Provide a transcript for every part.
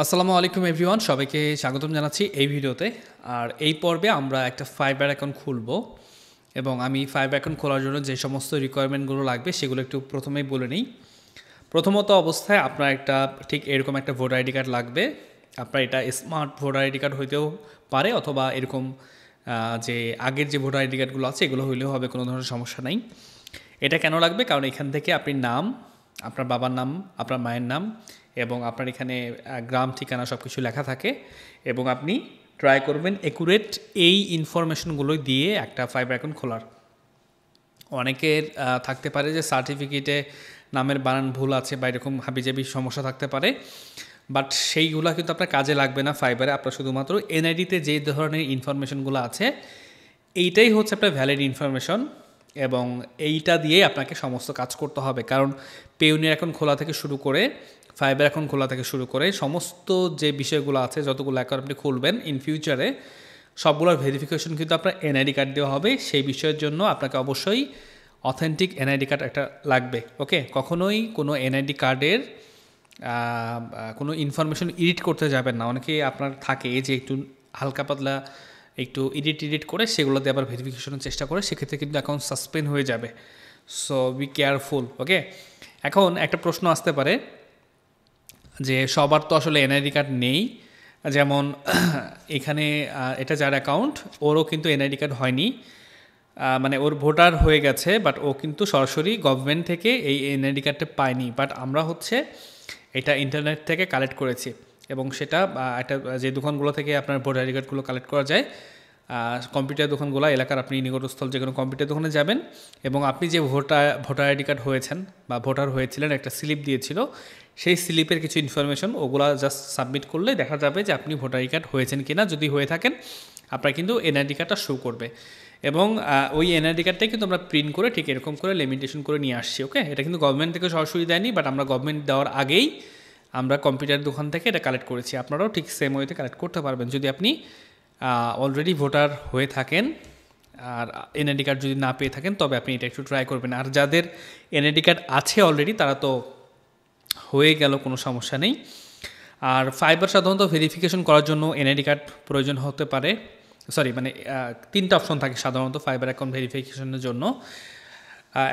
আসসালামু আলাইকুম এভরিওয়ান, সবাইকে স্বাগতম জানাচ্ছি এই ভিডিওতে। আর এই পর্বে আমরা একটা ফাইবার অ্যাকাউন্ট খুলব এবং আমি ফাইবার অ্যাকাউন্ট খোলার জন্য যে সমস্ত রিকোয়ারমেন্টগুলো লাগবে সেগুলো একটু প্রথমেই বলে নিই। প্রথমত অবস্থায় আপনার একটা ঠিক এরকম একটা ভোটার আইডি কার্ড লাগবে। আপনার এটা স্মার্ট ভোটার আইডি কার্ড হইতেও পারে অথবা এরকম যে আগের যে ভোটার আইডি কার্ডগুলো আছে এগুলো হইলেও হবে, কোনো ধরনের সমস্যা নেই। এটা কেন লাগবে? কারণ এখান থেকে আপনি নাম, আপনার বাবার নাম, আপনার মায়ের নাম এবং আপনার এখানে গ্রাম ঠিকানা সব কিছু লেখা থাকে এবং আপনি ট্রাই করবেন একুরেট এই ইনফরমেশনগুলো দিয়ে একটা ফাইবার অ্যাকাউন্ট খোলার। অনেকের থাকতে পারে যে সার্টিফিকেটে নামের বানান ভুল আছে বা এরকম হাবিজাবি সমস্যা থাকতে পারে, বাট সেইগুলো কিন্তু আপনার কাজে লাগবে না ফাইবারে। আপনার শুধুমাত্র এনআইডিতে যে ধরনের ইনফরমেশনগুলো আছে এইটাই হচ্ছে আপনার ভ্যালিড ইনফরমেশন এবং এইটা দিয়েই আপনাকে সমস্ত কাজ করতে হবে। কারণ পেইওনিয়ার অ্যাকাউন্ট খোলা থেকে শুরু করে ফাইবার অ্যাকাউন্ট খোলা থেকে শুরু করে সমস্ত যে বিষয়গুলো আছে, যতগুলো অ্যাকাউন্ট আপনি খুলবেন ইন ফিউচারে সবগুলোর ভেরিফিকেশন কিন্তু আপনার এনআইডি কার্ড দেওয়া হবে। সেই বিষয়ের জন্য আপনাকে অবশ্যই অথেন্টিক এনআইডি কার্ড একটা লাগবে। ওকে, কখনোই কোনো এনআইডি কার্ডের কোনো ইনফরমেশন এডিট করতে যাবেন না। অনেকে আপনার থাকে যে একটু হালকা পাতলা একটু এডিট করে সেগুলোতে আবার ভেরিফিকেশনের চেষ্টা করে, সেক্ষেত্রে কিন্তু অ্যাকাউন্ট সাসপেন্ড হয়ে যাবে। So be careful. ওকে, এখন একটা প্রশ্ন আসতে পারে যে সবার তো আসলে এনআইডি কার্ড নেই, যেমন এখানে এটা যার অ্যাকাউন্ট ওরও কিন্তু এনআইডি কার্ড হয়নি, মানে ওর ভোটার হয়ে গেছে বাট ও কিন্তু সরাসরি গভর্নমেন্ট থেকে এই এনআইডি কার্ডটা পায়নি। বাট আমরা হচ্ছে এটা ইন্টারনেট থেকে কালেক্ট করেছি এবং সেটা একটা যে দোকানগুলো থেকে আপনার ভোটার আইডি কার্ডগুলো কালেক্ট করা যায়, কম্পিউটার দোকানগুলো এলাকার আপনি নিকটস্থল যে কোনো কম্পিউটার দোকানে যাবেন এবং আপনি যে ভোটার আইডি কার্ড হয়েছেন বা ভোটার হয়েছিলেন একটা স্লিপ দিয়েছিল, সেই স্লিপের কিছু ইনফরমেশন ওগুলা জাস্ট সাবমিট করলে দেখা যাবে যে আপনি ভোটার আইডি কার্ড হয়েছেন কিনা। যদি হয়ে থাকেন আপনার কিন্তু এনআইডি কার্ডটা শো করবে এবং ওই এনআইডি কার্ডটাই কিন্তু আমরা প্রিন্ট করে ঠিক এরকম করে লিমিটেশন করে নিয়ে আসছি। ওকে, এটা কিন্তু গভর্নমেন্ট থেকে সরাসরি দেয়নি, বাট আমরা গভর্নমেন্ট দেওয়ার আগেই আমরা কম্পিউটার দোকান থেকে এটা কালেক্ট করেছি। আপনারাও ঠিক সেম ওয়েতে কালেক্ট করতে পারবেন যদি আপনি অলরেডি ভোটার হয়ে থাকেন। আর এনআইডি কার্ড যদি না পেয়ে থাকেন তবে আপনি এটা একটু ট্রাই করবেন। আর যাদের এনআইডি কার্ড আছে অলরেডি তারা তো হয়ে গেল, কোনো সমস্যা নেই। আর ফাইবার সাধারণত ভেরিফিকেশন করার জন্য এনআইডি কার্ড প্রয়োজন হতে পারে, মানে তিনটা অপশন থাকে সাধারণত ফাইবার অ্যাকাউন্ট ভেরিফিকেশনের জন্য।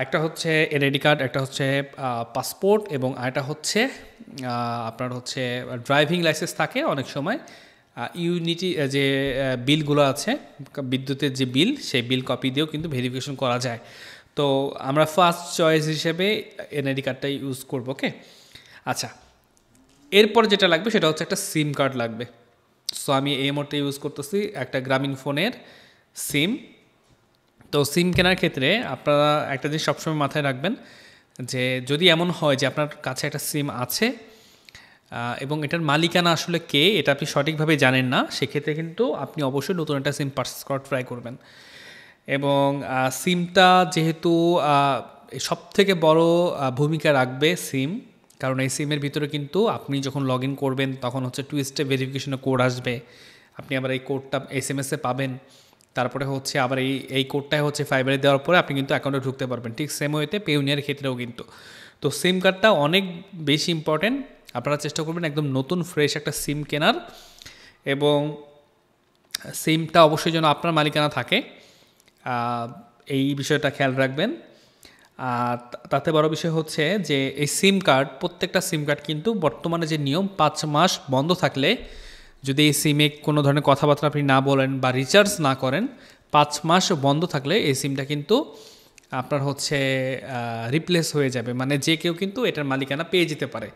একটা হচ্ছে এনআইডি কার্ড, একটা হচ্ছে পাসপোর্ট এবং আরেকটা হচ্ছে আপনার হচ্ছে ড্রাইভিং লাইসেন্স থাকে অনেক সময়। ইউনিটি যে বিলগুলো আছে, বিদ্যুতের যে বিল, সেই বিল কপি দিয়েও কিন্তু ভেরিফিকেশন করা যায়। তো আমরা ফার্স্ট চয়েস হিসেবে এনআইডি কার্ডটাই ইউজ করবো। ওকে, আচ্ছা, এরপর যেটা লাগবে সেটা হচ্ছে একটা সিম কার্ড লাগবে। সো আমি এই মুহূর্তে ইউজ করতেছি একটা গ্রামীণ ফোনের সিম। তো সিম কেনার ক্ষেত্রে আপনারা একটা জিনিস সবসময় মাথায় রাখবেন যে যদি এমন হয় যে আপনার কাছে একটা সিম আছে এবং এটার মালিকানা আসলে কে এটা আপনি সঠিকভাবে জানেন না, সেক্ষেত্রে কিন্তু আপনি অবশ্যই নতুন একটা সিম পারচেজ করার ট্রাই করবেন। এবং সিমটা যেহেতু সবথেকে বড় ভূমিকা রাখবে সিম, কারণ এই সিমের ভিতরে কিন্তু আপনি যখন লগ ইন করবেন তখন হচ্ছে 2 স্টেপ ভেরিফিকেশনের কোড আসবে, আপনি আবার এই কোডটা এসএমএসে পাবেন, তারপরে হচ্ছে আবার এই কোডটাই হচ্ছে ফাইবারে দেওয়ার পরে আপনি কিন্তু অ্যাকাউন্টে ঢুকতে পারবেন। ঠিক সেম ওয়েতে পেইওনিয়ার ক্ষেত্রেও কিন্তু। তো সিম কার্ডটা অনেক বেশি ইম্পর্টেন্ট। আপনারা চেষ্টা করবেন একদম নতুন ফ্রেশ একটা সিম কেনার এবং সিমটা অবশ্যই যেন আপনার মালিকানা থাকে, এই বিষয়টা খেয়াল রাখবেন। আর তাতে বড় বিষয় হচ্ছে যে এই সিম কার্ড, প্রত্যেকটা সিম কার্ড কিন্তু বর্তমানে যে নিয়ম 5 মাস বন্ধ থাকলে, যদি এই সিমে কোনো ধরনের কথাবার্তা আপনি না বলেন বা রিচার্জ না করেন, 5 মাস বন্ধ থাকলে এই সিমটা কিন্তু আপনার হচ্ছে রিপ্লেস হয়ে যাবে, মানে যে কেউ কিন্তু এটার মালিকানা পেয়ে যেতে পারে।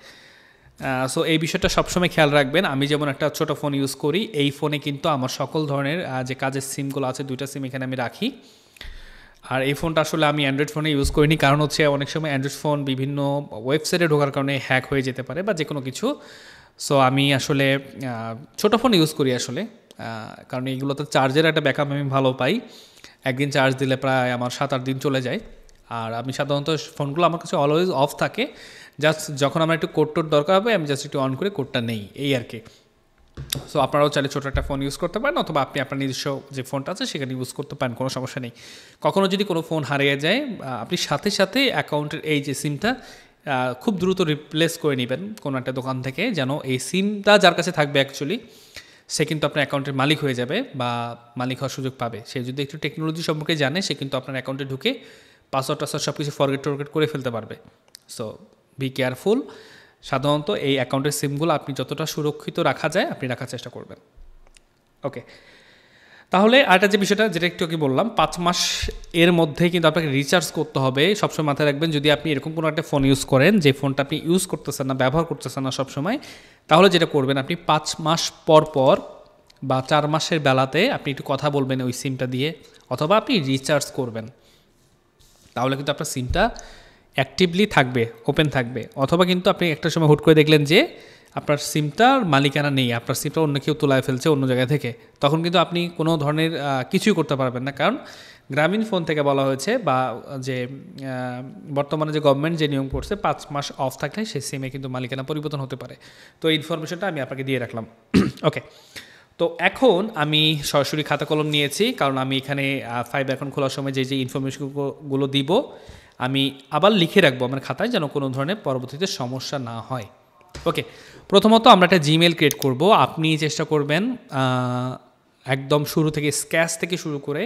সো এই বিষয়টা সবসময় খেয়াল রাখবেন। আমি যেমন একটা ছোটো ফোন ইউজ করি, এই ফোনে কিন্তু আমার সকল ধরনের যে কাজের সিমগুলো আছে 2টা সিম এখানে আমি রাখি। আর এই ফোনটা আসলে আমি অ্যান্ড্রয়েড ফোনে ইউজ করিনি, কারণ হচ্ছে অনেক সময় অ্যান্ড্রয়েড ফোন বিভিন্ন ওয়েবসাইটে ঢোকার কারণে হ্যাক হয়ে যেতে পারে বা যে কোনো কিছু। সো আমি আসলে ছোটো ফোন ইউজ করি আসলে, কারণ এইগুলোতে চার্জের একটা ব্যাকআপ আমি ভালো পাই। একদিন চার্জ দিলে প্রায় আমার 7-8 দিন চলে যায়। আর আমি সাধারণত ফোনগুলো আমার কাছে অলওয়েজ অফ থাকে, জাস্ট যখন আমার একটু কোড টোড দরকার হবে আমি জাস্ট একটু অন করে কোডটা নেই, এই আর কি। সো আপনারাও চাইলে ছোটো একটা ফোন ইউজ করতে পারেন অথবা আপনি আপনার নিজস্ব যে ফোনটা আছে সেখানে ইউজ করতে পারেন, কোনো সমস্যা নেই। কখনও যদি কোনো ফোন হারিয়ে যায় আপনি সাথে সাথে অ্যাকাউন্টের এই যে সিমটা খুব দ্রুত রিপ্লেস করে নেবেন কোনো একটা দোকান থেকে, যেন এই সিমটা যার কাছে থাকবে অ্যাকচুয়ালি সে কিন্তু আপনার অ্যাকাউন্টের মালিক হয়ে যাবে বা মালিক হওয়ার সুযোগ পাবে। সে যদি একটু টেকনোলজি সম্পর্কে জানে সে কিন্তু আপনার অ্যাকাউন্টে ঢুকে পাসওয়ার্ড সব কিছু ফরগেট করে ফেলতে পারবে। So be careful. সাধারণত এই অ্যাকাউন্টের সিমগুলো আপনি যতটা সুরক্ষিত রাখা যায় আপনি রাখার চেষ্টা করবেন। ওকে, তাহলে আরেকটা যে বিষয়টা যেটা একটু আগে বললাম, 5 মাস এর মধ্যে কিন্তু আপনাকে রিচার্জ করতে হবে। সবসময় মাথায় রাখবেন, যদি আপনি এরকম কোনো একটা ফোন ইউজ করেন যে ফোনটা আপনি ইউজ করতেছেন না, ব্যবহার করতেছেন না সবসময়, তাহলে যেটা করবেন আপনি 5 মাস পর বা 4 মাসের বেলাতে আপনি একটু কথা বলবেন ওই সিমটা দিয়ে, অথবা আপনি রিচার্জ করবেন। তাহলে কিন্তু আপনার সিমটা অ্যাক্টিভলি থাকবে, ওপেন থাকবে। অথবা কিন্তু আপনি একটা সময় হুট করে দেখলেন যে আপনার সিমটার মালিকানা নেই, আপনার সিমটা অন্য কেউ তোলায় ফেলছে অন্য জায়গা থেকে, তখন কিন্তু আপনি কোনো ধরনের কিছুই করতে পারবেন না। কারণ গ্রামীণ ফোন থেকে বলা হয়েছে বা যে বর্তমানে যে গভর্নমেন্ট যে নিয়ম করছে 5 মাস অফ থাকলে সেই সিমে কিন্তু মালিকানা পরিবর্তন হতে পারে। তো এই ইনফরমেশনটা আমি আপনাকে দিয়ে রাখলাম। ওকে, তো এখন আমি সরাসরি খাতা কলম নিয়েছি, কারণ আমি এখানে ফাইবার অ্যাকাউন্ট খোলার সময় যে ইনফরমেশনগুলো দিব আমি আবার লিখে রাখবো আমার খাতায়, যেন কোনো ধরনের পরবর্তীতে সমস্যা না হয়। ওকে, প্রথমত আমরা একটা জিমেল ক্রিয়েট করব। আপনি চেষ্টা করবেন একদম শুরু থেকে স্ক্র্যাচ থেকে শুরু করে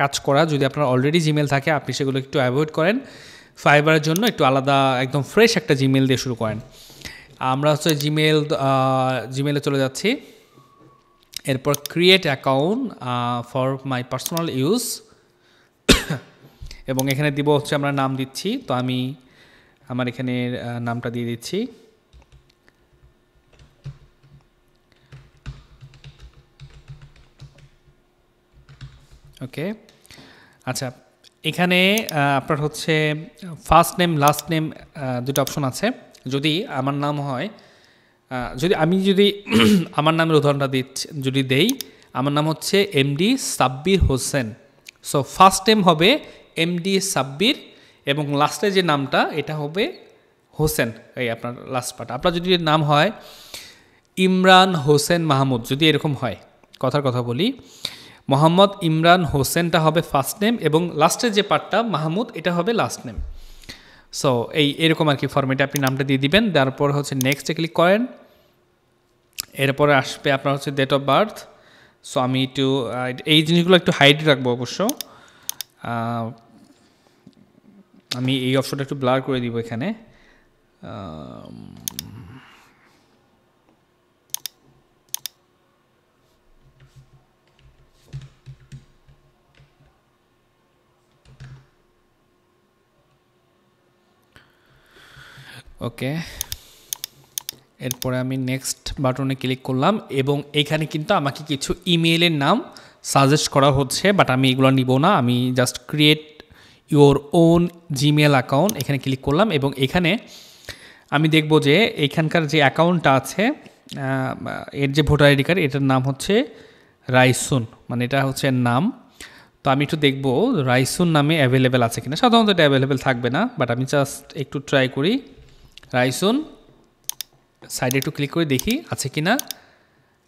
কাজ করা। যদি আপনার অলরেডি জিমেল থাকে আপনি সেগুলো একটু অ্যাভয়েড করেন, ফাইবারের জন্য একটু আলাদা একদম ফ্রেশ একটা জিমেল দিয়ে শুরু করেন। আমরা হচ্ছে জিমেলে চলে যাচ্ছি। এরপর create account for my personal use, এবং এখানে দিব হচ্ছে আমরা নাম দিচ্ছি। তো আমি আমার এখানে নামটা দিয়ে দিচ্ছি। ওকে, আচ্ছা, এখানে আপনার হচ্ছে ফার্স্ট নেম লাস্ট নেম দুটো অপশন আছে। যদি আমার নাম হয়, যদি আমার নামের উদাহরণটা যদি দেই, আমার নাম হচ্ছে MD Sabbir Hossain. So first name হবে এমডি সাব্বির এবং লাস্টে যে নামটা এটা হবে হোসেন, এই আপনার লাস্ট পার্ট। আপনার যদি নাম হয় ইমরান হোসেন মাহমুদ, যদি এরকম হয়, কথার কথা বলি, মোহাম্মদ ইমরান হোসেনটা হবে ফার্স্ট নেম এবং লাস্টের যে পার্টটা মাহমুদ এটা হবে লাস্ট নেম। সো এরকম আর কি ফরম্যাটে আপনি নামটা দিয়ে দিবেন। তারপর হচ্ছে নেক্সটে ক্লিক করেন। এরপরে আসবে আপনার হচ্ছে ডেট অফ বার্থ। সো আমি একটু এই জিনিসগুলো একটু হাইড রাখবো অবশ্য। আমি এই অপশনটা একটু ব্লার করে দিব এখানে। ওকে, এরপরে আমি নেক্সট বাটনে ক্লিক করলাম এবং এখানে কিন্তু আমাকে কিছু ইমেইলের নাম সাজেস্ট করা হচ্ছে, বাট আমি এগুলো নিব না। আমি just create your own Gmail account এখানে ক্লিক করলাম এবং এখানে আমি দেখব যে এখানকার যে অ্যাকাউন্টটা আছে এর যে ভোটার আইডি কার্ড এটার নাম হচ্ছে রাইসুন, মানে এটা হচ্ছে নাম। তো আমি একটু দেখব রাইসুন নামে অ্যাভেলেবেল আছে কিনা। সাধারণত এটা অ্যাভেলেবেল থাকবে না, বাট আমি জাস্ট একটু ট্রাই করি। রাইসুন সাইডে একটু ক্লিক করে দেখি আছে কি না।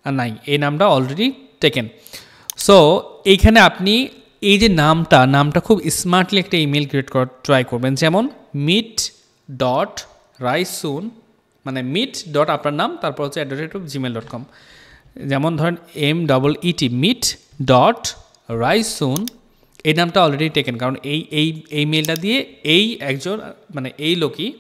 নাই, এই নামটা অলরেডি টেকেন। সো এইখানে আপনি এই যে নামটা খুব স্মার্টলি একটা ইমেল ক্রিয়েট করার ট্রাই করবেন। যেমন meet.raisun, মানে meet. আপনার নাম তারপর হচ্ছে @gmail.com। যেমন ধরেন MEET meet.raisun, এই নামটা অলরেডি টেকেন, কারণ এই মেলটা দিয়ে একজন মানে এই লোকই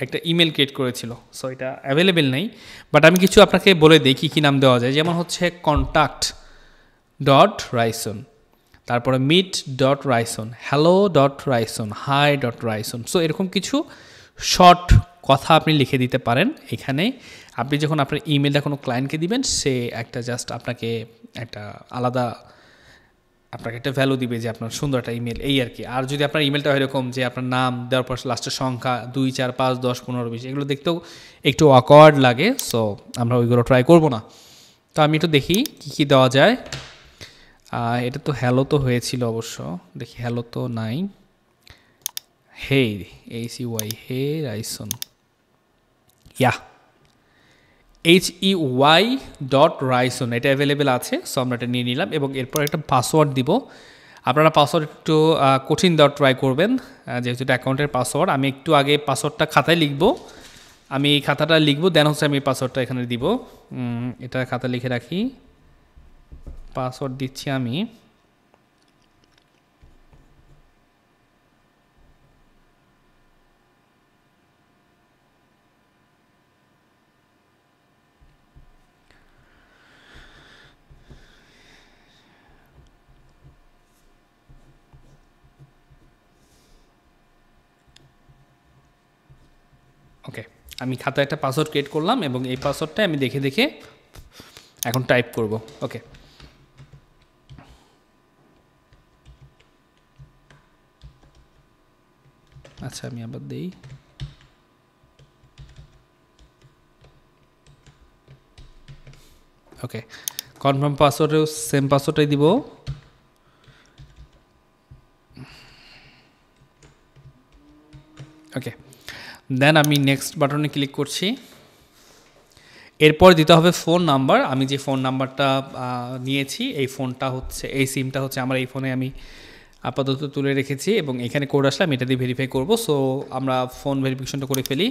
একটা ইমেল ক্রিয়েট করেছিল। সো এটা অ্যাভেলেবেল নেই, বাট আমি কিছু আপনাকে বলে দিই কী নাম দেওয়া যায়। যেমন হচ্ছে contact.raisun, তারপরে meet.raisun, hello.raisun, hi.raisun। সো এরকম কিছু শর্ট কথা আপনি লিখে দিতে পারেন এখানে। আপনি যখন আপনার ইমেলটা কোনো ক্লায়েন্টকে দিবেন সে একটা জাস্ট আপনাকে একটা আলাদা একটা ভ্যালু দিবে যে আপনার সুন্দর একটা ইমেল, এই আর কি। আর যদি আপনার ইমেলটা এরকম যে আপনার নাম দেওয়ার পর লাস্টের সংখ্যা 2, 4, 5, 10, 15, 20 এগুলো দেখতেও একটু অকওয়ার্ড লাগে, সো আমরা ওইগুলো ট্রাই করব না। তো আমি একটু দেখি কী দেওয়া যায়। এটা তো হ্যালো তো হয়েছিল অবশ্য, দেখি হ্যালো তো নাই। হে HEY, হে রাইসন, HEY.raisun এটা অ্যাভেলেবেল আছে। সো আমরা এটা নিয়ে নিলাম এবং এরপর একটা পাসওয়ার্ড দিব। আপনারা পাসওয়ার্ড একটু কঠিন দেওয়ার ট্রাই করবেন, যেহেতু এটা অ্যাকাউন্টের পাসওয়ার্ড। আমি একটু আগে পাসওয়ার্ডটা খাতায় লিখব, আমি এই খাতাটা লিখব, দেন হচ্ছে আমি পাসওয়ার্ডটা এখানে দিব। এটা খাতা লিখে রাখি, পাসওয়ার্ড দিচ্ছি আমি। ওকে, আমি খাতায় একটা পাসওয়ার্ড ক্রিয়েট করলাম এবং এই পাসওয়ার্ডটা আমি দেখে দেখে এখন টাইপ করব। ওকে, আচ্ছা আমি আবার দিই। ওকে, কনফার্ম পাসওয়ার্ডেও সেম পাসওয়ার্ডটাই দিব। ওকে, দেন আমি নেক্সট বাটনে ক্লিক করছি। এরপর দিতে হবে ফোন নাম্বার। আমি যে ফোন নাম্বারটা নিয়েছি এই ফোনটা হচ্ছে, এই সিমটা হচ্ছে আমার এই ফোনে আমি আপাতত তুলে রেখেছি এবং এখানে কোড আসলে আমি এটা দিয়ে ভেরিফাই করব। সো আমরা ফোন ভেরিফিকেশনটা করে ফেলি।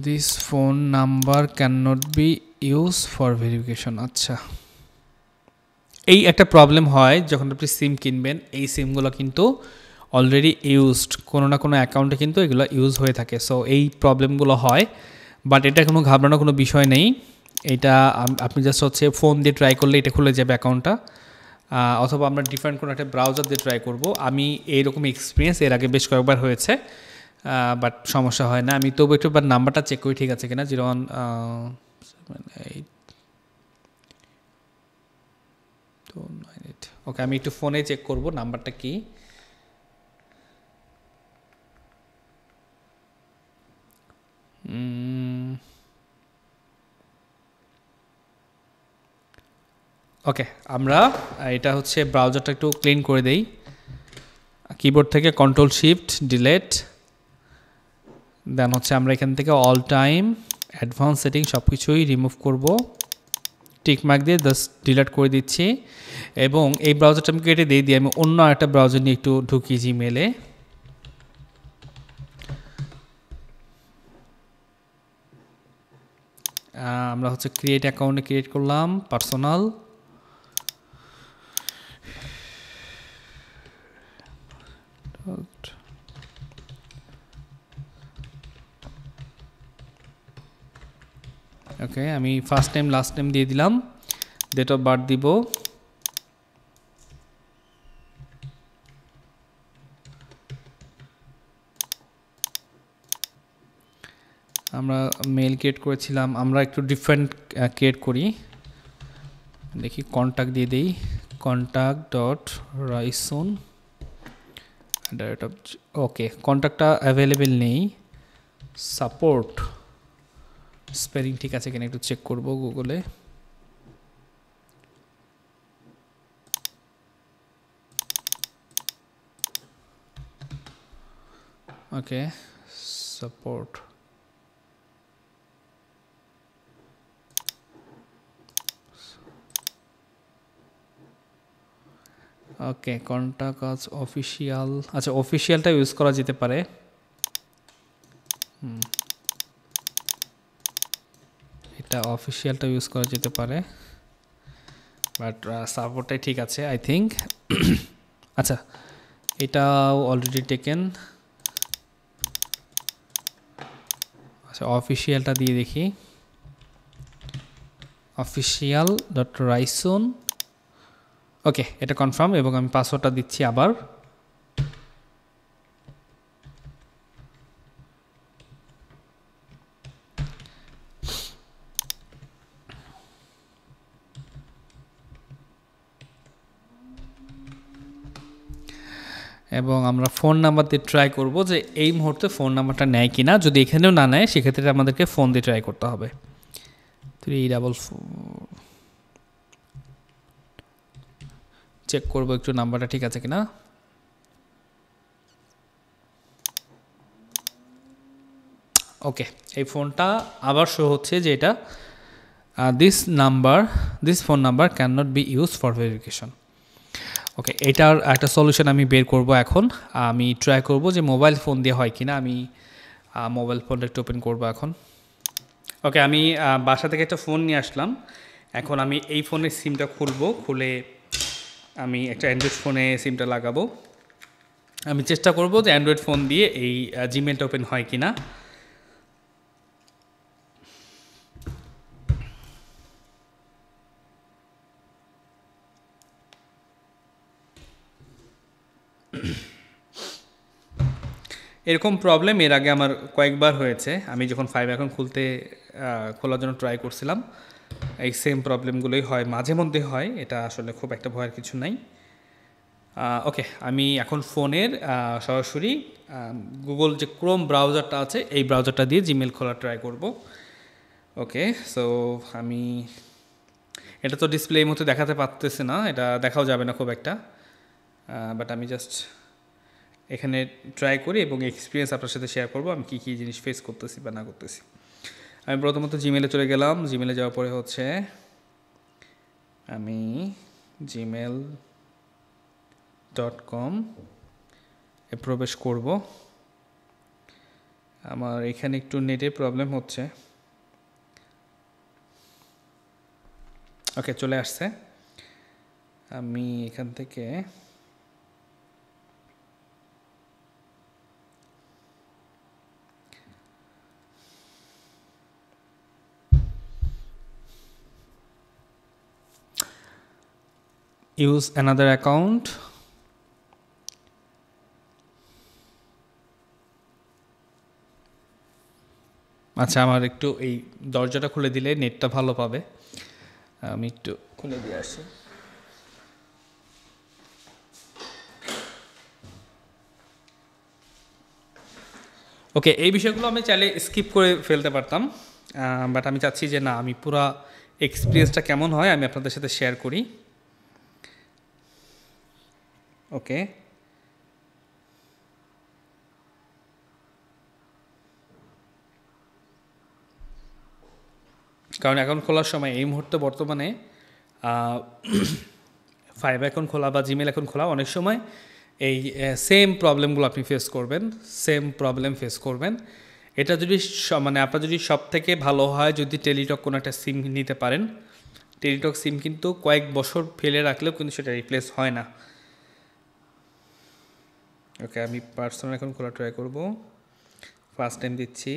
This phone number can not be use for verification. আচ্ছা, এই একটা প্রবলেম হয় যখন আপনি সিম কিনবেন, এই সিমগুলো কিন্তু অলরেডি ইউজড, কোনো না কোনো অ্যাকাউন্টে কিন্তু এগুলো ইউজ হয়ে থাকে। সো এই প্রবলেমগুলো হয়, বাট এটা কোনো ঘাবড়ানোর কোনো বিষয় নেই। এটা আপনি জাস্ট হচ্ছে ফোন দিয়ে ট্রাই করলে এটা খুলে যাবে অ্যাকাউন্টটা, অথবা আমরা ডিফারেন্ট কোনো একটা ব্রাউজার দিয়ে ট্রাই করব। আমি এইরকম এক্সপিরিয়েন্স এর আগে বেশ কয়েকবার হয়েছে, বাট সমস্যা হয় না। আমি তবু একটু নাম্বারটা চেক করি ঠিক আছে কিনা। 017298। ওকে, আমি একটু ফোনে চেক করব নাম্বারটা কি। ওকে, আমরা এটা হচ্ছে ব্রাউজারটা একটু ক্লিন করে দেই। কিবোর্ড থেকে কন্ট্রোল শিফট ডিলেট, দেন হচ্ছে আমরা এখান থেকে অল টাইম অ্যাডভান্স সেটিং সব কিছুই রিমুভ করব, টিকমার্ক দিয়ে জাস্ট ডিলিট করে দিচ্ছি। এবং এই ব্রাউজারটা আমি কেটে দিয়ে আমি অন্য একটা ব্রাউজার নিয়ে একটু ঢুকি জিমেলে। আমরা হচ্ছে ক্রিয়েট অ্যাকাউন্টে ক্রিয়েট করলাম পার্সোনাল। ওকে, আমি ফার্স্ট নেম লাস্ট নেম দিয়ে দিলাম, ডেট অফ বার্থ দিব, আমরা মেল ক্রিয়েট করেছিলাম, আমরা একটু ডিফারেন্ট ক্রিয়েট করি, দেখি কন্ট্যাক্ট দিয়ে দিই, কন্ট্যাক্ট ডট রাইসুন। ওকে, কন্ট্যাক্টটা অ্যাভেলেবেল নেই, সাপোর্ট স্পেলিং ঠিক আছে কিনা একটু চেক করব গুগলে। ওকে, সাপোর্ট, ওকে, কন্ট্যাক্ট আজ অফিসিয়াল। আচ্ছা, অফিসিয়ালটা ইউজ করা যেতে পারে। এটা অফিসিয়ালটা ইউজ করা যেতে পারে, বাট সাপোর্টটাই ঠিক আছে আই থিঙ্ক। আচ্ছা, এটাও অলরেডি টেকেন। আচ্ছা, অফিসিয়ালটা দিয়ে দেখি, অফিসিয়াল ডট রাইসুন। ওকে, এটা কনফার্ম এবং আমি পাসওয়ার্ডটা দিচ্ছি আবার। এবং আমরা ফোন নাম্বার দিয়ে ট্রাই করব যে এই মুহূর্তে ফোন নাম্বারটা নেয় কিনা। যদি এখানেও না নেয় সেক্ষেত্রে আমাদেরকে ফোন দিয়ে ট্রাই করতে হবে। 344 চেক করব একটু নাম্বারটা ঠিক আছে কিনা। ওকে, এই ফোনটা আবার শো হচ্ছে যে এটা this phone number can not be use for verification. Okay, এটার একটা সলিউশন আমি বের করব এখন। আমি ট্রাই করব যে মোবাইল ফোন দিয়ে হয় কিনা। আমি মোবাইল ফোনটা একটু ওপেন করবো এখন। ওকে, আমি বাসা থেকে একটা ফোন নিয়ে আসলাম। এখন আমি এই ফোনের সিমটা খুলে আমি একটা অ্যান্ড্রয়েড ফোনে সিমটা লাগাবো। আমি চেষ্টা করব যে অ্যান্ড্রয়েড ফোন দিয়ে এই জিমেলটা ওপেন হয় কিনা। এরকম প্রবলেম এর আগে আমার কয়েকবার হয়েছে। আমি যখন 5 অ্যাকাউন্ট খোলার জন্য ট্রাই করছিলাম, এই সেম প্রবলেমগুলোই হয়, মাঝে মধ্যে হয়। এটা আসলে খুব একটা ভয়ের কিছু নাই। ওকে, আমি এখন ফোনের সরাসরি গুগল যে ক্রোম ব্রাউজারটা আছে এই ব্রাউজারটা দিয়ে জিমেল খোলা ট্রাই করব। ওকে, সো আমি এটা তো ডিসপ্লে এই মুহূর্তে দেখাতে পারতেছে না, এটা দেখাও যাবে না খুব একটা, বাট আমি জাস্ট এখানে ট্রাই করি এবং এক্সপিরিয়েন্স আপনার সাথে শেয়ার করব আমি কী কী জিনিস ফেস করতেছি বা না করতেছি। আমি প্রথমত জিমেলে চলে গেলাম। জিমেলে যাওয়ার পরে হচ্ছে আমি gmail.com এ প্রবেশ করব। আমার এখানে একটু নেটের প্রবলেম হচ্ছে। ওকে, চলে আসছে। আমি এখান থেকে use another account, আচ্ছা আমার একটু এই দরজাটা খুলে দিলে নেটটা ভালো পাবে। আমি একটু খুলে দিয়ে আসি। ওকে, এই বিষয়গুলো আমি চাইলে স্কিপ করে ফেলতে পারতাম, বাট আমি চাচ্ছি যে না, আমি পুরো এক্সপিরিয়েন্সটা কেমন হয় আমি আপনাদের সাথে শেয়ার করি। ওকে, কারণ অ্যাকাউন্ট খোলার সময় এই মুহূর্তে বর্তমানে 5 অ্যাকাউন্ট খোলা বা জিমেল অ্যাকাউন্ট খোলা অনেক সময় এই সেম প্রবলেমগুলো আপনি ফেস করবেন। এটা যদি মানে আপনার যদি সব থেকে ভালো হয় যদি টেলিটক কোনো একটা সিম নিতে পারেন। টেলিটক সিম কিন্তু কয়েক বছর ফেলে রাখলেও কিন্তু সেটা রিপ্লেস হয় না। ওকে, আমি পার্সোনাল অ্যাকাউন্ট খোলা ট্রাই করব। ফার্স্ট টাইম দিচ্ছি।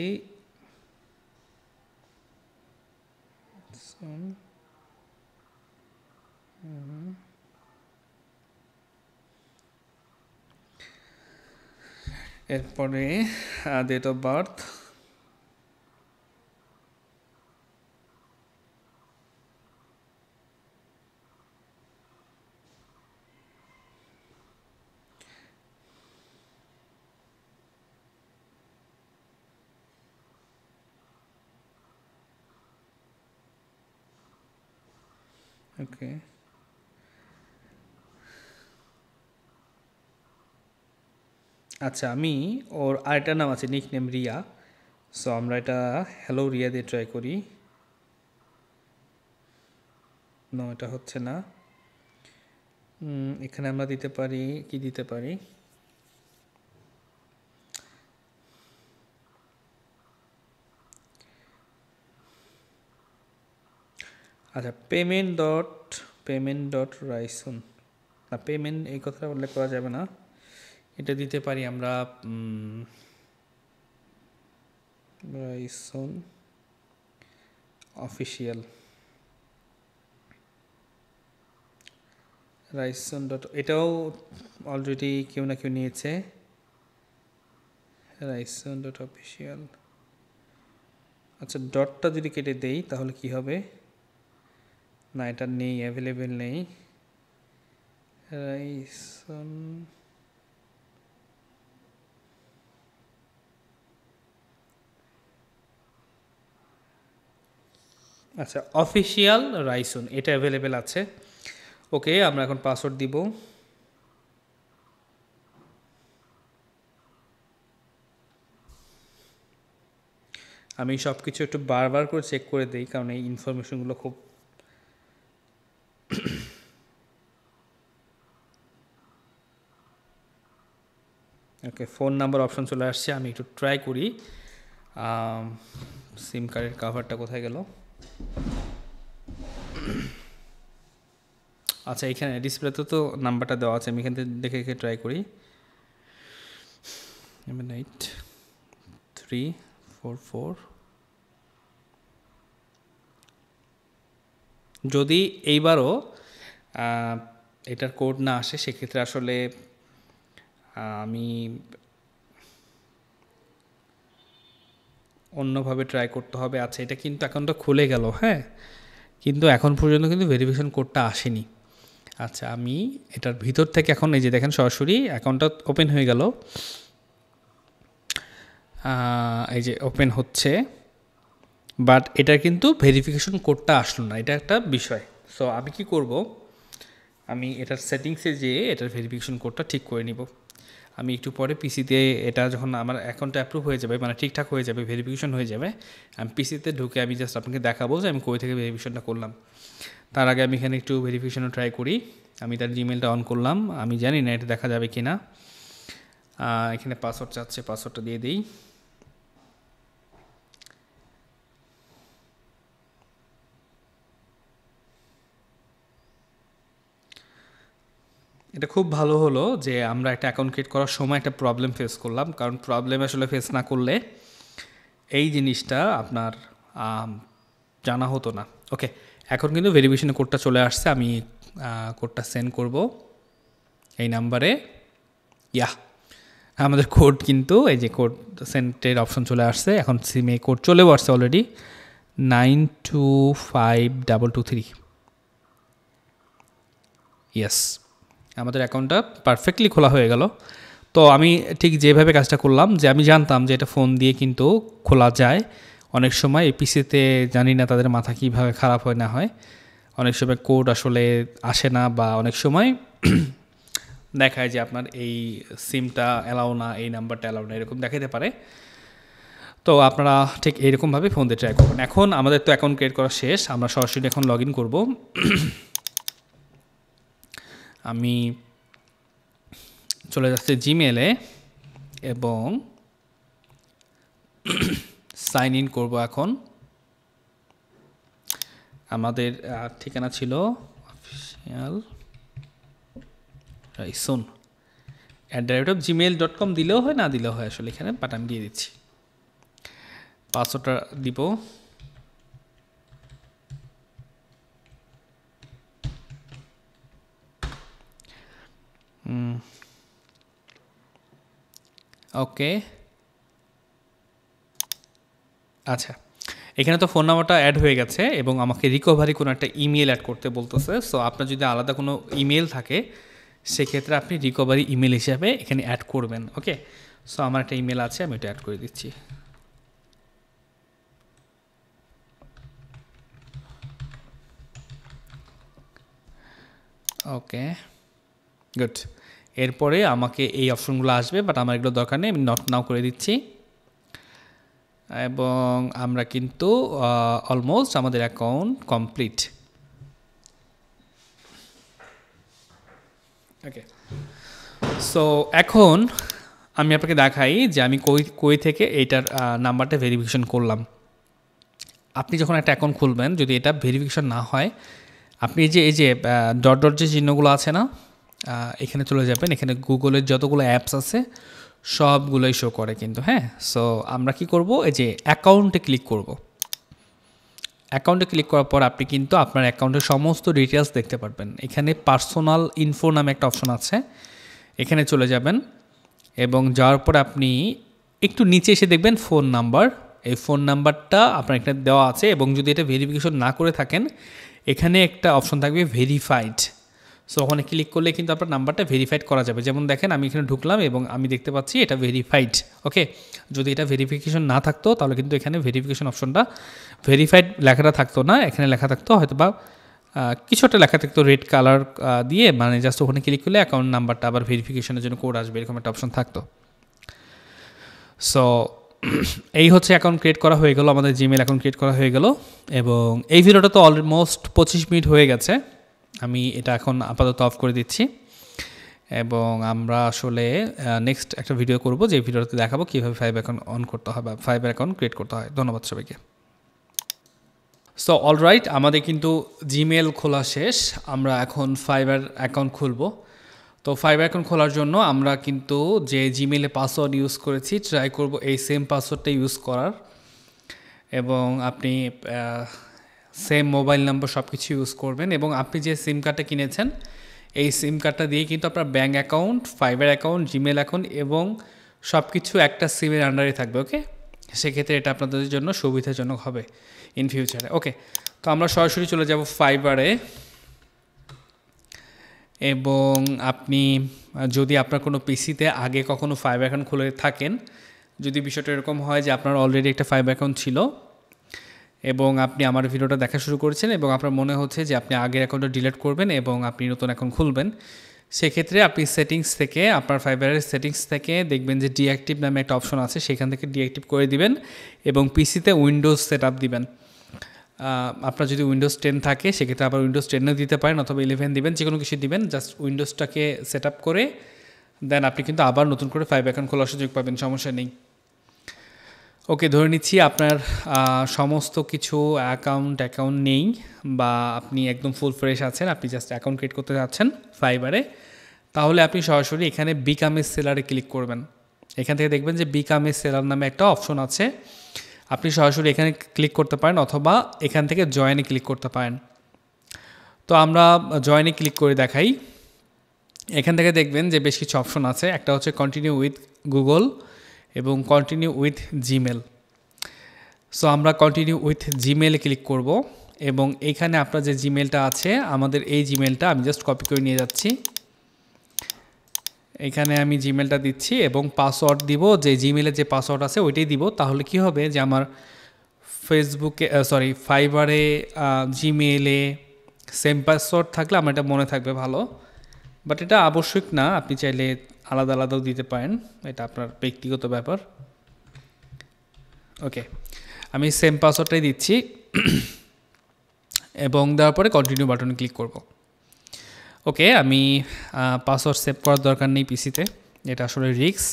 এরপরে ডেট অফ বার্থ, ওকে, আচ্ছা আমি ওর আরেকটা নাম আছে, নিক নেম রিয়া। সো আমরা এটা হ্যালো রিয়া দিয়ে ট্রাই করি। নো, এটা হচ্ছে না। এখানে আমরা দিতে পারি, কি দিতে পারি, আচ্ছা পেমেন্ট ডট রাইসুন, না পেমেন্ট এই কথাটা উল্লেখ করা যাবে না। এটা দিতে পারি আমরা রাইসুন অফিসিয়াল, রাইসুন ডট, এটাও অলরেডি কেউ না কেউ নিয়েছে। রাইসুন ডট অফিসিয়াল, আচ্ছা ডটটা যদি কেটে দেই তাহলে কি হবে? না, এটা নেই, অ্যাভেলেবেল নেই। রাইসন আচ্ছা, অফিসিয়াল রাইসুন এটা অ্যাভেলেবেল আছে। ওকে, আমরা এখন পাসওয়ার্ড দিব। আমি সব কিছু একটু বারবার করে চেক করে দিই, কারণ এই ইনফরমেশনগুলো খুব ওকে, ফোন নাম্বার অপশন চলে আসছে। আমি একটু ট্রাই করি। সিম কার্ডের কাভারটা কোথায় গেল? আচ্ছা, এখানে ডিসপ্লেতে তো নাম্বারটা দেওয়া আছে, আমি এখান থেকে দেখে দেখে ট্রাই করি। 8344। যদি এইবারও এটার কোড না আসে, সেক্ষেত্রে আসলে আমি অন্যভাবে ট্রাই করতে হবে। আচ্ছা, এটা কিন্তু অ্যাকাউন্টটা খুলে গেল, হ্যাঁ, কিন্তু এখন পর্যন্ত কিন্তু ভেরিফিকেশন কোডটা আসেনি। আচ্ছা, আমি এটার ভিতর থেকে এখন এই যে দেখেন সরাসরি অ্যাকাউন্টটা ওপেন হয়ে গেল। এই যে ওপেন হচ্ছে, বাট এটার কিন্তু ভেরিফিকেশন কোডটা আসলো না, এটা একটা বিষয়। সো আমি কি করব, আমি এটার সেটিংসে যেয়ে এটার ভেরিফিকেশন কোডটা ঠিক করে নিব। আমি একটু পরে পিসিতে এটা যখন আমার অ্যাকাউন্টটা অ্যাপ্রুভ হয়ে যাবে, মানে ঠিকঠাক হয়ে যাবে, ভেরিফিকেশন হয়ে যাবে, আমি পিসিতে ঢুকে আমি জাস্ট আপনাকে দেখাবো যে আমি কই থেকে ভেরিফিকেশনটা করলাম। তার আগে আমি এখানে একটু ভেরিফিকেশনও ট্রাই করি। আমি তার জিমেলটা অন করলাম, আমি জানি না এটা দেখা যাবে কি না। এখানে পাসওয়ার্ড চাচ্ছে, পাসওয়ার্ডটা দিয়ে দিই। এটা খুব ভালো হলো যে আমরা একটা অ্যাকাউন্ট ক্রিয়েট করার সময় একটা প্রবলেম ফেস করলাম, কারণ প্রবলেম আসলে ফেস না করলে এই জিনিসটা আপনার জানা হতো না। ওকে, এখন কিন্তু ভেরিফিকেশনের কোডটা চলে আসছে, আমি কোডটা সেন্ড করব এই নাম্বারে। ইয়া, আমাদের কোড কিন্তু এই যে কোড সেন্ডের অপশন চলে আসছে। এখন সিমে কোড চলেও আসছে অলরেডি, 925223। ইয়েস, আমাদের অ্যাকাউন্টটা পারফেক্টলি খোলা হয়ে গেল। তো আমি ঠিক যেভাবে কাজটা করলাম, যে আমি জানতাম যে এটা ফোন দিয়ে কিন্তু খোলা যায়। অনেক সময় এই পিসিতে জানি না তাদের মাথা কীভাবে খারাপ হয় না হয়, অনেক সময় কোড আসলে আসে না, বা অনেক সময় দেখায় যে আপনার এই সিমটা অ্যালাউ না, এই নাম্বারটা অ্যালাউ না, এরকম দেখাতে পারে। তো আপনারা ঠিক এইরকমভাবে ফোন দিয়ে ট্রাই করবেন। এখন আমাদের তো অ্যাকাউন্ট ক্রিয়েট করা শেষ, আমরা সরাসরি এখন লগ ইন করবো। আমি চলে যাচ্ছে জিমেলে এবং সাইন ইন করব। এখন আমাদের ঠিকানা ছিল অফিসিয়াল রাইসুন @gmail.com, দিলেও হয় না দিলেও হয় আসলে এখানে, বাট আমি দিয়ে দিচ্ছি। পাসওয়ার্ডটা দিব। ওকে, আচ্ছা, এখানে তো ফোন নাম্বারটা অ্যাড হয়ে গেছে এবং আমাকে রিকভারি কোনো একটা ইমেল অ্যাড করতে বলতেছে। সো আপনার যদি আলাদা কোনো ইমেল থাকে, সেক্ষেত্রে আপনি রিকভারি ইমেল হিসাবে এখানে অ্যাড করবেন। ওকে, সো আমার একটা ইমেল আছে, আমি এটা অ্যাড করে দিচ্ছি। ওকে, গুড। এরপরে আমাকে এই অপশনগুলো আসবে, বাট আমার এগুলো দরকার নেই, আমি নট নাও করে দিচ্ছি। এবং আমরা কিন্তু অলমোস্ট আমাদের অ্যাকাউন্ট কমপ্লিট। ওকে, সো এখন আমি আপনাকে দেখাই যে আমি কই থেকে এইটার নাম্বারটা ভেরিফিকেশন করলাম। আপনি যখন একটা অ্যাকাউন্ট খুলবেন, যদি এটা ভেরিফিকেশন না হয়, আপনি এই যে ডট ডট যে চিহ্নগুলো আছে না, এখানে চলে যাবেন। এখানে গুগলের যতগুলো অ্যাপস আছে সবগুলোই শো করে কিন্তু, হ্যাঁ। সো আমরা কি করব, এই যে অ্যাকাউন্টে ক্লিক করব। অ্যাকাউন্টে ক্লিক করার পর আপনি কিন্তু আপনার অ্যাকাউন্টের সমস্ত ডিটেলস দেখতে পারবেন। এখানে পার্সোনাল ইনফো নামে একটা অপশন আছে, এখানে চলে যাবেন এবং যাওয়ার পর আপনি একটু নিচে এসে দেখবেন ফোন নাম্বার। এই ফোন নাম্বারটা আপনার এখানে দেওয়া আছে, এবং যদি এটা ভেরিফিকেশন না করে থাকেন, এখানে একটা অপশন থাকবে ভেরিফাইড। সো ওখানে ক্লিক করলে কিন্তু আপনার নাম্বারটা ভেরিফাইড করা যাবে। যেমন দেখেন আমি এখানে ঢুকলাম এবং আমি দেখতে পাচ্ছি এটা ভেরিফাইড। ওকে, যদি এটা ভেরিফিকেশন না থাকতো তাহলে কিন্তু এখানে ভেরিফিকেশন অপশনটা ভেরিফাইড লেখাটা থাকতো না, এখানে লেখা থাকতো হয়তো বা কিছু একটা লেখা থাকতো রেড কালার দিয়ে, মানে জাস্ট ওখানে ক্লিক করলে অ্যাকাউন্ট নাম্বারটা আবার ভেরিফিকেশনের জন্য কোড আসবে, এরকম একটা অপশন থাকতো। সো এই হচ্ছে অ্যাকাউন্ট ক্রিয়েট করা হয়ে গেল, আমাদের জিমেল অ্যাকাউন্ট ক্রিয়েট করা হয়ে গেল। এবং এই ভিডিওটা তো অলমোস্ট 25 মিনিট হয়ে গেছে, আমি এটা এখন আপাতত অফ করে দিচ্ছি এবং আমরা আসলে নেক্সট একটা ভিডিও করব, যে ভিডিওতে দেখাবো কীভাবে ফাইবার অ্যাকাউন্ট অন করতে হয় বা ফাইবার অ্যাকাউন্ট ক্রিয়েট করতে হয়। ধন্যবাদ সবাইকে। সো অলরাইট, আমাদের কিন্তু জিমেল খোলা শেষ, আমরা এখন ফাইবার অ্যাকাউন্ট খুলব। তো ফাইবার অ্যাকাউন্ট খোলার জন্য আমরা কিন্তু যে জিমেলে পাসওয়ার্ড ইউজ করেছি ট্রাই করব এই সেম পাসওয়ার্ডটা ইউজ করার, এবং আপনি সেম মোবাইল নাম্বার সব কিছু ইউজ করবেন। এবং আপনি যে সিম কার্ডটা কিনেছেন এই সিম কার্ডটা দিয়ে কিন্তু আপনার bank account, fibre account, Gmail account এবং সব কিছু একটা সিমের আন্ডারে থাকবে। ওকে, সেক্ষেত্রে এটা আপনাদের জন্য সুবিধাজনক হবে ইন ফিউচারে। ওকে, তো আমরা সরাসরি চলে যাব ফাইবারে। এবং আপনি যদি আপনার কোনো পিসিতে আগে কখনো ফাইবার অ্যাকাউন্ট খুলে থাকেন, যদি বিষয়টা এরকম হয় যে আপনার অলরেডি একটা ফাইবার অ্যাকাউন্ট ছিল এবং আপনি আমার ভিডিওটা দেখা শুরু করেছেন এবং আপনার মনে হচ্ছে যে আপনি আগের অ্যাকাউন্টটা ডিলিট করবেন এবং আপনি নতুন অ্যাকাউন্ট খুলবেন, সেক্ষেত্রে আপনি সেটিংস থেকে, আপনার ফাইবারের সেটিংস থেকে দেখবেন যে ডিঅ্যাক্টিভ নামে একটা অপশন আছে, সেখান থেকে ডিঅ্যাক্টিভ করে দিবেন এবং পিসিতে উইন্ডোজ সেট আপ দিবেন। আপনার যদি উইন্ডোজ 10 থাকে সেক্ষেত্রে আবার উইন্ডোজ 10ও দিতে পারেন অথবা 11 দিবেন, যে কোনো কিছু দিবেন, জাস্ট উইন্ডোজটাকে সেট আপ করে দেন আপনি কিন্তু আবার নতুন করে ফাইবার অ্যাকাউন্ট খোলার সুযোগ পাবেন, সমস্যা নেই। ওকে, ধরে নিচ্ছি আপনার সমস্ত কিছু অ্যাকাউন্ট নেই বা আপনি একদম ফুল ফ্রেশ আছেন, আপনি জাস্ট অ্যাকাউন্ট ক্রিয়েট করতে যাচ্ছেন ফাইবারে, তাহলে আপনি সরাসরি এখানে বিকাম এ সেলারে ক্লিক করবেন। এখান থেকে দেখবেন যে বিকাম এ সেলার নামে একটা অপশন আছে, আপনি সরাসরি এখানে ক্লিক করতে পারেন অথবা এখান থেকে জয়েনে ক্লিক করতে পারেন। তো আমরা জয়েনে ক্লিক করে দেখাই। এখান থেকে দেখবেন যে বেশ কিছু অপশন আছে, একটা হচ্ছে কন্টিনিউ উইথ গুগল এবং কন্টিনিউ উইথ জিমেল। সো আমরা কন্টিনিউ উইথ জিমেলে ক্লিক করব এবং এইখানে আপনার যে জিমেলটা আছে, আমাদের এই জিমেলটা আমি জাস্ট কপি করে নিয়ে যাচ্ছি, এখানে আমি জিমেলটা দিচ্ছি এবং পাসওয়ার্ড দিব, যে জিমেলের যে পাসওয়ার্ড আছে ওইটাই দিব। তাহলে কি হবে যে আমার ফেসবুকে ফাইবারে, জিমেলে সেম পাসওয়ার্ড থাকলে আমার এটা মনে থাকবে ভালো, বাট এটা আবশ্যক না, আপনি চাইলে আলাদা আলাদাও দিতে পারেন, এটা আপনার ব্যক্তিগত ব্যাপার। ওকে, আমি সেম পাসওয়ার্ডটাই দিচ্ছি এবং দেওয়ার পরে কন্টিনিউ বাটনে ক্লিক করব। ওকে, আমি পাসওয়ার্ড সেভ করার দরকার নেই পিসিতে, এটা আসলে রিস্ক।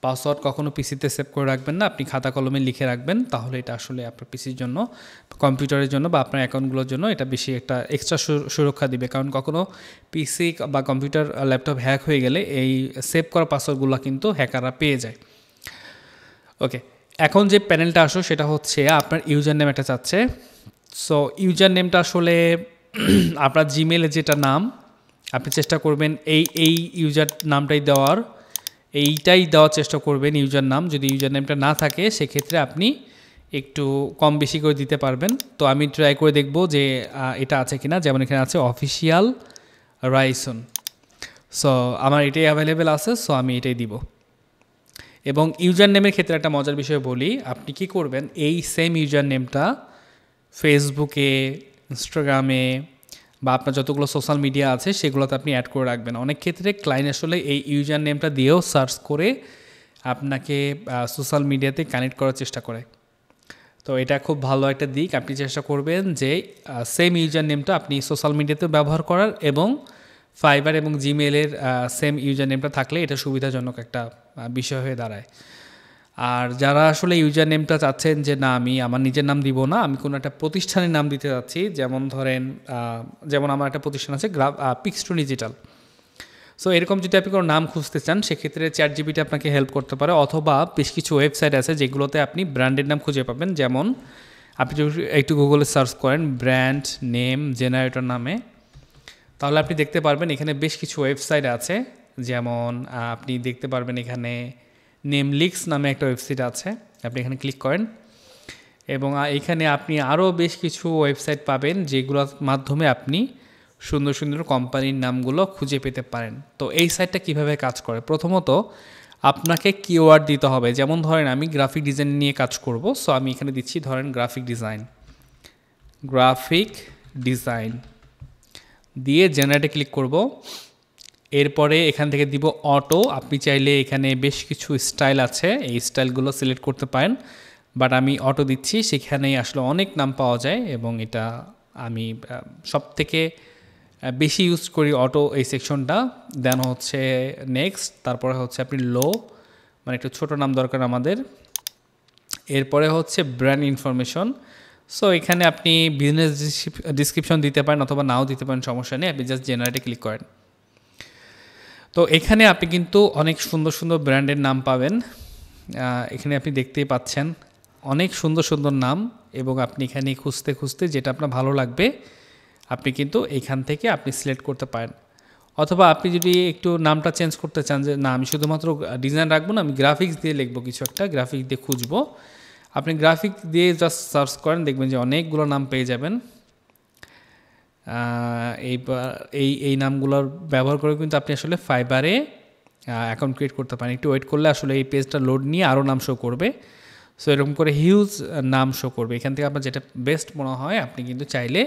পাসওয়ার্ড কখনো পিসিতে সেভ করে রাখবেন না, আপনি খাতা কলমে লিখে রাখবেন, তাহলে এটা আসলে আপনার পিসির জন্য, কম্পিউটারের জন্য বা আপনার অ্যাকাউন্টগুলোর জন্য এটা বেশি একটা এক্সট্রা সুরক্ষা দিবে। কারণ কখনো পিসি বা কম্পিউটার, ল্যাপটপ হ্যাক হয়ে গেলে এই সেভ করা পাসওয়ার্ডগুলো কিন্তু হ্যাকাররা পেয়ে যায়। ওকে, এখন যে প্যানেলটা আসো সেটা হচ্ছে আপনার ইউজার নেম একটা চাচ্ছে। সো ইউজার নেমটা আসলে আপনার জিমেলে যেটা নাম, আপনি চেষ্টা করবেন এই ইউজার নামটাই দেওয়ার চেষ্টা করবেন ইউজার নাম। যদি ইউজার নেমটা না থাকে সেক্ষেত্রে আপনি একটু কম বেশি করে দিতে পারবেন। তো আমি ট্রাই করে দেখব যে এটা আছে কিনা, যেমন এখানে আছে অফিসিয়াল রাইসন, সো আমার এটাই অ্যাভেলেবেল আছে, সো আমি এটাই দিব। এবং ইউজার নেমের ক্ষেত্রে একটা মজার বিষয় বলি, আপনি কি করবেন, এই সেম ইউজার নেমটা ফেসবুকে, ইনস্টাগ্রামে বা আপনার যতগুলো সোশ্যাল মিডিয়া আছে সেগুলোতে আপনি অ্যাড করে রাখবেন। অনেক ক্ষেত্রে ক্লায়েন্ট আসলে এই ইউজার নেমটা দিয়েও সার্চ করে আপনাকে সোশ্যাল মিডিয়াতে কানেক্ট করার চেষ্টা করে। তো এটা খুব ভালো একটা দিক, আপনি চেষ্টা করবেন যে সেম ইউজার নেমটা আপনি সোশ্যাল মিডিয়াতেও ব্যবহার করার এবং ফাইবার এবং জিমেলের সেম ইউজার নেমটা থাকলে এটা সুবিধাজনক একটা বিষয় হয়ে দাঁড়ায়। আর যারা আসলে ইউজার নেমটা চাচ্ছেন যে না আমি আমার নিজের নাম দিব না, আমি কোনো একটা প্রতিষ্ঠানের নাম দিতে চাচ্ছি, যেমন ধরেন যেমন আমার একটা প্রতিষ্ঠান আছে পিক্স2 ডিজিটাল, সো এরকম যদি আপনি কোনো নাম খুঁজতে চান সেক্ষেত্রে চ্যাটজিপিটি আপনাকে হেল্প করতে পারে, অথবা বেশ কিছু ওয়েবসাইট আছে যেগুলোতে আপনি ব্র্যান্ডের নাম খুঁজে পাবেন। যেমন আপনি যদি একটু গুগলে সার্চ করেন ব্র্যান্ড নেম জেনারেটর নামে, তাহলে আপনি দেখতে পারবেন এখানে বেশ কিছু ওয়েবসাইট আছে। যেমন আপনি দেখতে পারবেন এখানে নেমলিক্স নামে একটা ওয়েবসাইট আছে, আপনি এখানে ক্লিক করেন এবং এখানে আপনি আরও বেশ কিছু ওয়েবসাইট পাবেন যেগুলোর মাধ্যমে আপনি সুন্দর সুন্দর কোম্পানির নামগুলো খুঁজে পেতে পারেন। তো এই সাইটটা কিভাবে কাজ করে, প্রথমত আপনাকে কিওয়ার্ড দিতে হবে। যেমন ধরেন আমি গ্রাফিক ডিজাইন নিয়ে কাজ করব, সো আমি এখানে দিচ্ছি ধরেন গ্রাফিক ডিজাইন দিয়ে জেনারেটে ক্লিক করব। এরপরে এখান থেকে দিব অটো। আপনি চাইলে এখানে বেশ কিছু স্টাইল আছে, এই স্টাইলগুলো সিলেক্ট করতে পারেন, বাট আমি অটো দিচ্ছি। সেখানেই আসলে অনেক নাম পাওয়া যায় এবং এটা আমি সব থেকে বেশি ইউজ করি অটো এই সেকশনটা। দেন হচ্ছে নেক্সট, তারপরে হচ্ছে আপনি লো, মানে একটু ছোটো নাম দরকার আমাদের। এরপরে হচ্ছে ব্র্যান্ড ইনফরমেশন। সো এখানে আপনি বিজনেস ডিসক্রিপশন দিতে পারেন অথবা নাও দিতে পারেন, সমস্যা নেই, আপনি জাস্ট জেনারেটে ক্লিক করেন। তো এখানে আপনি কিন্তু অনেক সুন্দর সুন্দর ব্র্যান্ডের নাম পাবেন। এখানে আপনি দেখতেই পাচ্ছেন অনেক সুন্দর সুন্দর নাম, এবং আপনি এখানে খুঁজতে খুঁজতে যেটা আপনার ভালো লাগবে আপনি কিন্তু এইখান থেকে আপনি সিলেক্ট করতে পারেন। অথবা আপনি যদি একটু নামটা চেঞ্জ করতে চান, যে না আমি শুধুমাত্র ডিজাইন রাখবো না, আমি গ্রাফিক্স দিয়ে লিখবো, কিছু একটা গ্রাফিক্স দিয়ে খুঁজবো, আপনি গ্রাফিক্স দিয়ে জাস্ট সার্চ করেন, দেখবেন যে অনেকগুলো নাম পেয়ে যাবেন। এই নামগুলোর ব্যবহার করে কিন্তু আপনি আসলে ফাইবারে অ্যাকাউন্ট ক্রিয়েট করতে পারেন। একটু ওয়েট করলে আসলে এই পেজটা লোড নিয়ে আরও নাম শো করবে। সো এরকম করে হিউজ নাম শো করবে। এখান থেকে আপনার যেটা বেস্ট মনে হয় আপনি কিন্তু চাইলে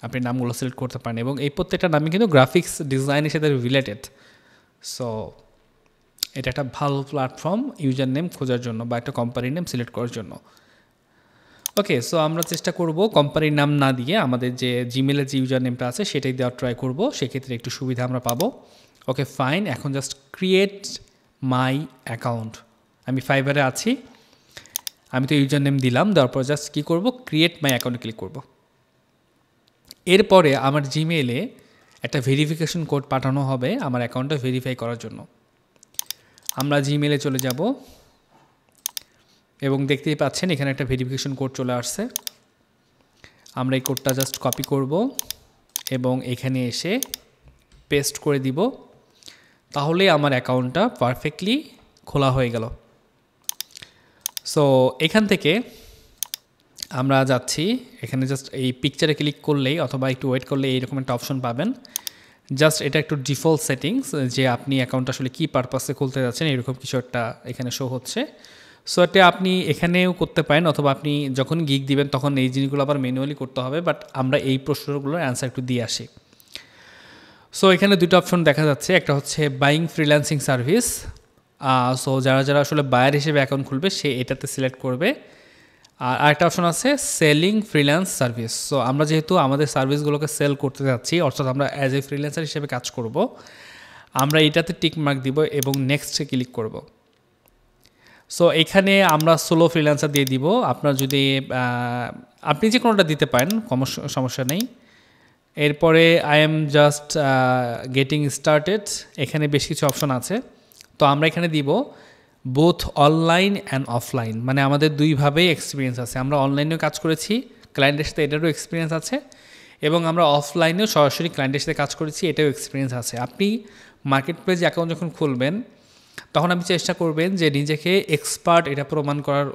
আপনি নামগুলো সিলেক্ট করতে পারেন, এবং এই প্রত্যেকটা নামই কিন্তু গ্রাফিক্স ডিজাইনের সাথে রিলেটেড। সো এটা একটা ভালো প্ল্যাটফর্ম ইউজার নেম খোঁজার জন্য বা একটা কোম্পানির নেম সিলেক্ট করার জন্য। ওকে, সো আমরা চেষ্টা করব কোম্পানির নাম না দিয়ে আমাদের যে জিমেলের যে ইউজার নেমটা আছে সেটাই দেওয়ার ট্রাই করব, সেক্ষেত্রে একটু সুবিধা আমরা পাবো। ওকে ফাইন, এখন জাস্ট ক্রিয়েট মাই অ্যাকাউন্ট। আমি ফাইবারে আছি, আমি তো ইউজার নেম দিলাম, দেওয়ার পর জাস্ট কী করব, ক্রিয়েট মাই অ্যাকাউন্টে ক্লিক করব। এরপরে আমার জিমেলে একটা ভেরিফিকেশন কোড পাঠানো হবে আমার অ্যাকাউন্টটা ভেরিফাই করার জন্য। আমরা জিমেলে চলে যাব এবং দেখতেই পাচ্ছেন এখানে একটা ভেরিফিকেশন কোড চলে আসছে। আমরা এই কোডটা জাস্ট কপি করব এবং এখানে এসে পেস্ট করে দিব, তাহলে আমার অ্যাকাউন্টটা পারফেক্টলি খোলা হয়ে গেল। সো এখান থেকে আমরা যাচ্ছি, এখানে জাস্ট এই পিকচারে ক্লিক করলেই অথবা একটু ওয়েট করলে এইরকম একটা অপশন পাবেন। জাস্ট এটা একটু ডিফল্ট সেটিংস, যে আপনি অ্যাকাউন্ট আসলে কী পারপাসে খুলতে যাচ্ছেন এরকম কিছু একটা এখানে শো হচ্ছে। সো এটা আপনি এখানেও করতে পারেন, অথবা আপনি যখন গিগ দিবেন তখন এই জিনিসগুলো আবার ম্যানুয়ালি করতে হবে, বাট আমরা এই প্রশ্নগুলোর অ্যান্সার একটু দিয়ে আসি। সো এখানে দুটো অপশন দেখা যাচ্ছে, একটা হচ্ছে বাইং ফ্রিল্যান্সিং সার্ভিস। সো যারা যারা আসলে বায়ার হিসেবে অ্যাকাউন্ট খুলবে সে এটাতে সিলেক্ট করবে। আর আরেকটা অপশন আছে সেলিং ফ্রিল্যান্স সার্ভিস। সো আমরা যেহেতু আমাদের সার্ভিসগুলোকে সেল করতে যাচ্ছি, অর্থাৎ আমরা অ্যাজ এ ফ্রিল্যান্সার হিসেবে কাজ করব, আমরা এটাতে টিক মার্ক দিব এবং নেক্সটে ক্লিক করব। সো এখানে আমরা সোলো ফ্রিল্যান্সার দিয়ে দিব। আপনার যদি আপনি যে কোনোটা দিতে পারেন, সমস্যা নেই। এরপরে I am just getting started, এখানে বেশ কিছু অপশন আছে। তো আমরা এখানে দিব বোথ অনলাইন অ্যান্ড অফলাইন, মানে আমাদের দুইভাবেই এক্সপিরিয়েন্স আছে। আমরা অনলাইনেও কাজ করেছি, ক্লায়েন্টের সাথে এটারও এক্সপিরিয়েন্স আছে, এবং আমরা অফলাইনেও সরাসরি ক্লায়েন্টের সাথে কাজ করেছি, এটাও এক্সপিরিয়েন্স আছে। আপনি মার্কেট প্লেস অ্যাকাউন্ট যখন খুলবেন তখন আপনি চেষ্টা করবেন যে নিজেকে এক্সপার্ট এটা প্রমাণ করার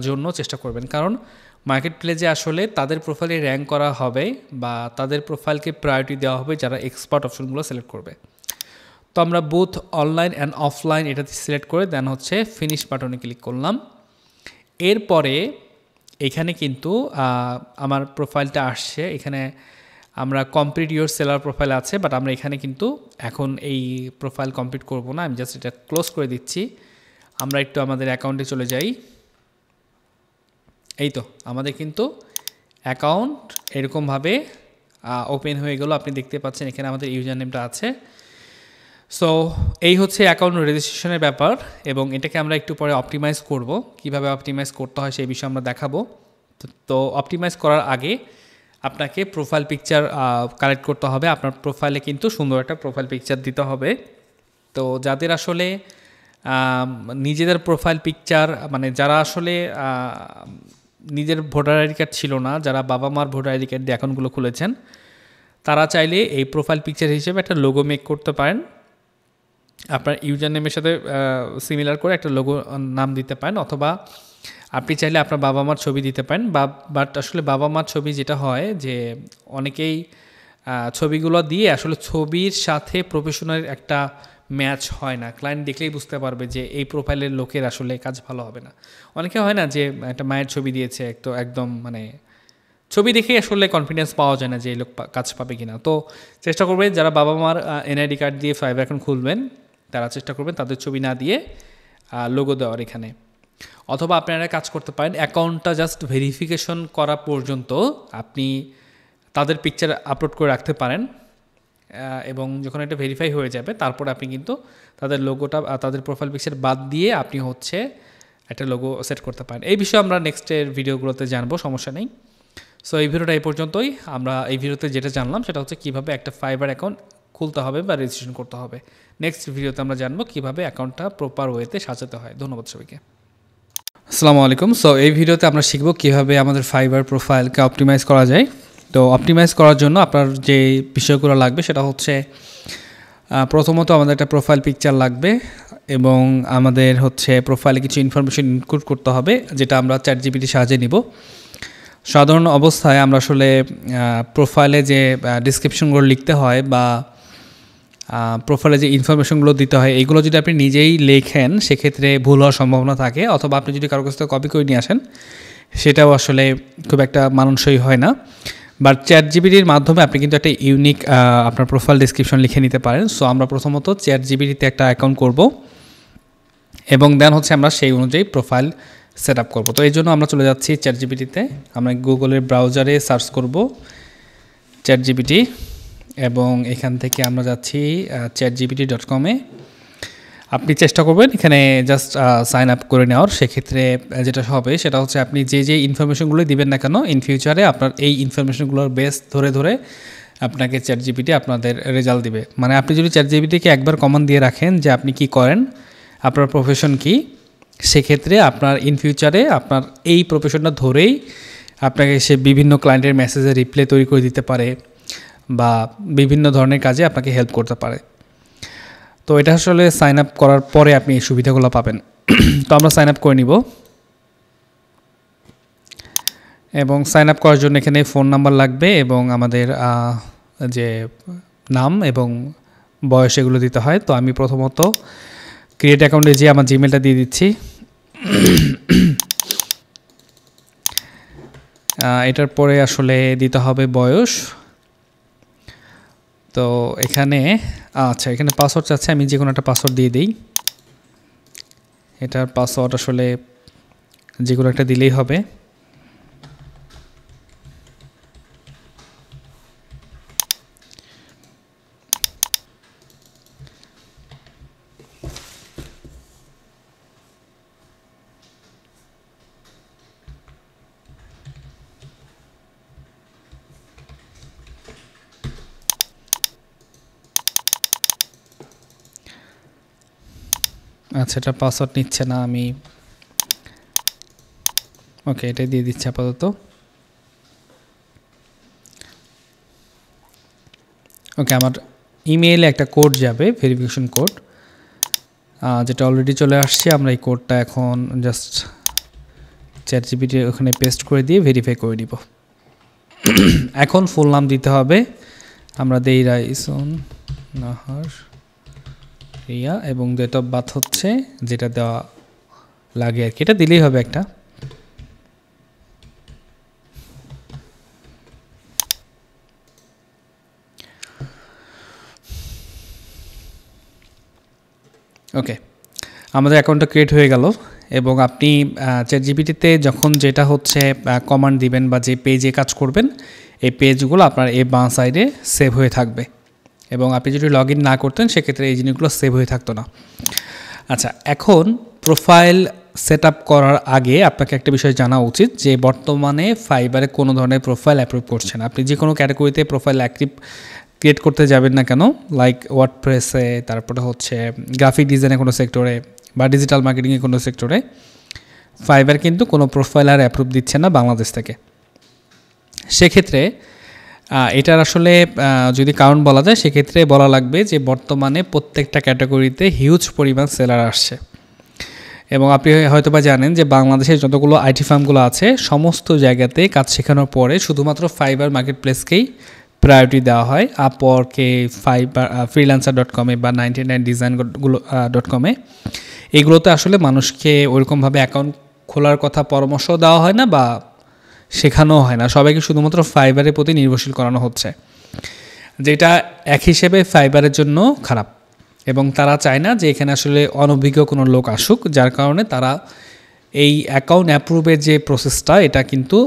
জন্য চেষ্টা করবেন, কারণ মার্কেট প্লেসে আসলে তাদের প্রোফাইলে র্যাঙ্ক করা হবে বা তাদের প্রোফাইলকে প্রায়োরিটি দেওয়া হবে যারা এক্সপার্ট অপশনগুলো সিলেক্ট করবে। তো আমরা বোথ অনলাইন অ্যান্ড অফলাইন এটাতে সিলেক্ট করে দেন হচ্ছে ফিনিশ বাটনে ক্লিক করলাম। এরপরে এখানে কিন্তু আমার প্রোফাইলটা আসছে, এখানে আমরা কমপ্লিট ইউর সেলার প্রোফাইল আছে, বাট আমরা এখানে কিন্তু এখন এই প্রোফাইল কমপ্লিট করব না, আমি জাস্ট এটা ক্লোজ করে দিচ্ছি। আমরা একটু আমাদের অ্যাকাউন্টে চলে যাই। এই তো আমাদের কিন্তু অ্যাকাউন্ট এরকমভাবে ওপেন হয়ে গেল, আপনি দেখতে পাচ্ছেন এখানে আমাদের ইউজার নেমটা আছে। সো এই হচ্ছে অ্যাকাউন্ট রেজিস্ট্রেশনের ব্যাপার, এবং এটাকে আমরা একটু পরে অপটিমাইজ করব। কিভাবে অপটিমাইজ করতে হয় সেই বিষয়ে আমরা দেখাবো। তো অপটিমাইজ করার আগে আপনাকে প্রোফাইল পিকচার কালেক্ট করতে হবে। আপনার প্রোফাইলে কিন্তু সুন্দর একটা প্রোফাইল পিকচার দিতে হবে। তো যাদের আসলে নিজেদের প্রোফাইল পিকচার, মানে যারা আসলে নিজের ভোটার আইডি কার্ড ছিল না, যারা বাবা মার ভোটার আইডি কার্ড দিয়ে অ্যাকাউন্টগুলো খুলেছেন, তারা চাইলে এই প্রোফাইল পিকচার হিসেবে একটা লোগো মেক করতে পারেন। আপনার ইউজার নেমের সাথে সিমিলার করে একটা লোগো নাম দিতে পারেন, অথবা আপনি চাইলে আপনার বাবা মার ছবি দিতে পারেন। বাট আসলে বাবা মার ছবি যেটা হয় যে অনেকেই ছবিগুলো দিয়ে আসলে ছবির সাথে প্রফেশনাল একটা ম্যাচ হয় না। ক্লায়েন্ট দেখলেই বুঝতে পারবে যে এই প্রোফাইলের লোকের আসলে কাজ ভালো হবে না। অনেকে হয় না যে একটা মায়ের ছবি দিয়েছে তো একদম মানে ছবি দেখেই আসলে কনফিডেন্স পাওয়া যায় না যে এই লোক কাজ পাবে কিনা। তো চেষ্টা করবেন যারা বাবা মার এনআইডি কার্ড দিয়ে ফাইবার অ্যাকাউন্ট খুলবেন তারা চেষ্টা করবেন তাদের ছবি না দিয়ে লোগো দেওয়ার এখানে। অথবা আপনারা কাজ করতে পারেন অ্যাকাউন্টটা জাস্ট ভেরিফিকেশন করা পর্যন্ত আপনি তাদের পিকচার আপলোড করে রাখতে পারেন এবং যখন এটা ভেরিফাই হয়ে যাবে তারপর আপনি কিন্তু তাদের লোগোটা তাদের প্রোফাইল পিকচার বাদ দিয়ে আপনি হচ্ছে একটা লোগো সেট করতে পারেন। এই বিষয়ে আমরা নেক্সটের ভিডিওগুলোতে জানবো, সমস্যা নেই। সো এই ভিডিওটা এই পর্যন্তই। আমরা এই ভিডিওতে যেটা জানলাম সেটা হচ্ছে কীভাবে একটা ফাইবার অ্যাকাউন্ট খুলতে হবে বা রেজিস্ট্রেশন করতে হবে। নেক্সট ভিডিওতে আমরা জানবো কীভাবে অ্যাকাউন্টটা প্রপার ওয়েতে সাজাতে হয়। ধন্যবাদ সবাইকে। আসসালামু আলাইকুম। সো এই ভিডিওতে আমরা শিখব কীভাবে আমাদের ফাইবার প্রোফাইলকে অপটিমাইজ করা যায়। তো অপটিমাইজ করার জন্য আপনার যে বিষয়গুলো লাগবে সেটা হচ্ছে প্রথমত আমাদের একটা প্রোফাইল পিকচার লাগবে এবং আমাদের হচ্ছে প্রোফাইলে কিছু ইনফরমেশন ইনক্লুড করতে হবে যেটা আমরা চ্যাটজিপিটির সাহায্যে নিব। সাধারণ অবস্থায় আমরা আসলে প্রোফাইলে যে ডিসক্রিপশনগুলো লিখতে হয় বা প্রোফাইলে যে ইনফরমেশনগুলো দিতে হয় এইগুলো যদি আপনি নিজেই লেখেন সেক্ষেত্রে ভুল হওয়ার সম্ভাবনা থাকে, অথবা আপনি যদি কারো কাছ থেকে কপি করে নিয়ে আসেন সেটাও আসলে খুব একটা মানানসই হয় না। বাট চ্যাটজিপিটির মাধ্যমে আপনি কিন্তু একটা ইউনিক আপনার প্রোফাইল ডিসক্রিপশন লিখে নিতে পারেন। সো আমরা প্রথমত চ্যাটজিপিটিতে একটা অ্যাকাউন্ট করব এবং দেন হচ্ছে আমরা সেই অনুযায়ী প্রোফাইল সেট আপ করবো। তো এই জন্য আমরা চলে যাচ্ছি চ্যাটজিপিটিতে। আমরা গুগলের ব্রাউজারে সার্চ করব চ্যাটজিপিটি এবং এখান থেকে আমরা যাচ্ছি chatgpt.com-এ। আপনি চেষ্টা করবেন এখানে জাস্ট সাইন আপ করে নেওয়ার। সেক্ষেত্রে যেটা হবে সেটা হচ্ছে আপনি যে ইনফরমেশনগুলো দিবেন না কেন ইন ফিউচারে আপনার এই ইনফরমেশনগুলোর বেস ধরে ধরে আপনাকে চ্যাটজিপিটি আপনাদের রেজাল্ট দিবে। মানে আপনি যদি চ্যাটজিপিটিকে একবার কমন দিয়ে রাখেন যে আপনি কি করেন, আপনার প্রফেশন কি, সেক্ষেত্রে আপনার ইন ফিউচারে আপনার এই প্রফেশনটা ধরেই আপনাকে সে বিভিন্ন ক্লায়েন্টের মেসেজে রিপ্লাই তৈরি করে দিতে পারে বা বিভিন্ন ধরনের কাজে আপনাকে হেল্প করতে পারে। তো এটা আসলে সাইন আপ করার পরে আপনি এই সুবিধাগুলো পাবেন। তো আমরা সাইন আপ করে নিব এবং সাইন আপ করার জন্য এখানে ফোন নাম্বার লাগবে এবং আমাদের যে নাম এবং বয়স এগুলো দিতে হয়। তো আমি প্রথমত ক্রিয়েট অ্যাকাউন্টে যে আমার জিমেলটা দিয়ে দিচ্ছি। এটার পরে আসলে দিতে হবে বয়স। তো এখানে আচ্ছা এখানে পাসওয়ার্ড চাচ্ছে, আমি যে কোনো একটা পাসওয়ার্ড দিয়ে দিই। এটার পাসওয়ার্ড আসলে যে কোনো একটা দিলেই হবে। আচ্ছা এটা পাসওয়ার্ড নিচ্ছে না, আমি ওকে এটাই দিয়ে দিচ্ছি আপাতত। ওকে আমার ইমেইলে একটা কোড যাবে, ভেরিফিকেশন কোড, যেটা অলরেডি চলে আসছে। আমরা এই কোডটা এখন জাস্ট চ্যাটজিপিটি ওখানে পেস্ট করে দিয়ে ভেরিফাই করে দিব। এখন ফুল নাম দিতে হবে। আমরা দেই রাইসন নাহার রিয়া এবং ডেট অফ বার্থ হচ্ছে যেটা দেওয়া লাগে আর কি, এটা দিলেই হবে একটা। ওকে আমাদের অ্যাকাউন্টটা ক্রিয়েট হয়ে গেল এবং আপনি চ্যাটজিপিটিতে যখন যেটা হচ্ছে কমান্ড দিবেন বা যে পেজে কাজ করবেন এই পেজগুলো আপনার এই বাঁ সাইডে সেভ হয়ে থাকবে এবং আপনি যদি লগ ইন না করতেন সেক্ষেত্রে এই জিনিসগুলো সেভ হয়ে থাকতো না। আচ্ছা এখন প্রোফাইল সেট আপ করার আগে আপনাকে একটা বিষয় জানা উচিত যে বর্তমানে ফাইবারে কোনো ধরনের প্রোফাইল অ্যাপ্রুভ করছেন। আপনি যে কোনো ক্যাটাগরিতে প্রোফাইল ক্রিয়েট করতে যাবেন না কেন, লাইক ওয়ার্ডপ্রেসে, তারপরে হচ্ছে গ্রাফিক ডিজাইনের কোনো সেক্টরে বা ডিজিটাল মার্কেটিংয়ের কোনো সেক্টরে, ফাইবার কিন্তু কোনো প্রোফাইল আর অ্যাপ্রুভ দিচ্ছে না বাংলাদেশ থেকে। সেক্ষেত্রে এটার আসলে যদি কারণ বলা যায় সেক্ষেত্রে বলা লাগবে যে বর্তমানে প্রত্যেকটা ক্যাটাগরিতে হিউজ পরিমাণ সেলার আসছে এবং আপনি হয়তোবা জানেন যে বাংলাদেশের যতগুলো আইটি ফার্মগুলো আছে সমস্ত জায়গাতে কাজ শেখানোর পরে শুধুমাত্র ফাইবার মার্কেট প্লেসকেই প্রায়োরিটি দেওয়া হয়। আপওয়ার্কে, ফাইবার, freelancer.com বা 99design.com এগুলোতে আসলে মানুষকে ওইরকমভাবে অ্যাকাউন্ট খোলার কথা পরামর্শ দেওয়া হয় না বা শেখানোও হয় না, সবাইকে শুধুমাত্র ফাইবারের প্রতি নির্ভরশীল করানো হচ্ছে, যেটা এক হিসেবে ফাইবারের জন্য খারাপ। এবং তারা চায় না যে এখানে আসলে অনভিজ্ঞ কোনো লোক আসুক, যার কারণে তারা এই অ্যাকাউন্ট অ্যাপ্রুভের যে প্রসেসটা এটা কিন্তু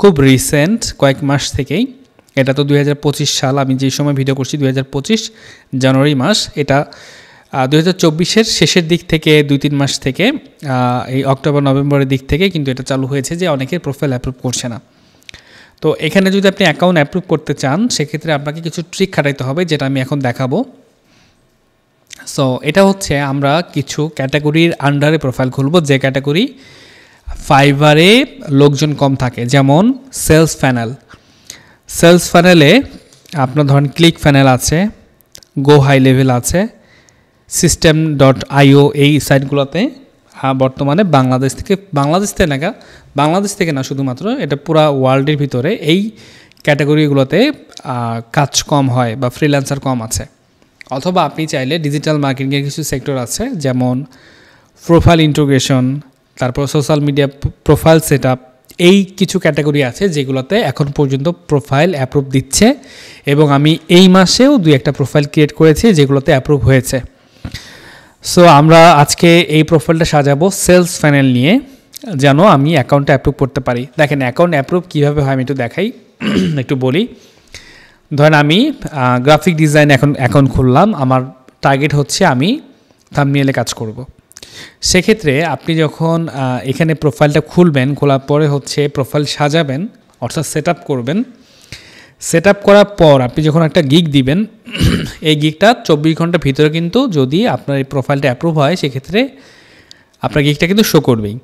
খুব রিসেন্ট, কয়েক মাস থেকেই। এটা তো 2025 সাল, আমি যেই সময় ভিডিও করছি 2025 জানুয়ারি মাস। এটা 2024-এর শেষের দিক থেকে 2-3 মাস থেকে এই অক্টোবর নভেম্বরের দিক থেকে কিন্তু এটা চালু হয়েছে যে অনেকের প্রোফাইল অ্যাপ্রুভ করছে না। তো এখানে যদি আপনি অ্যাকাউন্ট অ্যাপ্রুভ করতে চান সেক্ষেত্রে আপনাকে কিছু ট্রিক খাটাইতে হবে, যেটা আমি এখন দেখাবো। সো এটা হচ্ছে আমরা কিছু ক্যাটাগরির আন্ডারে প্রোফাইল খুলবো, যে ক্যাটাগরি ফাইবারে লোকজন কম থাকে, যেমন সেলস ফানেল। সেলস ফানেলে আপনার ধরেন ক্লিক ফানেল আছে, গো হাই লেভেল আছে, system.io এই সাইটগুলোতে বর্তমানে বাংলাদেশ থেকে না শুধুমাত্র, এটা পুরো ওয়ার্ল্ডের ভিতরে এই ক্যাটাগরিগুলোতে কাজ কম হয় বা ফ্রিল্যান্সার কম আছে। অথবা আপনি চাইলে ডিজিটাল মার্কেটিংয়ের কিছু সেক্টর আছে, যেমন প্রোফাইল ইন্টিগ্রেশন, তারপর social media profile set up, এই কিছু ক্যাটাগরি আছে যেগুলোতে এখন পর্যন্ত প্রোফাইল অ্যাপ্রুভ দিচ্ছে। এবং আমি এই মাসেও 2-1টা প্রোফাইল ক্রিয়েট করেছি যেগুলোতে অ্যাপ্রুভ হয়েছে। সো আমরা আজকে এই প্রোফাইলটা সাজাবো সেলস ফানেল নিয়ে, যেন আমি অ্যাকাউন্টটা অ্যাপ্রুভ করতে পারি। দেখেন অ্যাকাউন্ট অ্যাপ্রুভ কীভাবে হয় আমি একটু দেখাই, একটু বলি। ধরেন আমি গ্রাফিক ডিজাইন এখন খুললাম, আমার টার্গেট হচ্ছে আমি থাম্বনেইলে কাজ করব। সেক্ষেত্রে আপনি যখন এখানে প্রোফাইলটা খুলবেন, খোলার পরে হচ্ছে প্রোফাইল সাজাবেন, অর্থাৎ সেট আপ করবেন। সেট আপ করার পর আপনি যখন একটা গিগ দিবেন, এই গিগটা 24 ঘন্টার ভিতরে কিন্তু যদি আপনার এই প্রোফাইলটা অ্যাপ্রুভ হয় সেক্ষেত্রে আপনার গিগটা কিন্তু শো করবেই।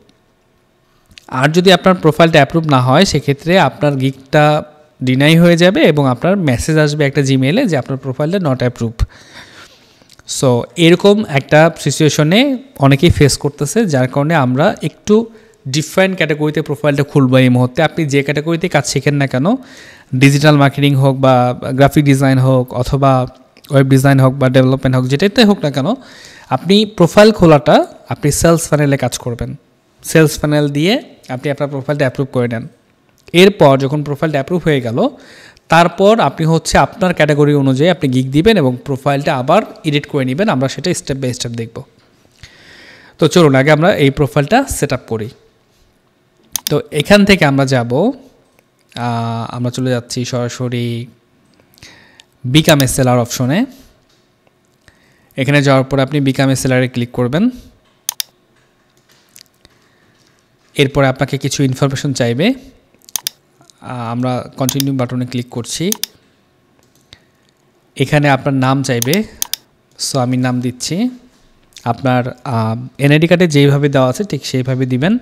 আর যদি আপনার প্রোফাইলটা অ্যাপ্রুভ না হয় সেক্ষেত্রে আপনার গিগটা ডিনাই হয়ে যাবে এবং আপনার মেসেজ আসবে একটা জিমেইলে যে আপনার প্রোফাইলটা নট অ্যাপ্রুভ। সো এরকম একটা সিচুয়েশনে অনেকেই ফেস করতেছে, যার কারণে আমরা একটু ডিফারেন্ট ক্যাটাগরিতে প্রোফাইলটা খুলবো এই মুহূর্তে। আপনি যে ক্যাটাগরিতে কাজ শেখেন না কেন, ডিজিটাল মার্কেটিং হোক বা গ্রাফিক ডিজাইন হোক অথবা ওয়েব ডিজাইন হোক বা ডেভেলপমেন্ট হোক, যেটাতে হোক না কেন, আপনি প্রোফাইল খোলাটা আপনি সেলস ফানেলে কাজ করবেন। সেলস ফানেল দিয়ে আপনি আপনার প্রোফাইলটা অ্যাপ্রুভ করে নেন। এরপর যখন প্রোফাইলটা অ্যাপ্রুভ হয়ে গেল, তারপর আপনি হচ্ছে আপনার ক্যাটাগরি অনুযায়ী আপনি গিগ দিবেন এবং প্রোফাইলটা আবার এডিট করে নেবেন। আমরা সেটা স্টেপ বাই স্টেপ দেখব। তো চলুন আগে আমরা এই প্রোফাইলটা সেট আপ করি। তো এখান থেকে আমরা চলে যাচ্ছি সরাসরি বিকাম এ সেলার অপশনে। এখানে যাওয়ার পর আপনি বিকাম এ সেলারে ক্লিক করবেন। এরপরে আপনাকে কিছু ইনফরমেশন চাইবে, আমরা কন্টিনিউ বাটনে ক্লিক করছি। এখানে আপনার নাম চাইবে, সো আমি নাম দিচ্ছি। আপনার এনআইডি কার্ডে যেইভাবে দেওয়া আছে ঠিক সেইভাবে দিবেন।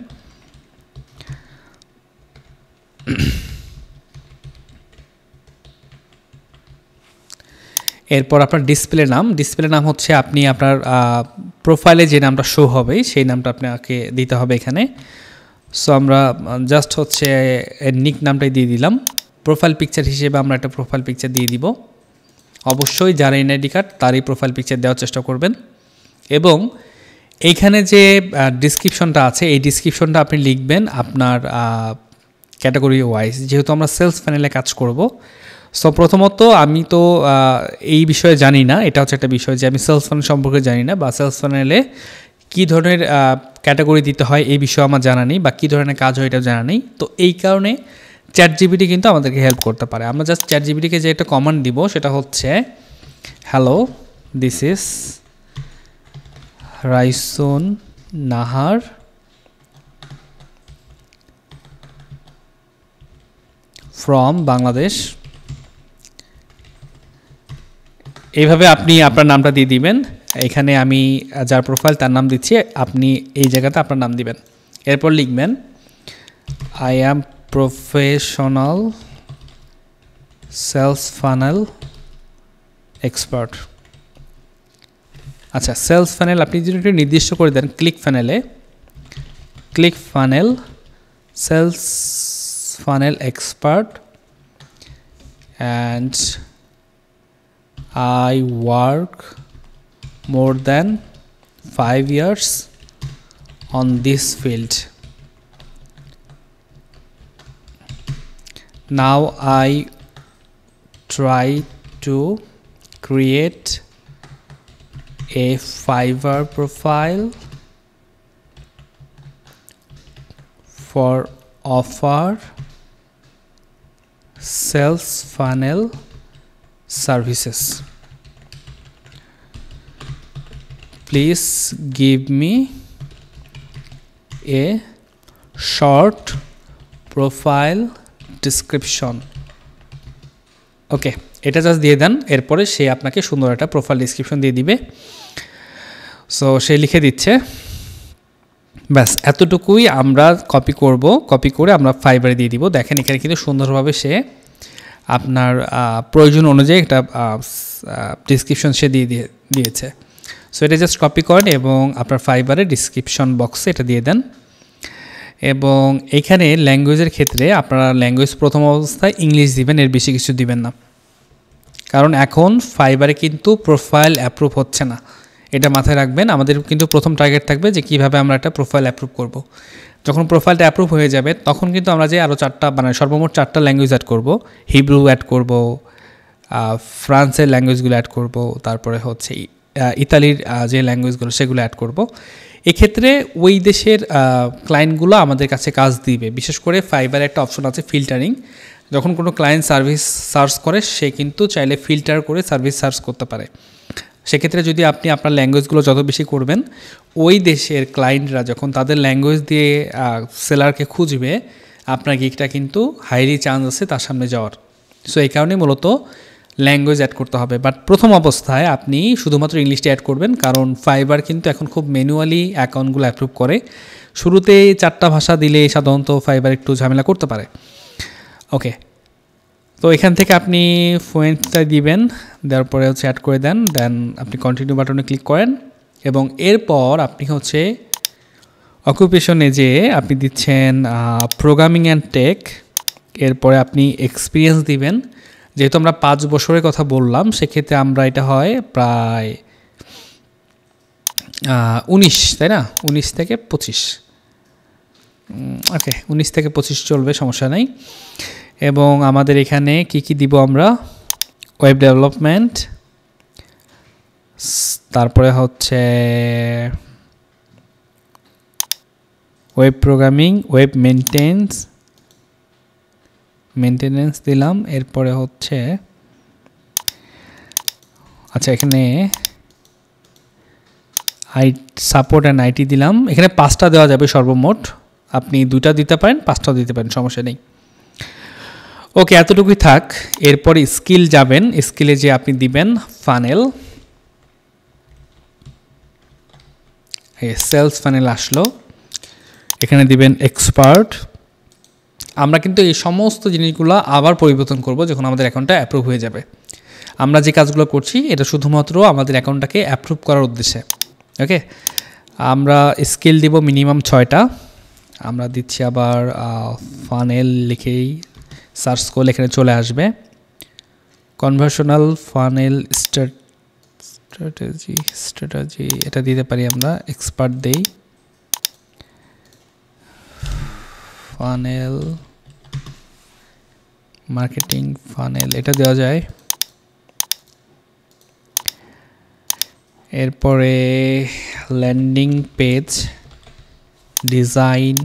এরপর আপনার ডিসপ্লে নাম হচ্ছে আপনি আপনার প্রোফাইলে যে নামটা শো হবে সেই নামটা আপনাকে দিতে হবে এখানে। সো আমরা জাস্ট হচ্ছে নিক নামটাই দিয়ে দিলাম। প্রোফাইল পিকচার হিসেবে আমরা একটা প্রোফাইল পিকচার দিয়ে দিব। অবশ্যই যারা এনআইডি কার্ড তারই প্রোফাইল পিকচার দেওয়ার চেষ্টা করবেন। এবং এইখানে যে ডিসক্রিপশনটা আছে এই ডিসক্রিপশনটা আপনি লিখবেন আপনার ক্যাটাগরি ওয়াইজ, যেহেতু আমরা সেলস ফানেলে কাজ করব। সো প্রথমত আমি তো এই বিষয়ে জানি না, এটা হচ্ছে একটা বিষয় যে আমি সেলস ফানেল সম্পর্কে জানি না, বা সেলস ফানেলে কী ধরনের ক্যাটাগরি দিতে হয় এই বিষয়ে আমার জানা নেই, বা কী ধরনের কাজ হয় এটাও জানা নেই। তো এই কারণে চ্যাটজিপিটি কিন্তু আমাদেরকে হেল্প করতে পারে। আমরা জাস্ট চ্যাটজিপিটিকে যে একটা কমান্ড দিব সেটা হচ্ছে hello this is Raisun Nahar from Bangladesh. এইভাবে আপনি আপনার নামটা দিয়ে দিবেন। এখানে আমি যার প্রোফাইল তার নাম দিচ্ছি, আপনি এই জায়গাতে আপনার নাম দিবেন। এরপর লিখবেন I am professional sales funnel expert. আচ্ছা, সেলস ফানেল আপনি যদি একটু নির্দিষ্ট করে দেন, click funnel sales funnel expert and I work more than 5 years on this field. Now I try to create a Fiverr profile for offer sales funnel services. Please give me a short profile description. ওকে, এটা just দিয়ে দেন, এরপরে সে আপনাকে সুন্দর একটা profile description দিয়ে দিবে। So সে লিখে দিচ্ছে, ব্যাস এতটুকুই আমরা কপি করব, কপি করে আমরা ফাইবারে দিয়ে দিব। দেখেন এখানে কিন্তু সুন্দরভাবে সে আপনার প্রয়োজন অনুযায়ী একটা ডিসক্রিপশন সে দিয়েছে। সো এটা জাস্ট কপি করেন এবং আপনার ফাইবারের ডিসক্রিপশন বক্সে এটা দিয়ে দেন। এবং এইখানে ল্যাঙ্গুয়েজের ক্ষেত্রে আপনারা ল্যাঙ্গুয়েজ প্রথম অবস্থায় ইংলিশ দিবেন, এর বেশি কিছু দিবেন না, কারণ এখন ফাইবারে কিন্তু প্রোফাইল অ্যাপ্রুভ হচ্ছে না, এটা মাথায় রাখবেন। আমাদের কিন্তু প্রথম টার্গেট থাকবে যে কীভাবে আমরা একটা প্রোফাইল অ্যাপ্রুভ করব। যখন প্রোফাইলটা অ্যাপ্রুভ হয়ে যাবে তখন কিন্তু আমরা যে আরও 4টা মানে সর্বমোট 4টা ল্যাঙ্গুয়েজ অ্যাড করব, হিব্রু অ্যাড করব, ফ্রান্সের ল্যাঙ্গুয়েজগুলো অ্যাড করব, তারপরে হচ্ছে ইতালির যে ল্যাঙ্গুয়েজগুলো সেগুলো অ্যাড করব। এক্ষেত্রে ওই দেশের ক্লায়েন্টগুলো আমাদের কাছে কাজ দিবে। বিশেষ করে ফাইবারে একটা অপশন আছে ফিল্টারিং, যখন কোনো ক্লায়েন্ট সার্ভিস সার্চ করে সে কিন্তু চাইলে ফিল্টার করে সার্ভিস সার্চ করতে পারে। সেক্ষেত্রে যদি আপনি আপনার ল্যাঙ্গুয়েজগুলো যত বেশি করবেন, ওই দেশের ক্লায়েন্টরা যখন তাদের ল্যাঙ্গুয়েজ দিয়ে সেলারকে খুঁজবে, আপনার গিকটা কিন্তু হাইলি চান্স আছে তার সামনে যাওয়ার। সো এই কারণে মূলত ল্যাঙ্গুয়েজ অ্যাড করতে হবে। বাট প্রথম অবস্থায় আপনি শুধুমাত্র ইংলিশটা অ্যাড করবেন, কারণ ফাইবার কিন্তু এখন খুব ম্যানুয়ালি অ্যাকাউন্টগুলো অ্যাপ্রুভ করে। শুরুতে 4টা ভাষা দিলে সাধারণত ফাইবার একটু ঝামেলা করতে পারে। ওকে, তো এখান থেকে আপনি ফ্লুয়েন্টটা দিবেন, দেওয়ার পরে হচ্ছে অ্যাড করে দেন, দেন আপনি কন্টিনিউ বাটনে ক্লিক করেন এবং এরপর আপনি হচ্ছে অকুপেশনে যে আপনি দিচ্ছেন প্রোগ্রামিং অ্যান্ড টেক, এরপরে আপনি এক্সপিরিয়েন্স দিবেন। যেহেতু আমরা 5 বছরের কথা বললাম, সেক্ষেত্রে আমরা এটা হয় প্রায় 19, তাই না? 19 থেকে 25, ওকে 19 থেকে 25 চলবে, সমস্যা নাই। এবং আমাদের এখানে কি দিব আমরা, ওয়েব ডেভেলপমেন্ট, তারপরে হচ্ছে ওয়েব প্রোগ্রামিং, ওয়েব মেনটেনেন্স দিলাম। এরপরে হচ্ছে আচ্ছা এখানে সাপোর্ট অ্যান্ড আইটি দিলাম। এখানে 5টা দেওয়া যাবে সর্বমোট, আপনি 2টা দিতে পারেন, 5টাও দিতে পারেন, সমস্যা নেই। ওকে, এতটুকুই থাক। এরপরে স্কিল যাবেন, স্কিলে যে আপনি দিবেন ফানেল, সেলস ফানেল আসলো, এখানে দিবেন এক্সপার্ট। আমরা কিন্তু এই সমস্ত জিনিসগুলো আবার পরিবর্তন করব যখন আমাদের অ্যাকাউন্টটা অ্যাপ্রুভ হয়ে যাবে। আমরা যে কাজগুলো করছি এটা শুধুমাত্র আমাদের অ্যাকাউন্টটাকে অ্যাপ্রুভ করার উদ্দেশ্যে। ওকে, আমরা স্কিল দিব মিনিমাম 6টা। আমরা দিচ্ছি আবার ফানেল লিখেই সার্চ করলে এখানে চলে আসবে কনভার্সনাল ফানেল স্ট্র্যাটেজি, এটা দিতে পারি আমরা। এক্সপার্ট দেই, ফানেল মার্কেটিং ফানেল, এটা দেওয়া যায়। এরপরে landing page design,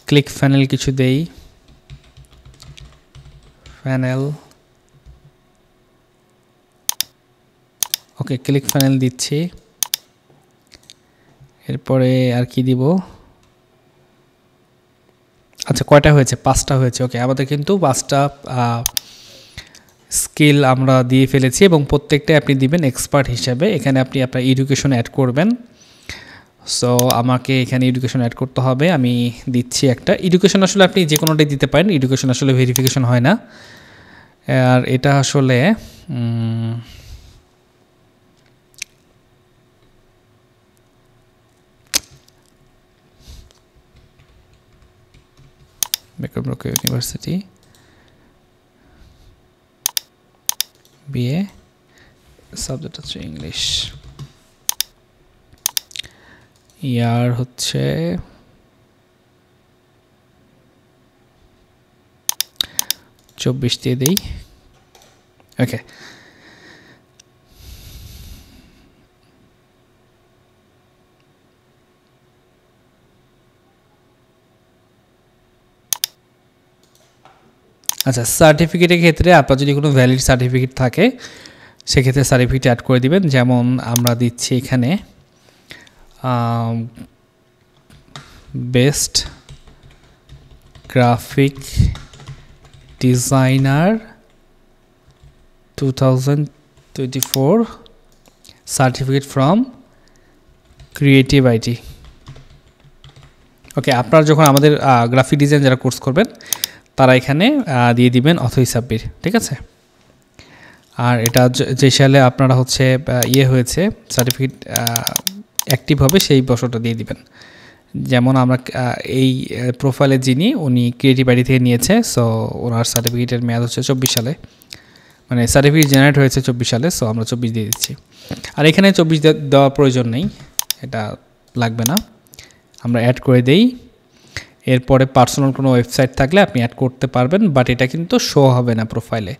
click funnel কিছু দেই, ফানেল, ওকে ক্লিক ফানেল দিচ্ছি। এরপরে আর কি দিব, আচ্ছা কয়টা হয়েছে, 5টা হয়েছে। ওকে, আমাদের কিন্তু 5টা স্কিল আমরা দিয়ে ফেলেছি এবং প্রত্যেকটা আপনি দিবেন এক্সপার্ট হিসাবে। এখানে আপনি আপনার এডুকেশন অ্যাড করবেন। সো আমাকে এখানে এডুকেশন অ্যাড করতে হবে, আমি দিচ্ছি একটা এডুকেশন। আসলে আপনি যে কোনোটাই দিতে পারেন, এডুকেশন আসলে ভেরিফিকেশন হয় না। আর এটা আসলে বেকরব্রুক ইউনিভার্সিটি BA সাবজেক্ট হচ্ছে ইংলিশ ইয়ার হচ্ছে 24 দিয়ে দেই ওকে আচ্ছা সার্টিফিকেটের ক্ষেত্রে আপনার যদি কোনো ভ্যালিড সার্টিফিকেট থাকে সেক্ষেত্রে সার্টিফিকেট অ্যাড করে দিবেন যেমন আমরা দিচ্ছি এখানে best graphic designer 2024 certificate from creative IT okay আপনারা যখন আমাদের গ্রাফিক ডিজাইন যারা কোর্স করবেন তারা এখানে দিয়ে দিবেন অথই সাব্বির ঠিক আছে আর এটা যে সালে আপনারা হচ্ছে হয়েছে সার্টিফিকেট অ্যাক্টিভ হবে সেই বছরটা দিয়ে দিবেন যেমন আমরা এই প্রোফাইলে যিনি উনি ক্রিয়েটিভ আইডি থেকে নিয়েছে সো ওনার সার্টিফিকেটের মেয়াদ হচ্ছে 24 সালে মানে সার্টিফিকেট জেনারেট হয়েছে 24 সালে সো আমরা 24 দিয়ে দিচ্ছি আর এখানে 24 দেওয়ার প্রয়োজন নেই এটা লাগবে না আমরা অ্যাড করে দেই এরপরে পার্সোনাল কোনো ওয়েবসাইট থাকলে আপনি অ্যাড করতে পারবেন বাট এটা কিন্তু শো হবে না প্রোফাইলে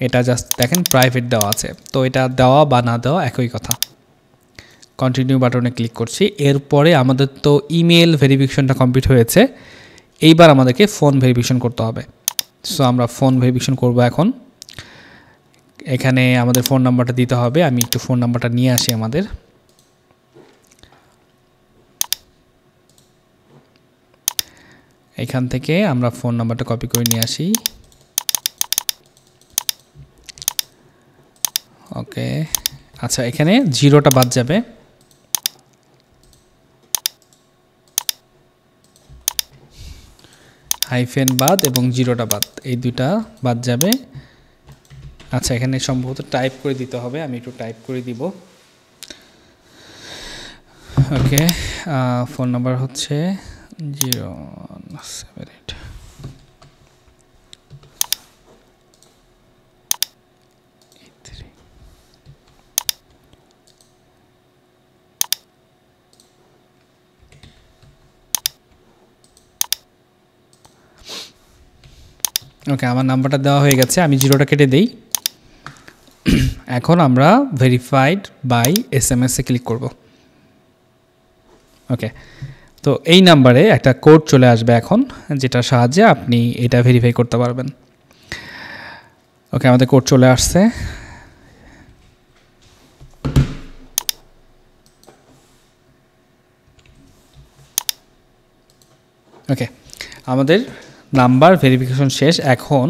এটা জাস্ট দেখেন প্রাইভেট দেওয়া আছে তো এটা দেওয়া বা না দেওয়া একই কথা কন্টিনিউ বাটনে ক্লিক করছি এরপরে আমাদের তো ইমেল ভেরিফিকেশনটা কমপ্লিট হয়েছে এইবার আমাদেরকে ফোন ভেরিফিকেশন করতে হবে সো আমরা ফোন ভেরিফিকেশন করব এখন এখানে আমাদের ফোন নাম্বারটা দিতে হবে আমি একটু ফোন নাম্বারটা নিয়ে আসি আমাদের এখান থেকে আমরা ফোন নাম্বারটা কপি করে নিয়ে আসি ওকে আচ্ছা এখানে জিরোটা বাদ যাবে হাইফেন বাদ এবং জিরোটা বাদ এই দুইটা বাদ যাবে আচ্ছা এখানে সম্ভবত টাইপ করে দিতে হবে আমি একটু টাইপ করে দিব ওকে ফোন নাম্বার হচ্ছে 078 ওকে আমার নাম্বারটা দেওয়া হয়ে গেছে আমি জিরোটা কেটে দেই এখন আমরা ভেরিফাইড বাই SMS এ ক্লিক করব ওকে তো এই নাম্বারে একটা কোড চলে আসবে এখন যেটার সাহায্যে আপনি এটা ভেরিফাই করতে পারবেন ওকে আমাদের কোড চলে আসছে ওকে আমাদের নাম্বার ভেরিফিকেশন শেষ এখন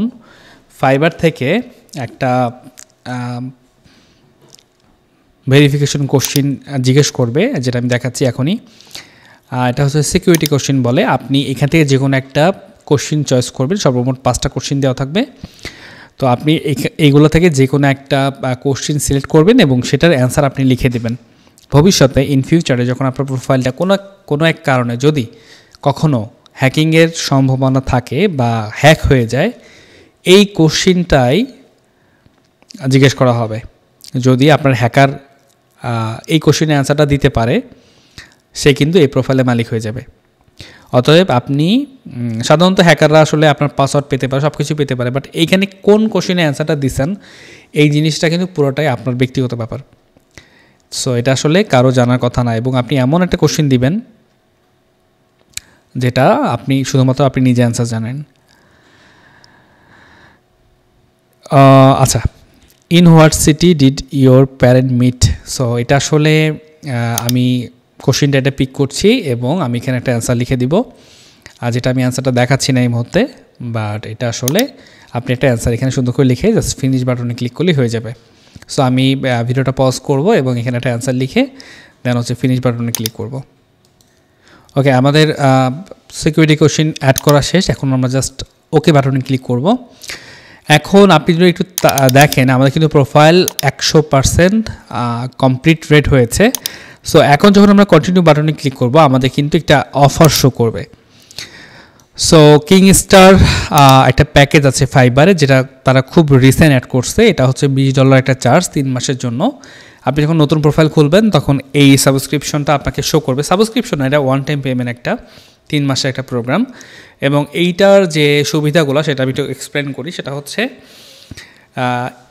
ফাইবার থেকে একটা ভেরিফিকেশন কোশ্চিন জিজ্ঞেস করবে যেটা আমি দেখাচ্ছি এখনই এটা হচ্ছে সিকিউরিটি কোশ্চিন বলে আপনি এখান থেকে যে কোনো একটা কোশ্চিন চয়েস করবেন সর্বমোট 5টা কোশ্চিন দেওয়া থাকবে তো আপনি এইগুলো থেকে যে কোনো একটা কোশ্চিন সিলেক্ট করবেন এবং সেটার অ্যান্সার আপনি লিখে দেবেন ভবিষ্যতে ইন ফিউচারে যখন আপনার প্রোফাইলটা কোনো এক কারণে যদি কখনো হ্যাকিংয়ের সম্ভাবনা থাকে বা হ্যাক হয়ে যায় এই কোশ্চিনটাই জিজ্ঞেস করা হবে যদি আপনার হ্যাকার এই কোশ্চিনের অ্যান্সারটা দিতে পারে সে কিন্তু এই প্রোফাইলের মালিক হয়ে যাবে অতএব আপনি সাধারণত হ্যাকাররা আসলে আপনার পাসওয়ার্ড পেতে পারে সব কিছু পেতে পারে বাট এইখানে কোন কোশ্চিনের অ্যান্সারটা দিচ্ছেন এই জিনিসটা কিন্তু পুরোটাই আপনার ব্যক্তিগত ব্যাপার সো এটা আসলে কারো জানার কথা না এবং আপনি এমন একটা কোশ্চিন দিবেন যেটা আপনি শুধুমাত্র আপনি নিজে অ্যান্সার জানেন আচ্ছা in what city did your parent meet so এটা আসলে আমি কোশ্চিনটা এটা পিক করছি এবং আমি এখানে একটা অ্যান্সার লিখে দিব আর যেটা আমি অ্যান্সারটা দেখাচ্ছি না এই মুহূর্তে বাট এটা আসলে আপনি একটা অ্যান্সার এখানে সুন্দর করে লিখে জাস্ট ফিনিশ বাটনে ক্লিক করলেই হয়ে যাবে সো আমি ভিডিওটা পজ করব এবং এখানে একটা অ্যান্সার লিখে দেন হচ্ছে ফিনিশ বাটনে ক্লিক করব ওকে আমাদের সিকিউরিটি কোশ্চিন অ্যাড করা শেষ এখন আমরা জাস্ট ওকে বাটনে ক্লিক করব এখন আপনি যদি একটু দেখেন আমাদের কিন্তু প্রোফাইল 100% কমপ্লিট রেট হয়েছে সো এখন যখন আমরা কন্টিনিউ বাটনে ক্লিক করব আমাদের কিন্তু একটা অফার শো করবে সো কিংস্টার একটা প্যাকেজ আছে ফাইবারে, যেটা তারা খুব রিসেন্ট অ্যাড করছে। এটা হচ্ছে $20 একটা চার্জ 3 মাসের জন্য। আপনি যখন নতুন প্রোফাইল খুলবেন তখন এই সাবস্ক্রিপশনটা আপনাকে শো করবে। সাবস্ক্রিপশন এটা ওয়ান টাইম পেমেন্ট, একটা 3 মাসের একটা প্রোগ্রাম। এবং এইটার যে সুবিধাগুলো সেটা আমি একটু এক্সপ্লেন করি। সেটা হচ্ছে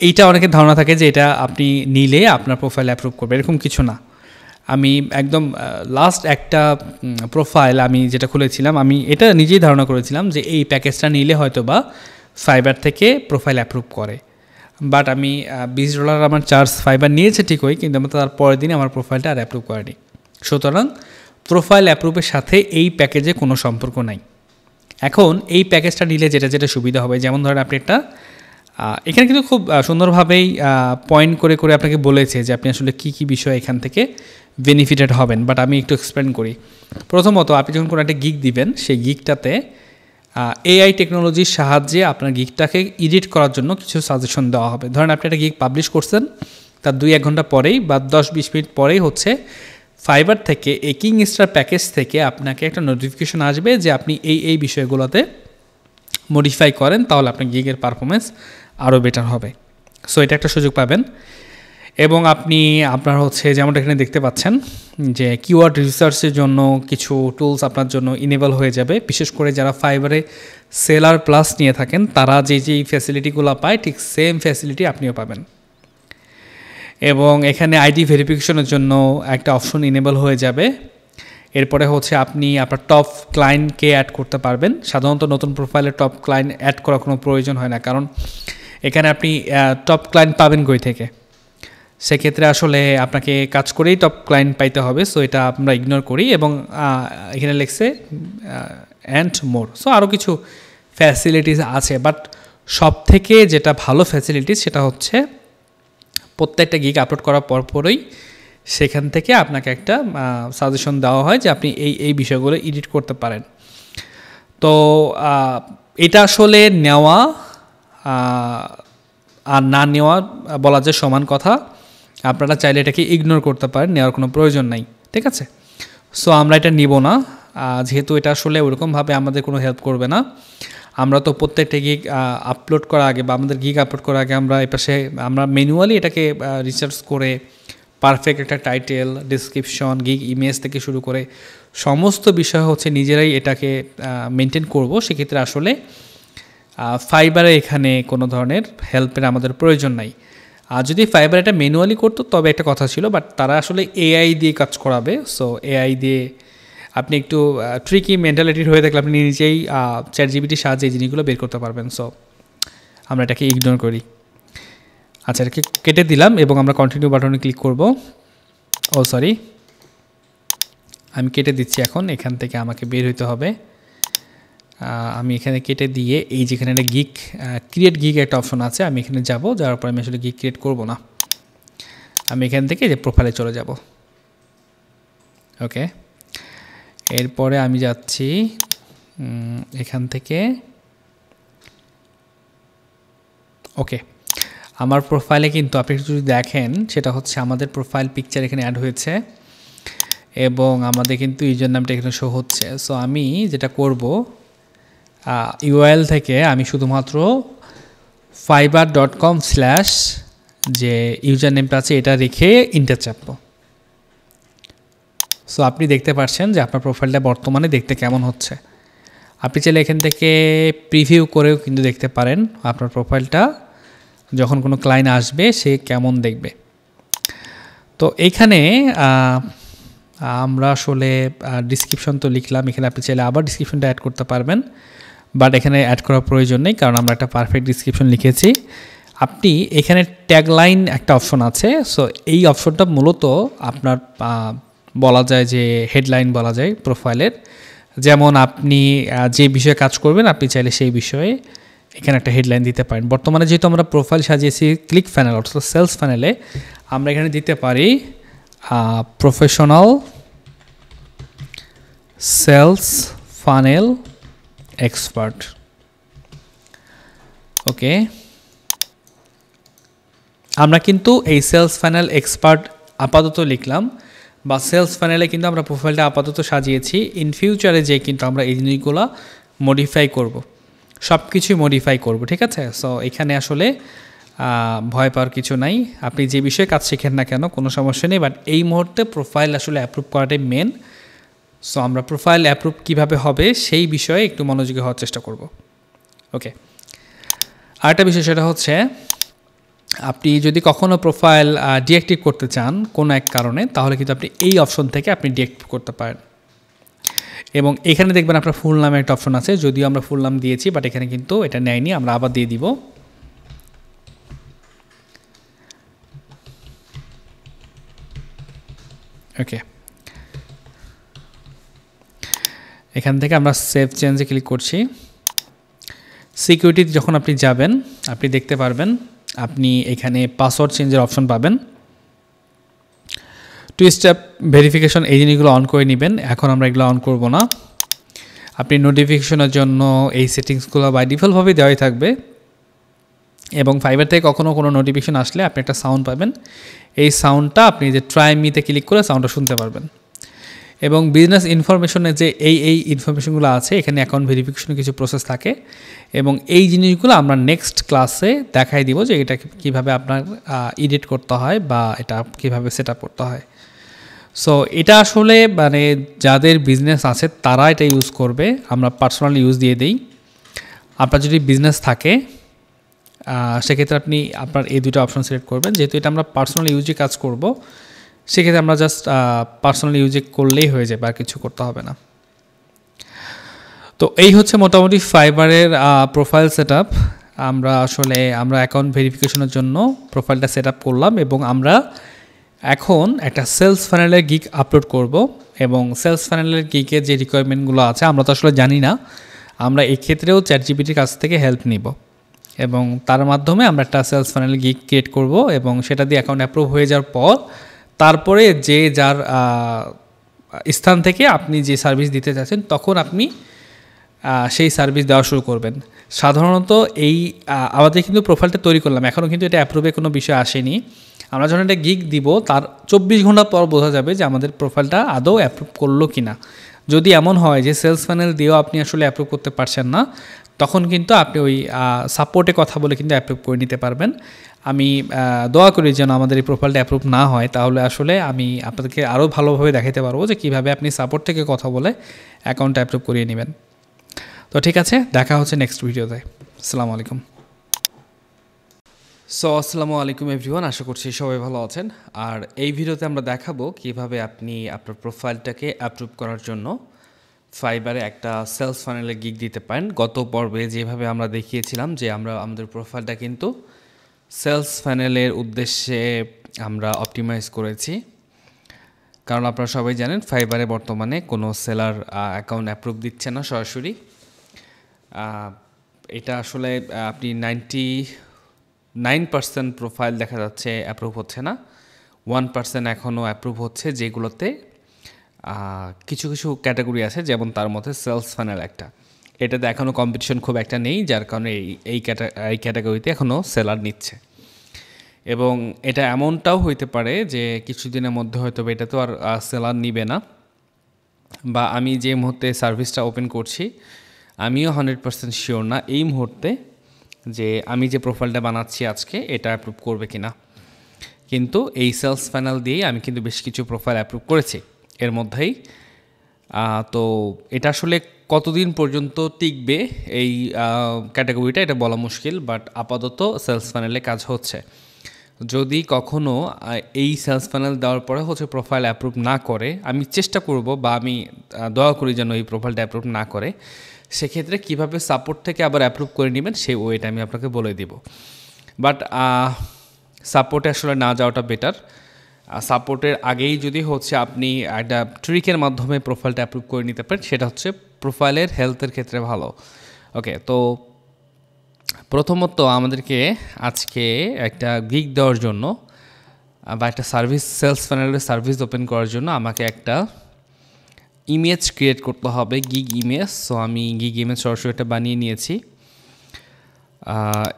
এইটা অনেকের ধারণা থাকে যে এটা আপনি নিলে আপনার প্রোফাইল অ্যাপ্রুভ করবে, এরকম কিছু না। আমি একদম লাস্ট একটা প্রোফাইল আমি যেটা খুলেছিলাম, আমি এটা নিজেই ধারণা করেছিলাম যে এই প্যাকেজটা নিলে হয়তো বা ফাইবার থেকে প্রোফাইল অ্যাপ্রুভ করে। বাট আমি $20 আমার চার্জ ফাইবার নিয়েছে ঠিকই, কিন্তু আমার তার পরের দিন আমার প্রোফাইলটা আর অ্যাপ্রুভ করেনি। সুতরাং প্রোফাইল অ্যাপ্রুভের সাথে এই প্যাকেজে কোনো সম্পর্ক নাই। এখন এই প্যাকেজটা নিলে যেটা যেটা সুবিধা হবে, যেমন ধরেন আপনি একটা এখানে কিন্তু খুব সুন্দরভাবেই পয়েন্ট করে করে আপনাকে বলেছে যে আপনি আসলে কী কী বিষয় এখান থেকে বেনিফিটেড হবেন। বাট আমি একটু এক্সপ্লেন করি। প্রথমত, আপনি যখন কোনো একটা গিগ দিবেন, সেই গিগটাতে এআই টেকনোলজির সাহায্যে আপনার গিগটাকে এডিট করার জন্য কিছু সাজেশন দেওয়া হবে। ধরেন আপনি একটা গিগ পাবলিশ করছেন, তার 2-1 ঘন্টা পরেই বা 10-20 মিনিট পরেই হচ্ছে ফাইবার থেকে এই কিংস্টার প্যাকেজ থেকে আপনাকে একটা নোটিফিকেশন আসবে যে আপনি এই বিষয়গুলোতে মডিফাই করেন, তাহলে আপনার গিগের পারফরমেন্স আরও বেটার হবে। সো এটা একটা সুযোগ পাবেন। এবং আপনি আপনার হচ্ছে যেমনটা এখানে দেখতে পাচ্ছেন যে কিওয়ার্ড রিসার্চের জন্য কিছু টুলস আপনার জন্য ইনেবল হয়ে যাবে। বিশেষ করে যারা ফাইবারে সেলার প্লাস নিয়ে থাকেন তারা যেই ফ্যাসিলিটিগুলো পায়, ঠিক সেম ফ্যাসিলিটি আপনিও পাবেন। এবং এখানে আইডি ভেরিফিকেশনের জন্য একটা অপশন ইনেবল হয়ে যাবে। এরপরে হচ্ছে আপনি আপনার টপ ক্লায়েন্টকে অ্যাড করতে পারবেন। সাধারণত নতুন প্রোফাইলে টপ ক্লায়েন্ট অ্যাড করার কোনো প্রয়োজন হয় না, কারণ এখানে আপনি টপ ক্লায়েন্ট পাবেন কই থেকে? সেক্ষেত্রে আসলে আপনাকে কাজ করেই টপ ক্লায়েন্ট পাইতে হবে। সো এটা আমরা ইগনোর করি। এবং এখানে লিখছে অ্যান্ড মোর। সো আরও কিছু ফ্যাসিলিটিস আছে, বাট সব থেকে যেটা ভালো ফ্যাসিলিটিস সেটা হচ্ছে প্রত্যেকটা গিগ আপলোড করার পরপরই সেখান থেকে আপনাকে একটা সাজেশন দেওয়া হয় যে আপনি এই বিষয়গুলো এডিট করতে পারেন। তো এটা আসলে নেওয়া আর না নেওয়া বলা যায় সমান কথা। আপনারা চাইলে এটাকে ইগনোর করতে পারেন, নেওয়ার কোনো প্রয়োজন নাই, ঠিক আছে? সো আমরা এটা নিব না, যেহেতু এটা আসলে ওরকমভাবে আমাদের কোনো হেল্প করবে না। আমরা তো প্রত্যেকটা গিগ আপলোড করার আগে বা আমাদের গিগ আপলোড করার আগে আমরা এপাশে আমরা ম্যানুয়ালি এটাকে রিসার্চ করে পারফেক্ট একটা টাইটেল, ডিসক্রিপশন, গিগ ইমেজ থেকে শুরু করে সমস্ত বিষয় হচ্ছে নিজেরাই এটাকে মেনটেন করব। সেক্ষেত্রে আসলে ফাইবারে এখানে কোনো ধরনের হেল্পের আমাদের প্রয়োজন নাই। আর যদি ফাইবার এটা ম্যানুয়ালি করতো তবে একটা কথা ছিল, বাট তারা আসলে এআই দিয়ে কাজ করাবে। সো এআই দিয়ে আপনি একটু ট্রিকি মেন্টালিটির হয়ে থাকলে আপনি নিজেই ChatGPT সাহায্যে এই জিনিসগুলো বের করতে পারবেন। সো আমরা এটাকে ইগনোর করি। আচ্ছা, এটাকে কেটে দিলাম এবং আমরা কন্টিনিউ বাটনে ক্লিক করব। ও সরি, আমি কেটে দিচ্ছি। এখন এখান থেকে আমাকে বের হইতে হবে। আমি এখানে কেটে দিয়ে এই যেখানে একটা গিগ ক্রিয়েট গিগ একটা অপশন আছে, আমি এখানে যাব। যাওয়ার পর আমি আসলে গিগ ক্রিয়েট করব না, আমি এখান থেকে যে প্রোফাইলে চলে যাব। ওকে, এরপরে আমি যাচ্ছি এখান থেকে। ওকে, আমার প্রোফাইলে কিন্তু আপনি যদি দেখেন সেটা হচ্ছে আমাদের প্রোফাইল পিকচার এখানে অ্যাড হয়েছে এবং আমাদের কিন্তু ইউজার নামটা এখানে শো হচ্ছে। সো আমি যেটা করব, ইউআরএল থেকে আমি শুধুমাত্র fiverr.com/ যে ইউজার নেমটা আছে এটা রেখে ইন্টার চাপবো। সো আপনি দেখতে পাচ্ছেন যে আপনার প্রোফাইলটা বর্তমানে দেখতে কেমন হচ্ছে। আপনি চাইলে এখান থেকে প্রিভিউ করেও কিন্তু দেখতে পারেন আপনার প্রোফাইলটা যখন কোনো ক্লায়েন্ট আসবে সে কেমন দেখবে। তো এইখানে আমরা আসলে ডিসক্রিপশন তো লিখলাম, এখানে আপনি চাইলে আবার ডিসক্রিপশনটা অ্যাড করতে পারবেন, বাট এখানে অ্যাড করার প্রয়োজন নেই কারণ আমরা একটা পারফেক্ট ডিসক্রিপশন লিখেছি। আপনি এখানে ট্যাগলাইন একটা অপশন আছে। সো এই অপশনটা মূলত আপনার বলা যায় যে হেডলাইন বলা যায় প্রোফাইলের। যেমন আপনি যে বিষয়ে কাজ করবেন আপনি চাইলে সেই বিষয়ে এখানে একটা হেডলাইন দিতে পারেন। বর্তমানে যেহেতু আমরা প্রোফাইল সাজিয়েছি ক্লিক ফানেল অর্থাৎ সেলস ফানেলে, আমরা এখানে দিতে পারি প্রফেশনাল সেলস ফানেল এক্সপার্ট। ওকে, আমরা কিন্তু এই সেলস ফানেল এক্সপার্ট আপাতত লিখলাম বা সেলস ফানেলে কিন্তু আমরা প্রোফাইলটা আপাতত সাজিয়েছি। ইন ফিউচারে যে কিন্তু আমরা এই জিনিসগুলো মডিফাই করব, সব কিছুই মডিফাই করব, ঠিক আছে। সো এখানে আসলে ভয় পাওয়ার কিছু নাই, আপনি যে বিষয়ে কাজ শেখেন না কেন কোনো সমস্যা নেই, বাট এই মুহূর্তে প্রোফাইল আসলে অ্যাপ্রুভ করাটাই মেন। সো আমরা প্রোফাইল অ্যাপ্রুভ কীভাবে হবে সেই বিষয়ে একটু মনোযোগী হওয়ার চেষ্টা করব। ওকে, আরেকটা বিষয় সেটা হচ্ছে আপনি যদি কখনও প্রোফাইল ডিঅ্যাক্টিভ করতে চান কোনো এক কারণে, তাহলে কিন্তু আপনি এই অপশন থেকে আপনি ডিঅ্যাক্টিভ করতে পারেন। এবং এখানে দেখবেন আপনার ফুল নামে একটা অপশন আছে, যদিও আমরা ফুল নাম দিয়েছি বাট এখানে কিন্তু এটা নেয়নি, আমরা আবার দিয়ে দিব। ওকে, এখান থেকে আমরা সেভ চেঞ্জে ক্লিক করছি। সিকিউরিটি যখন আপনি যাবেন আপনি দেখতে পারবেন আপনি এখানে পাসওয়ার্ড চেঞ্জের অপশন পাবেন। 2 স্টেপ ভেরিফিকেশন এই জিনিসগুলো অন করে নেবেন, এখন আমরা এগুলো অন করব না। আপনি নোটিফিকেশনের জন্য এই সেটিংসগুলো বাই ডিফল্টভাবেই দেওয়াই থাকবে, এবং ফাইবার থেকে কখনও কোনো নোটিফিকেশন আসলে আপনি একটা সাউন্ড পাবেন, এই সাউন্ডটা আপনি যে ট্রাই মিতে ক্লিক করে সাউন্ডটা শুনতে পারবেন। এবং বিজনেস ইনফরমেশনে যে এই ইনফরমেশনগুলো আছে, এখানে অ্যাকাউন্ট ভেরিফিকেশনের কিছু প্রসেস থাকে, এবং এই জিনিসগুলো আমরা নেক্সট ক্লাসে দেখাই দিব যে এটা কীভাবে আপনার এডিট করতে হয় বা এটা কীভাবে সেট আপ করতে হয়। সো এটা আসলে মানে যাদের বিজনেস আছে তারা এটা ইউজ করবে, আমরা পার্সোনালি ইউজ দিয়ে দিই। আপনার যদি বিজনেস থাকে সেক্ষেত্রে আপনি আপনার এই দুটো অপশন সিলেক্ট করবেন, যেহেতু এটা আমরা পার্সোনাল ইউজে কাজ করব সেক্ষেত্রে আমরা জাস্ট পার্সোনাল ইউজে করলেই হয়ে যাবে, আর কিছু করতে হবে না। তো এই হচ্ছে মোটামুটি ফাইবারের প্রোফাইল সেট আপ। আমরা অ্যাকাউন্ট ভেরিফিকেশনের জন্য প্রোফাইলটা সেট আপ করলাম, এবং আমরা এখন একটা সেলস ফানেলের গিগ আপলোড করব, এবং সেলস ফানেলের গিগের যে রিকোয়ারমেন্টগুলো আছে আমরা তো আসলে জানি না, আমরা এক্ষেত্রেও চ্যাটজিপিটির কাছ থেকে হেল্প নিব, এবং তার মাধ্যমে আমরা একটা সেলস ফানেল গিগ ক্রিয়েট করব, এবং সেটা দিয়ে অ্যাকাউন্ট অ্যাপ্রুভ হয়ে যাওয়ার পর তারপরে যে যার স্থান থেকে আপনি যে সার্ভিস দিতে চাচ্ছেন তখন আপনি সেই সার্ভিস দেওয়া শুরু করবেন। সাধারণত আমাদের কিন্তু প্রোফাইলটা তৈরি করলাম, এখনও কিন্তু এটা অ্যাপ্রুভে কোনো বিষয় আসেনি। আমরা যখন একটা গিগ দিব তার 24 ঘন্টা পর বোঝা যাবে যে আমাদের প্রোফাইলটা আদৌ অ্যাপ্রুভ করলো কি না। যদি এমন হয় যে সেলস ফানেল দিয়েও আপনি আসলে অ্যাপ্রুভ করতে পারছেন না, তখন কিন্তু আপনি ওই সাপোর্টে কথা বলে কিন্তু অ্যাপ্রুভ করে নিতে পারবেন। আমি দোয়া করি যেন আমাদের এই প্রোফাইলটা অ্যাপ্রুভ না হয়, তাহলে আসলে আমি আপনাদেরকে আরও ভালোভাবে দেখাতে পারবো যে কীভাবে আপনি সাপোর্ট থেকে কথা বলে অ্যাকাউন্টটা অ্যাপ্রুভ করিয়ে নেবেন। তো ঠিক আছে, দেখা হচ্ছে নেক্সট ভিডিওতে। আসসালামু আলাইকুম। আসসালামু আলাইকুম এভরিওয়ান, আশা করছি সবাই ভালো আছেন। আর এই ভিডিওতে আমরা দেখাবো কিভাবে আপনি আপনার প্রোফাইলটাকে অ্যাপ্রুভ করার জন্য ফাইবারে একটা সেলস ফানেলের গিগ দিতে পারেন। গত পর্বে যেভাবে আমরা দেখিয়েছিলাম যে আমরা আমাদের প্রোফাইলটা কিন্তু সেলস ফানেলের উদ্দেশ্যে আমরা অপটিমাইজ করেছি, কারণ আপনারা সবাই জানেন ফাইবারে বর্তমানে কোনো সেলার অ্যাকাউন্ট অ্যাপ্রুভ দিচ্ছে না সরাসরি। এটা আসলে আপনি 99% প্রোফাইল দেখা যাচ্ছে অ্যাপ্রুভ হচ্ছে না, 1% এখনও অ্যাপ্রুভ হচ্ছে, যেগুলোতে কিছু কিছু ক্যাটাগরি আছে, যেমন তার মধ্যে সেলস ফানেল একটা। এটাতে এখনও কম্পিটিশন খুব একটা নেই, যার কারণে এই ক্যাটাগরিতে এখনও সেলার নিচ্ছে। এবং এটা এমনটাও হইতে পারে যে কিছুদিনের মধ্যে হয়তো এটা তো আর সেলার নিবে না, বা আমি যে মুহূর্তে সার্ভিসটা ওপেন করছি আমিও 100% শিওর না এই মুহূর্তে যে আমি যে প্রোফাইলটা বানাচ্ছি আজকে এটা অ্যাপ্রুভ করবে কি না। কিন্তু এই সেলস ফানেল দিয়েই আমি কিন্তু বেশ কিছু প্রোফাইল অ্যাপ্রুভ করেছি এর মধ্যেই। তো এটা আসলে কতদিন পর্যন্ত টিকবে এই ক্যাটাগরিটা এটা বলা মুশকিল, বাট আপাতত সেলস ফানেলে কাজ হচ্ছে। যদি কখনও এই সেলস ফানেল দেওয়ার পরে প্রোফাইল অ্যাপ্রুভ না করে, আমি চেষ্টা করব বা আমি দয়া করি যেন এই প্রোফাইলটা অ্যাপ্রুভ না করে, সেক্ষেত্রে কীভাবে সাপোর্ট থেকে আবার অ্যাপ্রুভ করে নেবেন সেই ওয়েটা আমি আপনাকে বলে দিব। বাট সাপোর্টে আসলে না যাওয়াটা বেটার। সাপোর্টের আগেই যদি আপনি একটা ট্রিকের মাধ্যমে প্রোফাইলটা অ্যাপ্রুভ করে নিতে পারেন, সেটা হচ্ছে প্রোফাইলের হেলথের ক্ষেত্রে ভালো। ওকে, তো প্রথমত আমাদেরকে আজকে একটা গিগ দেওয়ার জন্য বা একটা সার্ভিস সেলস ফানেলের সার্ভিস ওপেন করার জন্য আমাকে একটা ইমেজ ক্রিয়েট করতে হবে, গিগ ইমেজ। সো আমি গিগ ইমেজ সরাসরি একটা বানিয়ে নিয়েছি।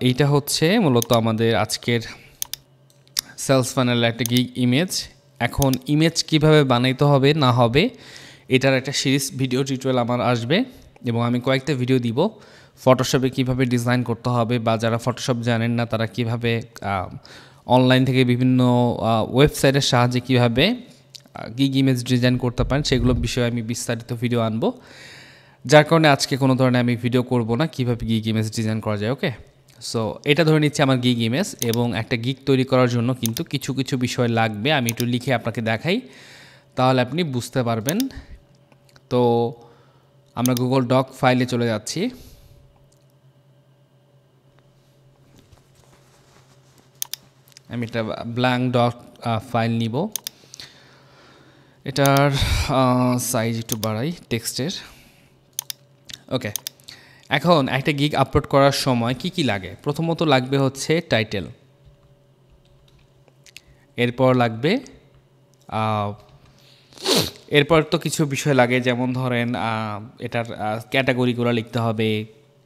এইটা হচ্ছে মূলত আমাদের আজকের সেলস ফানেলের একটা গিগ ইমেজ। এখন ইমেজ কিভাবে বানাইতে হবে না হবে এটার একটা সিরিজ ভিডিও টিউটোরিয়াল আমার আসবে, এবং আমি কয়েকটা ভিডিও দিব ফটোশপে কিভাবে ডিজাইন করতে হবে, বা যারা ফটোশপ জানেন না তারা কিভাবে অনলাইন থেকে বিভিন্ন ওয়েবসাইটের সাহায্যে কিভাবে গিগ ইমেজ ডিজাইন করতে পারেন সেগুলো বিষয়ে আমি বিস্তারিত ভিডিও আনবো। যার কারণে আজকে কোনো ধরনের আমি ভিডিও করব না কিভাবে গিগ ইমেজ ডিজাইন করা যায়। ওকে, সো এটা ধরে নিচ্ছে আমার গিগ ইমেজ, এবং একটা গিগ তৈরি করার জন্য কিন্তু কিছু কিছু বিষয় লাগবে। আমি একটু লিখে আপনাকে দেখাই, তাহলে আপনি বুঝতে পারবেন। তো আমরা গুগল ডক ফাইলে চলে যাচ্ছি। আমি একটা ব্ল্যাঙ্ক ডক ফাইল নিব, এটার সাইজ একটু বাড়াই টেক্সটের। ওকে, এখন একটা গিগ আপলোড করার সময় কি কি লাগে? প্রথমত লাগবে হচ্ছে টাইটেল, এরপর লাগবে এরপর তো কিছু বিষয় লাগে, যেমন ধরেন এটার ক্যাটাগরিগুলো লিখতে হবে,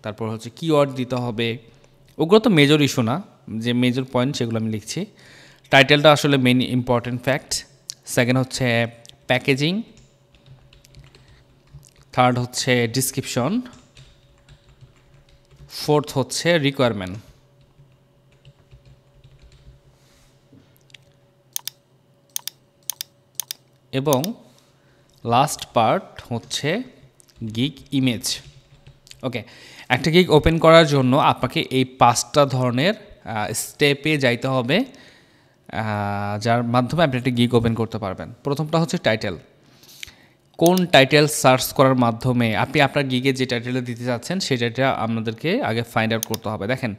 তারপর হচ্ছে কিওয়ার্ড দিতে হবে। ওগুলো তো মেজর ইস্যু না, যে মেজর পয়েন্ট সেগুলো আমি লিখছি। টাইটেলটা আসলে মেইন ইম্পর্টেন্ট ফ্যাক্ট। সেকেন্ড হচ্ছে প্যাকেজিং, থার্ড হচ্ছে ডিসক্রিপশন, ফোর্থ হচ্ছে রিকোয়ারমেন্ট, এবং লাস্ট পার্ট হচ্ছে গিগ ইমেজ। ওকে, একটা গিগ ওপেন করার জন্য আপনাকে এই 5টা ধরনের স্টেপে যাইতে হবে, যার মাধ্যমে আপনি একটা গিগ ওপেন করতে পারবেন। প্রথমটা হচ্ছে টাইটেল। কোন টাইটেল সার্চ করার মাধ্যমে আপনি আপনার গিগে যে টাইটেলটা দিতে চাচ্ছেন সেটা আমাদেরকে আগে ফাইন্ড আউট করতে হবে। দেখেন,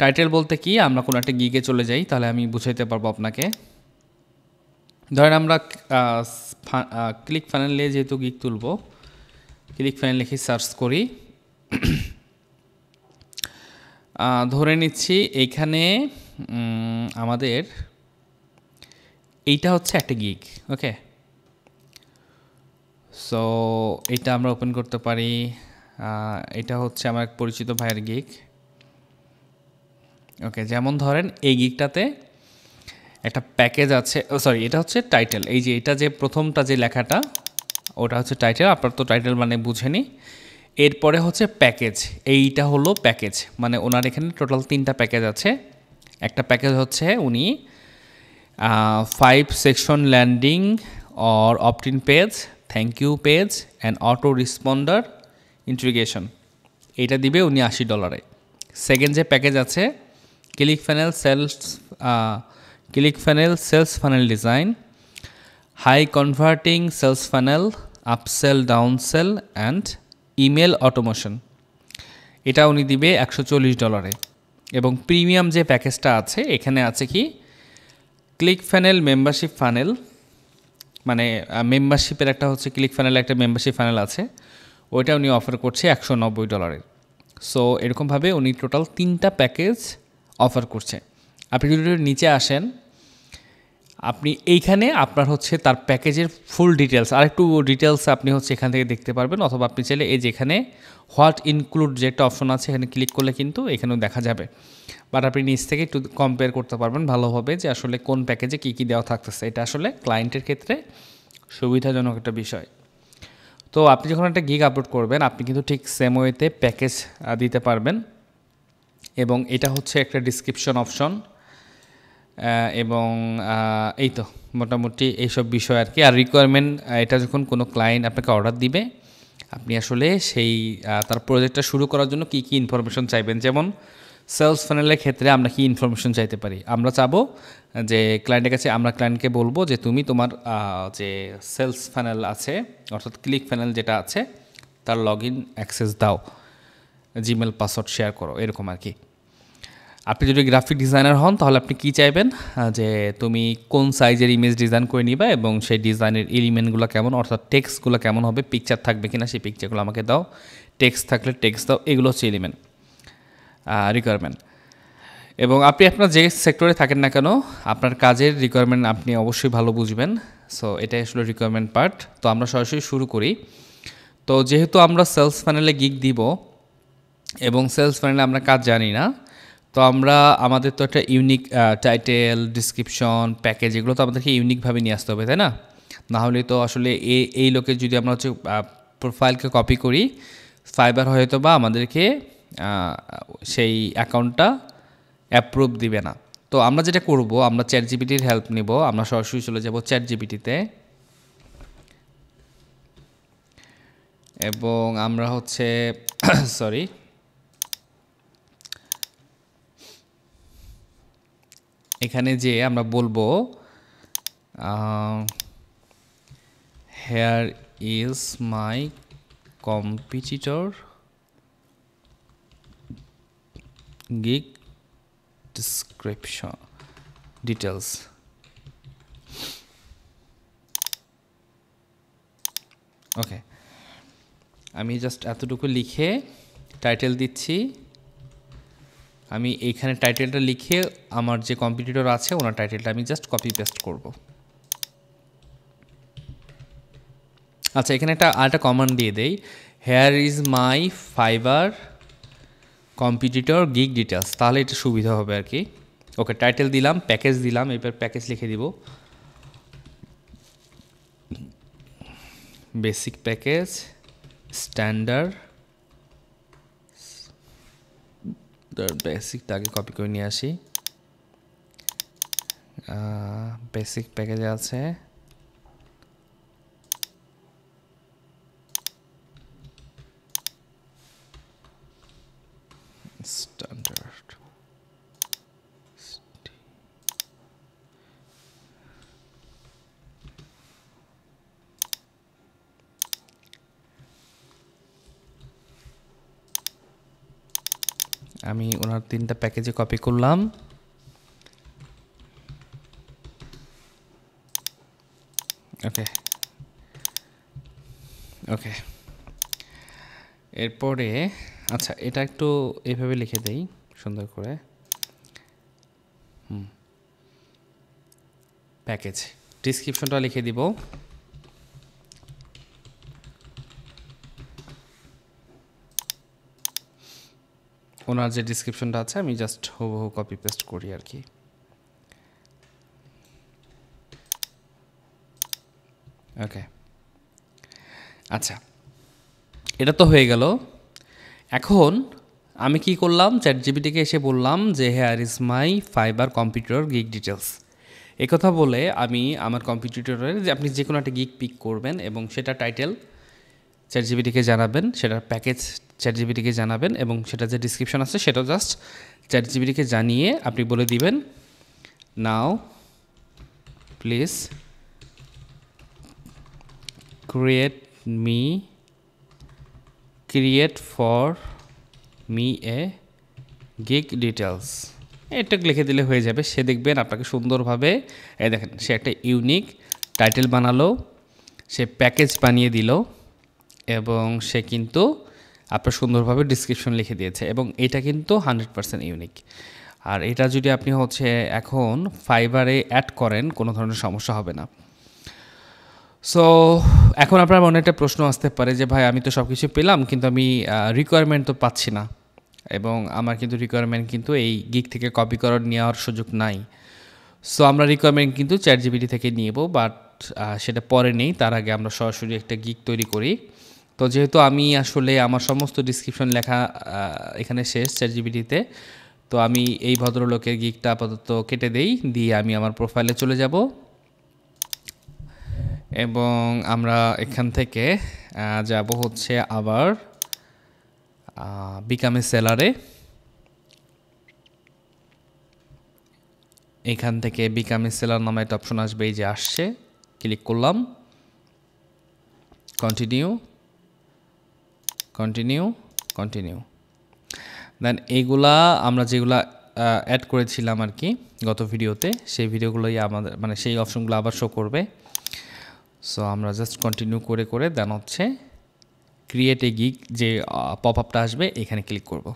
টাইটেল বলতে কি, আমরা কোনো একটা গিগে চলে যাই, তাহলে আমি বুঝাইতে পারবো আপনাকে। ধরেন আমরা ক্লিক ফানেলে যেহেতু গিগ তুলব, ক্লিক ফানেল লিখে সার্চ করি। ধরে নিচ্ছি এইখানে আমাদের এইটা হচ্ছে একটা গিগ। ওকে, সো এটা আমরা ওপেন করতে পারি। এটা হচ্ছে আমার এক পরিচিত ভাইয়ের গিগ। ওকে, যেমন ধরেন এই গিগটাতে একটা প্যাকেজ আছে, সরি এটা হচ্ছে টাইটেল। এই যে এটা যে প্রথমটা যে লেখাটা ওটা হচ্ছে টাইটেল, আপনার তো টাইটেল মানে বুঝেনি। এরপরে হচ্ছে প্যাকেজ, এইটা হলো প্যাকেজ, মানে ওনার এখানে টোটাল 3টা প্যাকেজ আছে। একটা প্যাকেজ হচ্ছে উনি 5 section landing or optin page, thank you page and auto responder integration, এইটা দিবে উনি $80। সেকেন্ড যে প্যাকেজ আছে click funnel sales funnel design, high converting sales funnel, upsell downsell and email automation, এটা উনি দিবে $140। এবং প্রিমিয়াম যে প্যাকেজটা আছে এখানে আছে কি ক্লিক ফানেল মেম্বারশিপ ফানেল, মানে মেম্বারশিপের একটা হচ্ছে ক্লিক ফানেল একটা মেম্বারশিপ ফানেল আছে, ওইটা উনি অফার করছে $190। সো এরকমভাবে উনি টোটাল 3টা প্যাকেজ অফার করছে। আপনি যদি নিচে আসেন, আপনি এইখানে আপনার হচ্ছে তার প্যাকেজের ফুল ডিটেলস, আরেকটু ডিটেলস আপনি হচ্ছে এখান থেকে দেখতে পারবেন, অথবা আপনি চাইলে এই যে এখানে হোয়াট ইনক্লুড যে একটা অপশন আছে এখানে ক্লিক করলে কিন্তু এখানেও দেখা যাবে। বাট আপনি নিচ থেকে একটু কম্পেয়ার করতে পারবেন ভালোভাবে যে আসলে কোন প্যাকেজে কী কী দেওয়া থাকতেছে। এটা আসলে ক্লায়েন্টের ক্ষেত্রে সুবিধাজনক একটা বিষয়। তো আপনি যখন একটা গিগ আপলোড করবেন আপনি কিন্তু ঠিক সেম ওয়েতে প্যাকেজ দিতে পারবেন। এবং এটা হচ্ছে একটা ডিসক্রিপশন অপশন, এবং এই তো মোটামুটি এইসব বিষয় আর কি। আর রিকোয়ারমেন্ট, এটা যখন কোনো ক্লায়েন্ট আপনাকে অর্ডার দিবে আপনি আসলে সেই তার প্রজেক্টটা শুরু করার জন্য কী কী ইনফরমেশন চাইবেন। যেমন সেলস ফানেলের ক্ষেত্রে আমরা কী ইনফরমেশন চাইতে পারি, আমরা চাবো যে ক্লায়েন্টের কাছে আমরা ক্লায়েন্টকে বলবো যে তুমি তোমার যে সেলস ফানেল আছে অর্থাৎ ক্লিক ফানেল যেটা আছে তার লগ ইন অ্যাক্সেস দাও, জিমেল পাসওয়ার্ড শেয়ার করো, এরকম আর কি। আপনি যদি গ্রাফিক ডিজাইনার হন তাহলে আপনি কি চাইবেন যে তুমি কোন সাইজের ইমেজ ডিজাইন করে নিবা এবং সেই ডিজাইনের এলিমেন্টগুলো কেমন, অর্থাৎ টেক্সটগুলো কেমন হবে, পিকচার থাকবে কিনা সেই পিকচারগুলো আমাকে দাও, টেক্সট থাকলে টেক্সট দাও, এগুলো হচ্ছে এলিমেন্ট রিকোয়ারমেন্ট। এবং আপনি আপনার যে সেক্টরে থাকেন না কেন আপনার কাজের রিকোয়ারমেন্ট আপনি অবশ্যই ভালো বুঝবেন। সো এটাই আসলে রিকোয়ারমেন্ট পার্ট। তো আমরা সরাসরি শুরু করি। তো যেহেতু আমরা সেলস ফানেলে গিগ দিব এবং সেলস ফানেলে আমরা কাজ জানি না, তো আমরা আমাদের তো একটা ইউনিক টাইটেল, ডিসক্রিপশন, প্যাকেজ এগুলো তো আমাদেরকে ইউনিকভাবে নিয়ে আসতে হবে, তাই না? না হলে তো আসলে এই লোকের যদি আমরা হচ্ছে প্রোফাইলকে কপি করি, ফাইবার হয়তো বা আমাদেরকে সেই অ্যাকাউন্টটা অ্যাপ্রুভ দিবে না। তো আমরা যেটা করব, আমরা চ্যাটজিপিটির হেল্প নিব। আমরা সরাসরি চলে যাব চ্যাটজিপিটিতে এবং আমরা হচ্ছে সরি এখানে যে আমরা বলবো here is my competitor gig description details. Okay, আমি জাস্ট এতটুকু লিখে টাইটেল দিচ্ছি। আমি এইখানে টাইটেলটা লিখে আমার যে কম্পিটিটর আছে ওনার টাইটেলটা আমি জাস্ট কপি পেস্ট করব। আচ্ছা, এখানে আরেকটা কমান্ড দিয়ে দেই, hair is my fibre competitor gig details, তাহলে এটা সুবিধা হবে আর কি। ওকে, টাইটেল দিলাম, প্যাকেজ দিলাম, এবার প্যাকেজ লিখে দিব বেসিক প্যাকেজ, স্ট্যান্ডার্ড, বেসিকটা আগে কপি করে নিয়ে আসি। বেসিক প্যাকেজে আছে স্ট্যান্ডার্ড, আমি ওনার 3টা প্যাকেজে কপি করলাম। ওকে ওকে, এরপরে আচ্ছা এটা একটু এইভাবে লিখে দেই সুন্দর করে। প্যাকেজ ডিসক্রিপশনটা লিখে দিব, ওনার যে ডিসক্রিপশনটা আছে আমি জাস্ট হুবহু কপি পেস্ট করি আর কি। ওকে, আচ্ছা এটা তো হয়ে গেল। এখন আমি কি করলাম, চ্যাটজিপিটিকে এসে বললাম যে hair is my fibre computer gig details. একথা বলে আমি আমার কম্পিউটারের যে আপনি যে কোনো একটা গিগ পিক করবেন এবং সেটা টাইটেল চ্যাটজিপিটিকে জানাবেন, সেটার প্যাকেজ চ্যাটজিপিটিকে জানাবেন এবং সেটা যে ডিসক্রিপশন আছে সেটাও জাস্ট চ্যাটজিপিটিকে জানিয়ে আপনি বলে দিবেন now please create for me a gig details. এটা লিখে দিলে হয়ে যাবে। সে দেখবেন আপনাকে সুন্দরভাবে, এই দেখেন সে একটা ইউনিক টাইটেল বানালো, সে প্যাকেজ বানিয়ে দিল এবং সে কিন্তু আপনার সুন্দরভাবে ডিসক্রিপশন লিখে দিয়েছে এবং এটা কিন্তু 100% ইউনিক। আর এটা যদি আপনি হচ্ছে এখন ফাইবারে অ্যাড করেন কোনো ধরনের সমস্যা হবে না। সো এখন আপনার মনে একটা প্রশ্ন আসতে পারে যে ভাই আমি তো সব কিছু পেলাম কিন্তু আমি রিকোয়ারমেন্ট তো পাচ্ছি না এবং আমার কিন্তু রিকোয়ারমেন্ট কিন্তু এই গিগ থেকে কপি করার নেওয়ার সুযোগ নাই। সো আমরা রিকোয়ারমেন্ট কিন্তু চ্যাটজিপিটি থেকে নিব, বাট সেটা পরে নেই, তার আগে আমরা সরাসরি একটা গিগ তৈরি করি। তো যেহেতু আমি আসলে আমার সমস্ত ডিসক্রিপশন লেখা এখানে শেষ চ্যাটজিপিটিতে, তো আমি এই ভদ্রলোকের গিগটা আপাতত কেটে দেই, দিয়ে আমি আমার প্রোফাইলে চলে যাব এবং আমরা এখান থেকে যাব হচ্ছে আবার বিকাম এ সেলারে। এখান থেকে বিকাম এ সেলার নামে একটা অপশন আসবে, এই যে আসছে, ক্লিক করলাম, কন্টিনিউ কন্টিনিউ কন্টিনিউ। দেন এইগুলা আমরা যেগুলা অ্যাড করেছিলাম আর কি গত ভিডিওতে, সেই ভিডিওগুলোই আমাদের মানে সেই অপশনগুলো আবার শো করবে। সো আমরা জাস্ট কন্টিনিউ করে করে দেন হচ্ছে ক্রিয়েট এ গিগ যে পপ আপটা আসবে এখানে ক্লিক করব।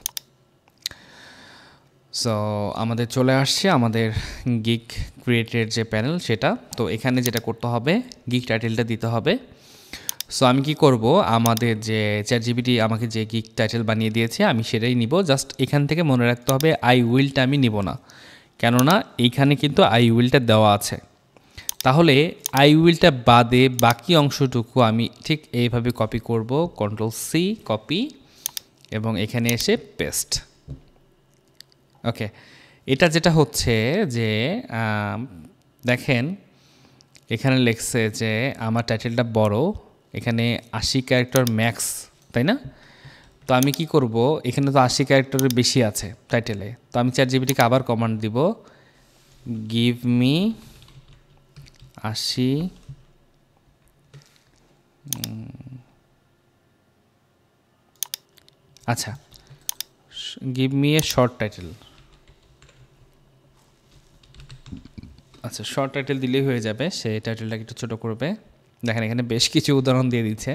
সো আমাদের চলে আসছে আমাদের গিগ ক্রিয়েটের যে প্যানেল সেটা। তো এখানে যেটা করতে হবে, গিগ টাইটেলটা দিতে হবে। সো আমি কি করব, আমাদের যে চ্যাটজিপিটি আমাকে যে গিগ টাইটেল বানিয়ে দিয়েছে আমি সেটাই নিব। জাস্ট এখান থেকে মনে রাখতে হবে আই উইলটা আমি নিব না, কেননা এইখানে কিন্তু আই উইলটা দেওয়া আছে। তাহলে আই উইলটা বাদে বাকি অংশটুকু আমি ঠিক এইভাবে কপি করব, কন্ট্রোল সি কপি, এবং এখানে এসে পেস্ট। ওকে, এটা যেটা হচ্ছে যে দেখেন এখানে লেখছে যে আমার টাইটেলটা বড়, এখানে 80 ক্যারেক্টার ম্যাক্স, তাই না? তো আমি কি করব, এখানে তো 80 ক্যারেক্টারের বেশি আছে টাইটেলে, তো আমি চ্যাটজিপিটিকে আবার কমান্ড দিব, গিভ মি 80 আচ্ছা give me a short title. আচ্ছা শর্ট টাইটেল দিলেই হয়ে যাবে, সেই টাইটেলটাকে একটু ছোটো করবে। দেখেন এখানে বেশ কিছু উদাহরণ দিয়ে দিচ্ছে।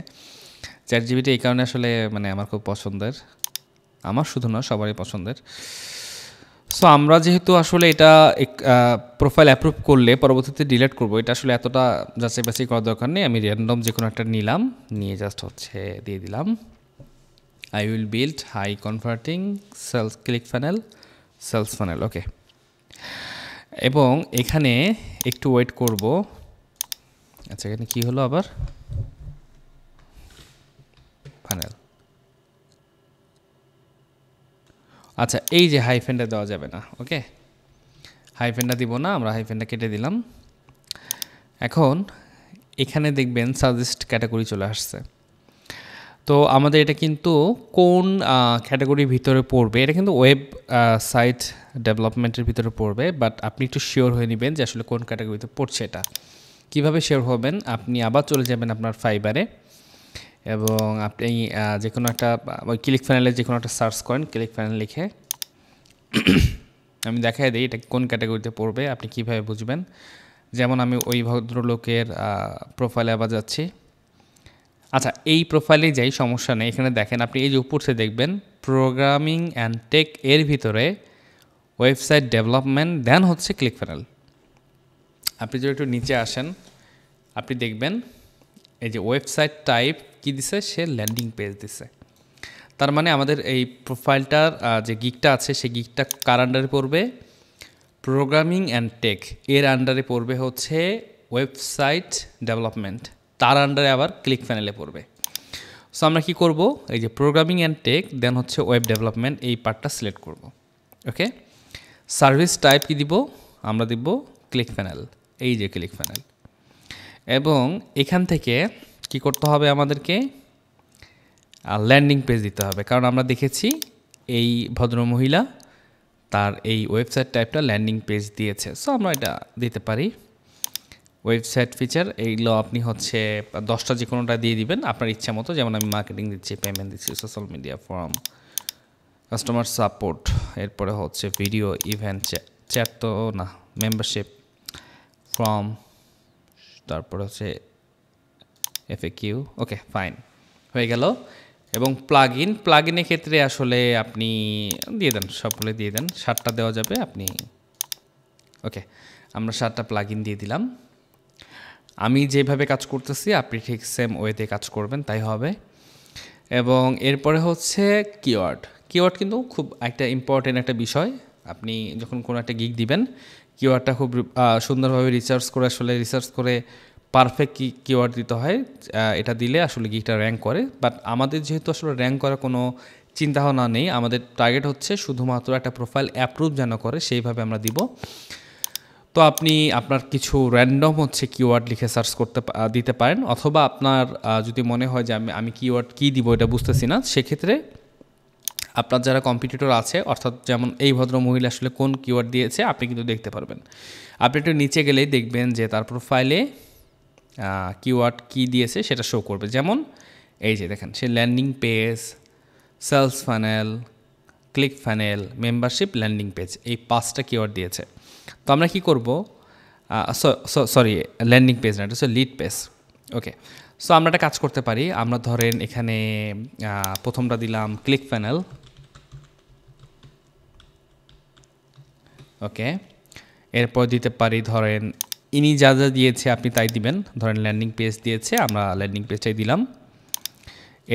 চ্যাটজিপিটি এই কারণে আসলে মানে আমার খুব পছন্দের, আমার শুধু না সবারই পছন্দের। সো আমরা যেহেতু আসলে এটা প্রোফাইল অ্যাপ্রুভ করলে পরবর্তীতে ডিলিট করব, এটা আসলে এতটা যাচাই বাছাই করার দরকার নেই। আমি র্যান্ডম যে কোনো একটা নিলাম, নিয়ে জাস্ট হচ্ছে দিয়ে দিলাম I will build high converting sales click funnel sales funnel. Okay, এবং এখানে একটু ওয়েট করব। আচ্ছা এখানে কি হলো আবার, ফানেল। আচ্ছা এই যে হাইফেনটা দেওয়া যাবে না, ওকে হাইফেনটা দিব না, আমরা হাইফেনটা কেটে দিলাম। এখন এখানে দেখবেন সাজেস্ট ক্যাটাগরি চলে আসছে। তো আমাদের এটা কিন্তু কোন ক্যাটাগরির ভিতরে পড়বে, এটা কিন্তু ওয়েব সাইট ডেভেলপমেন্টের ভিতরে পড়বে, বাট আপনি একটু শিওর হয়ে নেবেন যে আসলে কোন ক্যাটাগরিতে পড়ছে। এটা কীভাবে শিওর হবেন, আপনি আবার চলে যাবেন আপনার ফাইবারে এবং আপনি যে কোনো একটা ওই ক্লিক ফানেলে যে কোনো একটা সার্চ করেন, ক্লিক ফানেল লিখে আমি দেখাই দিই এটা কোন ক্যাটাগরিতে পড়বে, আপনি কীভাবে বুঝবেন। যেমন আমি ওই ভদ্রলোকের প্রোফাইলে আবার যাচ্ছি। আচ্ছা এই প্রোফাইলে যাই, সমস্যা নেই। এখানে দেখেন আপনি এই যে উপরে দেখবেন প্রোগ্রামিং অ্যান্ড টেক এর ভিতরে ওয়েবসাইট ডেভেলপমেন্ট, দেন হচ্ছে ক্লিক ফানেল। আপনি যদি একটু নিচে আসেন আপনি দেখবেন এই যে ওয়েবসাইট টাইপ কি দিছে, সে ল্যান্ডিং পেজ দিছে। তার মানে আমাদের এই প্রোফাইলটার যে গিকটা আছে সেই গিকটা কার আন্ডারে পড়বে, প্রোগ্রামিং অ্যান্ড টেক এর আন্ডারে পড়বে হচ্ছে ওয়েবসাইট ডেভেলপমেন্ট, তার আন্ডারে আবার ক্লিক ফানেলে পড়বে। সো আমরা কি করব, এই যে প্রোগ্রামিং অ্যান্ড টেক দেন হচ্ছে ওয়েব ডেভেলপমেন্ট, এই পার্টটা সিলেক্ট করব। ওকে, সার্ভিস টাইপ কি দিব, আমরা দিব ক্লিক ফানেল, এই যে ক্লিক ফানেল। এবং এখান থেকে কি করতে হবে, আমাদেরকে ল্যান্ডিং পেজ দিতে হবে, কারণ আমরা দেখেছি এই ভদ্রমহিলা তার এই ওয়েবসাইট টাইপটা ল্যান্ডিং পেজ দিয়েছে। সো আমরা এটা দিতে পারি ওয়েবসাইট ফিচার। এইগুলো আপনি হচ্ছে 10টা যে কোনোটা দিয়ে দিবেন আপনার ইচ্ছা মতো, যেমন আমি মার্কেটিং দিচ্ছি, পেমেন্ট দিচ্ছি, social media, form, customer support, এরপরে হচ্ছে ভিডিও, ইভেন্ট, চ্যাট তো না, মেম্বারশিপ, ফর্ম, তারপরে হচ্ছে এফএকিউ। ওকে ফাইন, হয়ে গেল। এবং প্লাগইনের ক্ষেত্রে আসলে আপনি দিয়ে দেন, সবগুলো দিয়ে দেন, 7টা দেওয়া যাবে আপনি। ওকে, আমরা 7টা প্লাগইন দিয়ে দিলাম। আমি যেভাবে কাজ করতেছি আপনি ঠিক সেম ওয়েতে কাজ করবেন, তাই হবে। এবং এরপরে হচ্ছে কিওয়ার্ড কিন্তু খুব একটা ইম্পর্টেন্ট একটা বিষয়। আপনি যখন কোনো একটা গিগ দিবেন, কিওয়ার্ডটা খুব সুন্দরভাবে রিসার্চ করে পারফেক্ট কিওয়ার্ড দিতে হয়। এটা দিলে আসলে গিগটা র্যাঙ্ক করে। বাট আমাদের যেহেতু আসলে র্যাঙ্ক করার কোনো চিন্তাভাবনা নেই, আমাদের টার্গেট হচ্ছে শুধুমাত্র একটা প্রোফাইল অ্যাপ্রুভ যেন করে, সেইভাবে আমরা দিব। তো আপনি আপনার কিছু র্যান্ডম হচ্ছে কিওয়ার্ড লিখে সার্চ দিতে পারেন, অথবা আপনার যদি মনে হয় যে আমি কিওয়ার্ড কী দিব এটা বুঝতেছি না, সেক্ষেত্রে আপনার যারা কম্পিটিটর আছে, অর্থাৎ যেমন এই ভদ্র মহিলা আসলে কোন কিওয়ার্ড দিয়েছে আপনি কিন্তু দেখতে পারবেন। আপনি একটু নিচে গেলেই দেখবেন যে তার প্রোফাইলে কিওয়ার্ড কী দিয়েছে সেটা শো করবে। যেমন এই যে দেখেন, সে landing page, sales funnel, click funnel, membership, landing page, এই 5টা কিওয়ার্ড দিয়েছে। তো আমরা কি করব, সরি ল্যান্ডিং পেজ না, এটা হচ্ছে লিড পেজ। ওকে, সো আমরা একটা কাজ করতে পারি। আমরা ধরেন এখানে প্রথমটা দিলাম ক্লিক ফানেল। ওকে, এরপর দিতে পারি ধরেন ইনি যা যা দিয়েছে আপনি তাই দিবেন। ধরেন ল্যান্ডিং পেজ দিয়েছে, আমরা ল্যান্ডিং পেজটাই দিলাম।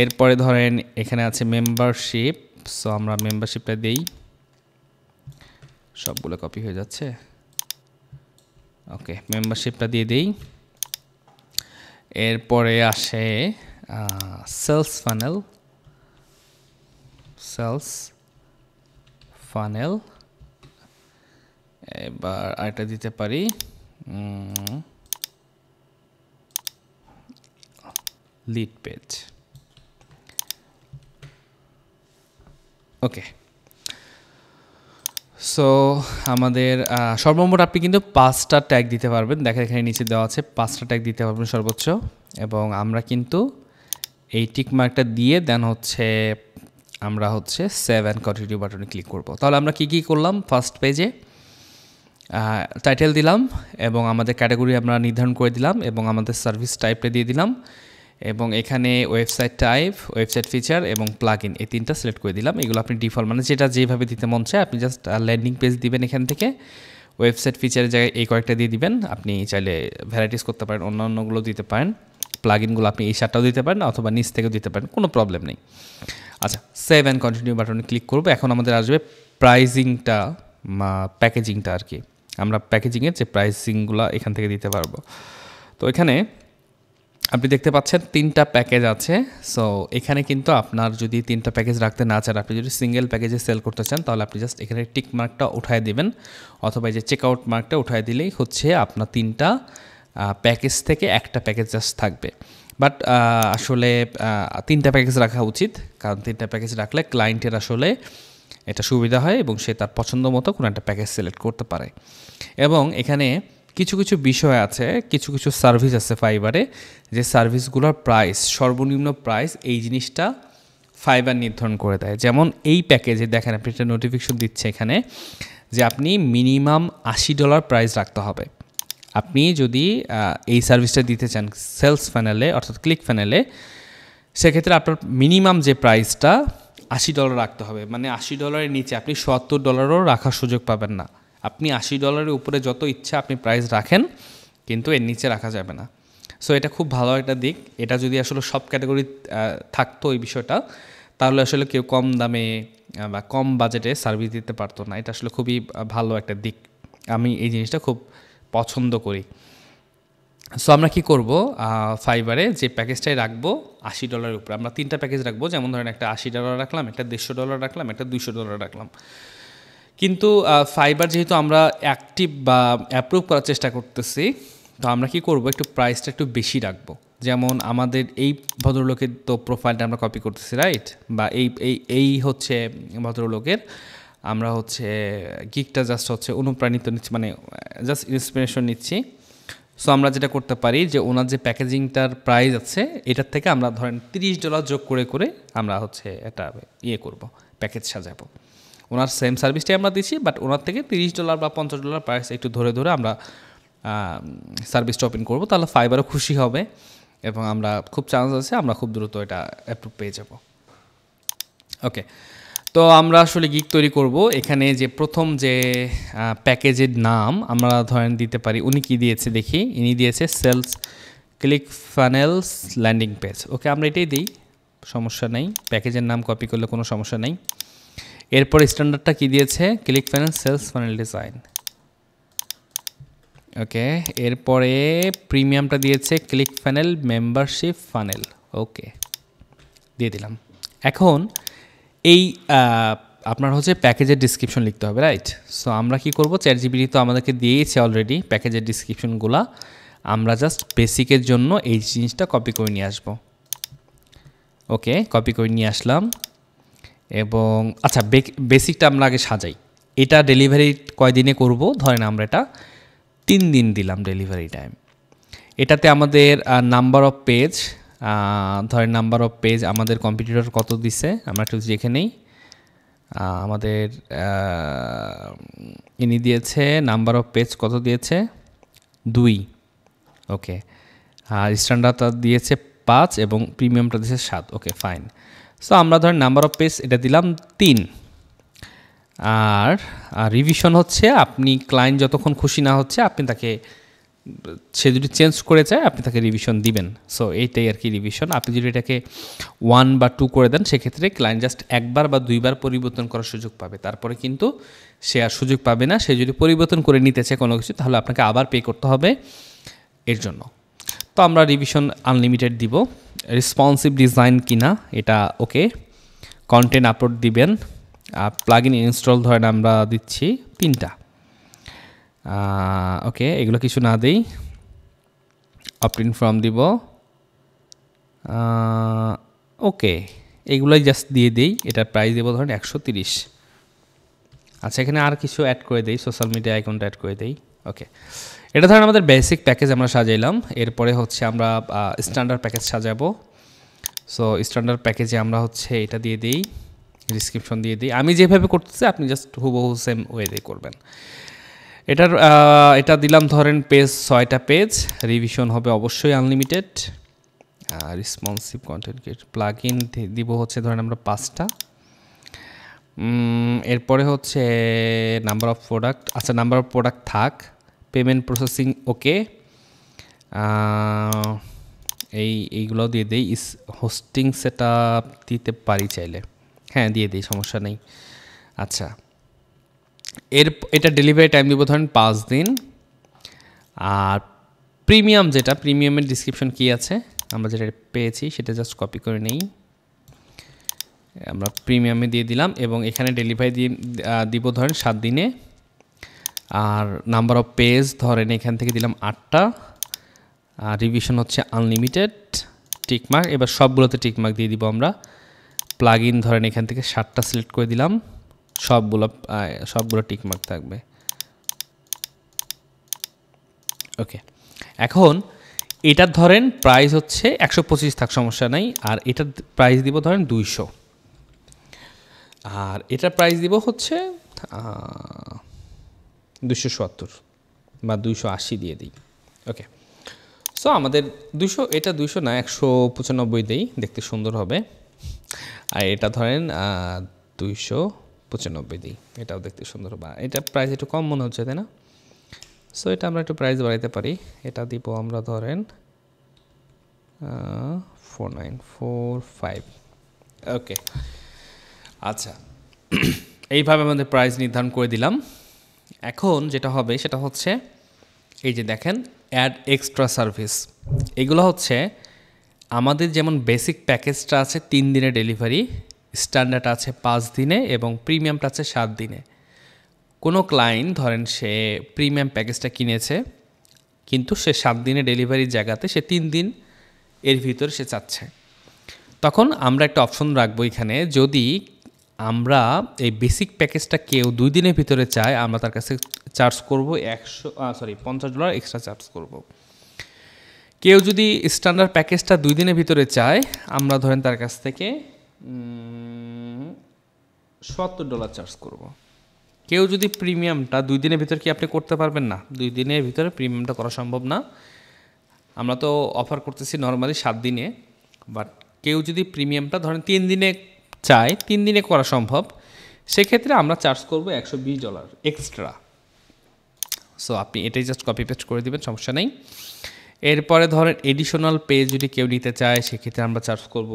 এরপরে ধরেন এখানে আছে মেম্বারশিপ, সো আমরা মেম্বারশিপটা দিই। সবগুলো কপি হয়ে যাচ্ছে। ওকে, মেম্বারশিপটা দিয়ে দিই। এরপরে আসে সেলস ফানেল, সেলস ফানেল, এবার আরেকটা দিতে পারি লিড পেজ। ওকে, সো আমাদের সর্বমোট আপনি কিন্তু 5টা ট্যাগ দিতে পারবেন। দেখেন এখানে নিচে দেওয়া আছে 5টা ট্যাগ দিতে পারবেন সর্বোচ্চ। এবং আমরা কিন্তু এই টিক মার্কটা দিয়ে দেন হচ্ছে আমরা হচ্ছে সেভ অ্যান্ড কন্টিনিউ বাটনে ক্লিক করব। তাহলে আমরা কি করলাম, ফার্স্ট পেজে টাইটেল দিলাম এবং আমাদের ক্যাটাগরি আমরা নির্ধারণ করে দিলাম এবং আমাদের সার্ভিস টাইপটা দিয়ে দিলাম এবং এখানে ওয়েবসাইট টাইপ, ওয়েবসাইট ফিচার এবং প্লাগইন এই 3টা সিলেক্ট করে দিলাম। এগুলো আপনি ডিফল্ট মানে যেটা যেভাবে দিতে মন চায় আপনি জাস্ট ল্যান্ডিং পেজ দিবেন, এখান থেকে ওয়েবসাইট ফিচারের জায়গায় এই কয়েকটা দিয়ে দিবেন। আপনি চাইলে ভ্যারাইটিস করতে পারেন, অন্যান্যগুলো দিতে পারেন, প্লাগইনগুলো আপনি এই 7টাও দিতে পারেন অথবা নিচ থেকেও দিতে পারেন, কোনো প্রবলেম নেই। আচ্ছা, সেভ অ্যান্ড কন্টিনিউ বাটনে ক্লিক করবো। এখন আমাদের আসবে প্রাইজিংটা, প্যাকেজিংটা আর কি। আমরা প্যাকেজিংয়ের যে প্রাইসিংগুলো এখান থেকে দিতে পারবো। তো এখানে আপনি দেখতে পাচ্ছেন 3টা প্যাকেজ আছে। সো এখানে কিন্তু আপনার যদি 3টা প্যাকেজ রাখতে না চান, আপনি যদি সিঙ্গেল প্যাকেজে সেল করতে চান তাহলে আপনি জাস্ট এখানে টিক মার্কটা উঠায় দিবেন অথবা এই যে চেকআউট মার্কটা উঠায় দিলেই হচ্ছে আপনার 3টা প্যাকেজ থেকে একটা প্যাকেজ জাস্ট থাকবে। বাট আসলে 3টা প্যাকেজ রাখা উচিত, কারণ 3টা প্যাকেজ রাখলে ক্লায়েন্টের আসলে এটা সুবিধা হয় এবং সে তার পছন্দ মতো কোনো একটা প্যাকেজ সিলেক্ট করতে পারে। এবং এখানে কিছু কিছু বিষয় আছে, কিছু কিছু সার্ভিস আছে ফাইবারে, যে সার্ভিসগুলোর প্রাইস, সর্বনিম্ন প্রাইস এই জিনিসটা ফাইবার নির্ধারণ করে দেয়। যেমন এই প্যাকেজে দেখেন আপনি একটা নোটিফিকেশন দিচ্ছে এখানে যে আপনি মিনিমাম $80 প্রাইস রাখতে হবে। আপনি যদি এই সার্ভিসটা দিতে চান সেলস ফানেলে অর্থাৎ ক্লিক ফানেলে, সেক্ষেত্রে আপনার মিনিমাম যে প্রাইসটা $80 রাখতে হবে। মানে $80 নিচে আপনি $70 রাখার সুযোগ পাবেন না। আপনি $80 উপরে যত ইচ্ছা আপনি প্রাইস রাখেন, কিন্তু এর নিচে রাখা যাবে না। সো এটা খুব ভালো একটা দিক। এটা যদি আসলে সব ক্যাটাগরি থাকতো এই বিষয়টা, তাহলে আসলে কেউ কম দামে বা কম বাজেটে সার্ভিস দিতে পারতো না। এটা আসলে খুবই ভালো একটা দিক, আমি এই জিনিসটা খুব পছন্দ করি। সো আমরা কি করব, ফাইবারে যে প্যাকেজটাই রাখবো $80 উপরে, আমরা 3টা প্যাকেজ রাখবো। যেমন ধরেন একটা $80 রাখলাম, একটা $150 রাখলাম, একটা $200 রাখলাম। কিন্তু ফাইবার যেহেতু আমরা অ্যাক্টিভ বা অ্যাপ্রুভ করার চেষ্টা করতেছি, তো আমরা কি করব, একটু প্রাইসটা একটু বেশি রাখবো। যেমন আমাদের এই ভদ্রলোকের তো প্রোফাইলটা আমরা কপি করতেছি, রাইট? বা এই হচ্ছে ভদ্রলোকের আমরা হচ্ছে গিকটা জাস্ট হচ্ছে অনুপ্রাণিত নিচ্ছি, মানে জাস্ট ইন্সপিরেশন নিচ্ছি। সো আমরা যেটা করতে পারি যে ওনার যে প্যাকেজিংটার প্রাইস আছে এটার থেকে আমরা ধরেন $30 যোগ করে করে আমরা হচ্ছে এটা করব, প্যাকেজ সাজাবো। ওনার সেম সার্ভিসটাই আমরা দিচ্ছি, বাট ওনার থেকে $30 বা $50 প্রাইস একটু ধরে ধরে আমরা সার্ভিসটা ওপেন করবো। তাহলে ফাইবারও খুশি হবে এবং আমরা খুব চান্স আছে আমরা খুব দ্রুত এটা অ্যাপ্রুভ পেয়ে যাব। ওকে, তো আমরা আসলে গিগ তৈরি করব। এখানে যে প্রথম যে প্যাকেজের নাম আমরা ধরেন দিতে পারি, উনি কি দিয়েছে দেখি, ইনি দিয়েছে sales click funnels landing page. Okay, আমরা এটাই দিই, সমস্যা নেই, প্যাকেজের নাম কপি করলে কোনো সমস্যা নেই। এরপর স্ট্যান্ডার্ডটা কি দিয়েছে, click funnel sales funnel design. Okay, এরপরে প্রিমিয়ামটা দিয়েছে click funnel membership funnel. Okay, দিয়ে দিলাম। এখন এই আপনার হচ্ছে প্যাকেজের ডিসক্রিপশন লিখতে হবে, রাইট? সো আমরা কি করব, চ্যাটজিপিটি তো আমাদেরকে দিয়েইছে অলরেডি প্যাকেজের ডিসক্রিপশনগুলো, আমরা জাস্ট বেসিকের জন্য এই জিনিসটা কপি করে নিয়ে আসব। ওকে, কপি করে নিয়ে আসলাম এবং আচ্ছা বেসিকটা আমরা আগে সাজাই। এটা ডেলিভারি কয়দিনে করব, ধরেন আমরা এটা 3 দিন দিলাম ডেলিভারি টাইম। এটাতে আমাদের নাম্বার অফ পেজ, ধরেন নাম্বার অফ পেজ আমাদের কম্পিটিটর কত দিছে আমরা একটু দেখে নেই। আমাদের ইনি দিয়েছে নাম্বার অফ পেজ কত দিয়েছে, 2। ওকে, আর স্ট্যান্ডার্ডটা দিয়েছে 5 এবং প্রিমিয়ামটা দিয়েছে 7। ওকে, ফাইন। সো আমরা ধরেন নাম্বার অফ পেজ এটা দিলাম 3। আর রিভিশন হচ্ছে আপনি ক্লায়েন্ট যতক্ষণ খুশি না হচ্ছে আপনি তাকে, সে যদি চেঞ্জ করে চায় আপনি তাকে রিভিশন দিবেন। সো এইটাই আর কি রিভিশন। আপনি যদি এটাকে 1 বা 2 করে দেন সেক্ষেত্রে ক্লায়েন্ট জাস্ট 1 বার বা 2 বার পরিবর্তন করার সুযোগ পাবে, তারপরে কিন্তু সে আর সুযোগ পাবে না। সে যদি পরিবর্তন করে নিতে চায় কোনো কিছু তাহলে আপনাকে আবার পে করতে হবে এর জন্য। তো আমরা রিভিশন আনলিমিটেড দিব। রেসপন্সিভ ডিজাইন কিনা এটা ওকে, কন্টেন্ট আপলোড দিবেন। প্লাগইন ইনস্টল ধরেন আমরা দিচ্ছি 3টা। ওকে, এগুলো কিছু না দেই, অপটিন ফর্ম দিব। ওকে, এগুলোই জাস্ট দিয়ে দেই। এটার প্রাইস দেবো ধরেন 130। আচ্ছা, এখানে আর কিছু অ্যাড করে দেই, সোশ্যাল মিডিয়া অ্যাকাউন্ট অ্যাড করে দেই। ওকে, এটা ধরেন আমাদের বেসিক প্যাকেজ আমরা সাজাইলাম। এরপরে হচ্ছে আমরা স্ট্যান্ডার্ড প্যাকেজ সাজাবো। সো স্ট্যান্ডার্ড প্যাকেজে আমরা হচ্ছে এটা দিয়ে দিই, ডিসক্রিপশন দিয়ে দিই। আমি যেভাবে করতেছি আপনি জাস্ট হুবহু সেম ওয়েতে করবেন। এটা দিলাম ধরেন পেজ 6টা পেজ, রিভিশন হবে অবশ্যই unlimited. Responsive content create plugin দিব হচ্ছে ধরেন আমরা 5টা। এরপরে হচ্ছে নাম্বার অফ প্রোডাক্ট, আচ্ছা নাম্বার অফ প্রোডাক্ট থাক। পেমেন্ট প্রসেসিং ওকে, এইগুলো দিয়ে দেই। হোস্টিং সেটআপ দিতে পারি চাইলে, হ্যাঁ দিয়ে দিই, সমস্যা নেই। আচ্ছা, এটা ডেলিভারি টাইম দিব ধরেন 5 দিন। আর প্রিমিয়াম যেটা, প্রিমিয়ামের ডিসক্রিপশন কি আছে আমরা যেটা পেয়েছি সেটা জাস্ট কপি করে নেই, আমরা প্রিমিয়ামে দিয়ে দিলাম। এবং এখানে ডেলিভারি দিব ধরেন 7 দিনে। আর নাম্বার অফ পেজ ধরেন এখান থেকে দিলাম 8টা। আর রিভিশন হচ্ছে আনলিমিটেড, টিকমার্ক। এবার সবগুলোতে টিকমার্ক দিয়ে দিব আমরা। প্লাগইন ধরেন এখান থেকে 7টা সিলেক্ট করে দিলাম, সবগুলো টিকমার্ক থাকবে। ওকে, এখন এটার ধরেন প্রাইস হচ্ছে 125 থাক, সমস্যা নাই। আর এটার প্রাইস দিব ধরেন 200। আর এটার প্রাইস দিব হচ্ছে 270 বা 280 দিয়ে দিই। ওকে, সো আমাদের 200, এটা 200 না 195 দেই, দেখতে সুন্দর হবে। আর এটা ধরেন 295 দিই, এটাও দেখতে সুন্দর হবে। এটা প্রাইস একটু কম মনে হচ্ছে, তাই না? সো এটা আমরা একটু প্রাইস বাড়াইতে পারি। এটা দিব আমরা ধরেন 4945। ওকে, আচ্ছা, এইভাবে আমাদের প্রাইস নির্ধারণ করে দিলাম। এখন যেটা হবে সেটা হচ্ছে এই যে দেখেন অ্যাড এক্সট্রা সার্ভিস। এগুলো হচ্ছে আমাদের যেমন বেসিক প্যাকেজটা আছে 3 দিনে ডেলিভারি, স্ট্যান্ডার্ড আছে 5 দিনে এবং প্রিমিয়ামটা আছে 7 দিনে। কোনো ক্লায়েন্ট ধরেন সে প্রিমিয়াম প্যাকেজটা কিনেছে, কিন্তু সে 7 দিনে ডেলিভারির জায়গাতে সে 3 দিন এর ভিতরে সে চাচ্ছে, তখন আমরা একটা অপশন রাখবো এখানে। যদি আমরা এই বেসিক প্যাকেজটা কেউ 2 দিনের ভিতরে চায়, আমরা তার কাছে চার্জ করব $50 এক্সট্রা চার্জ করব। কেউ যদি স্ট্যান্ডার্ড প্যাকেজটা 2 দিনের ভিতরে চায়, আমরা ধরেন তার কাছ থেকে $70 চার্জ করব। কেউ যদি প্রিমিয়ামটা 2 দিনের ভিতরে, কি আপনি করতে পারবেন না? 2 দিনের ভিতরে প্রিমিয়ামটা করা সম্ভব না। আমরা তো অফার করতেছি নর্মালি 7 দিনে, বাট কেউ যদি প্রিমিয়ামটা ধরেন 3 দিনে চায়, 3 দিনে করা সম্ভব, সেক্ষেত্রে আমরা চার্জ করব $120 এক্সট্রা। সো আপনি এটাই জাস্ট কপি পেস্ট করে দেবেন, সমস্যা নেই। এরপরে ধরেন এডিশনাল পেজ যদি কেউ নিতে চায়, সেক্ষেত্রে আমরা চার্জ করব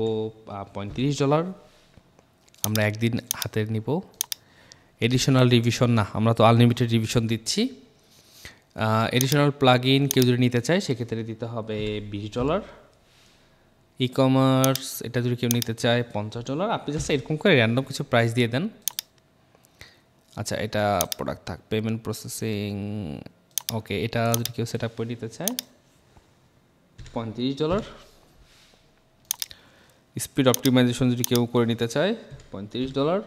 $35। আমরা একদিন হাতে নিব। এডিশনাল রিভিশন না, আমরা তো আনলিমিটেড রিভিশন দিচ্ছি। এডিশনাল প্লাগইন কেউ যদি নিতে চায়, সেক্ষেত্রে দিতে হবে $20। ই কমার্স এটা যদি কেউ নিতে চায় $50। আপনি জাস্ট এরকম করে র্যান্ডম কিছু প্রাইস দিয়ে দেন। আচ্ছা, এটা প্রোডাক্ট থাক। পেমেন্ট প্রসেসিং ওকে, এটা যদি কেউ সেট আপ করে নিতে চায় $35। স্পিড অপটিমাইজেশন যদি কেউ করে নিতে চায় $35।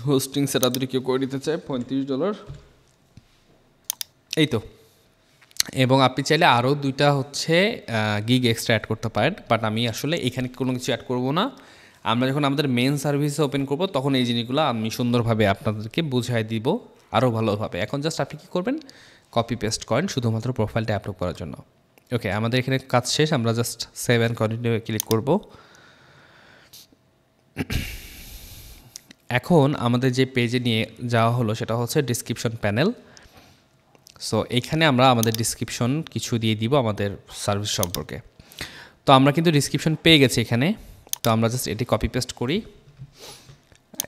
হোস্টিং সেট আপ যদি কেউ করে নিতে চায় $35। এই তো। এবং আপনি চাইলে আরও 2টা হচ্ছে গিগ এক্সট্রা অ্যাড করতে পারেন, বাট আমি আসলে এখানে কোনো কিছু অ্যাড করব না। আমরা যখন আমাদের মেন সার্ভিসে ওপেন করব, তখন এই জিনিসগুলো আমি সুন্দরভাবে আপনাদেরকে বুঝাই দিব আরও ভালোভাবে। এখন জাস্ট আপনি কী করবেন, কপি পেস্ট করেন শুধুমাত্র প্রোফাইলটা আপলোড করার জন্য। ওকে, আমাদের এখানে কাজ শেষ। আমরা just save and continue click করব। এখন আমাদের যে পেজে নিয়ে যাওয়া হলো সেটা হচ্ছে ডিসক্রিপশন প্যানেল। সো এইখানে আমরা আমাদের ডিসক্রিপশন কিছু দিয়ে দিব আমাদের সার্ভিস সম্পর্কে। তো আমরা কিন্তু ডিসক্রিপশন পেয়ে গেছি এখানে। তো আমরা জাস্ট এটি কপি পেস্ট করি।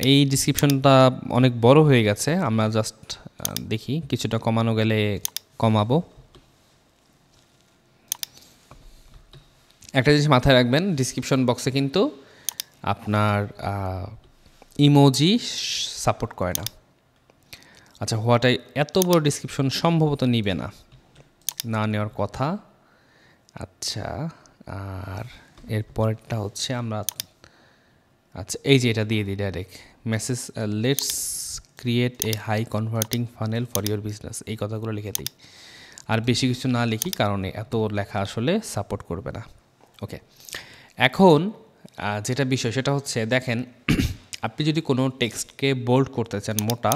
এই ডিসক্রিপশনটা অনেক বড় হয়ে গেছে, আমরা জাস্ট দেখি কিছুটা কমানো গেলে কমাবো। একটা জিনিস মাথায় রাখবেন, ডিসক্রিপশন বক্সে কিন্তু আপনার ইমোজি সাপোর্ট করে না। আচ্ছা, হোয়াটাই এত বড় ডিসক্রিপশন সম্ভবত নিবে না, না নেওয়ার কথা। আচ্ছা, আর এরপরটা হচ্ছে আমরা, আচ্ছা এই যে এটা দিয়ে দিই direct message, let's create a high converting funnel for your business, এই কথাগুলো লিখে দিই। আর বেশি কিছু না লিখি, কারণ এত লেখা আসলে সাপোর্ট করবে না। ওকে, এখন যেটা বিষয় সেটা হচ্ছে দেখেন, আপনি যদি কোনো টেক্সটকে বোল্ড করতে চান, মোটা,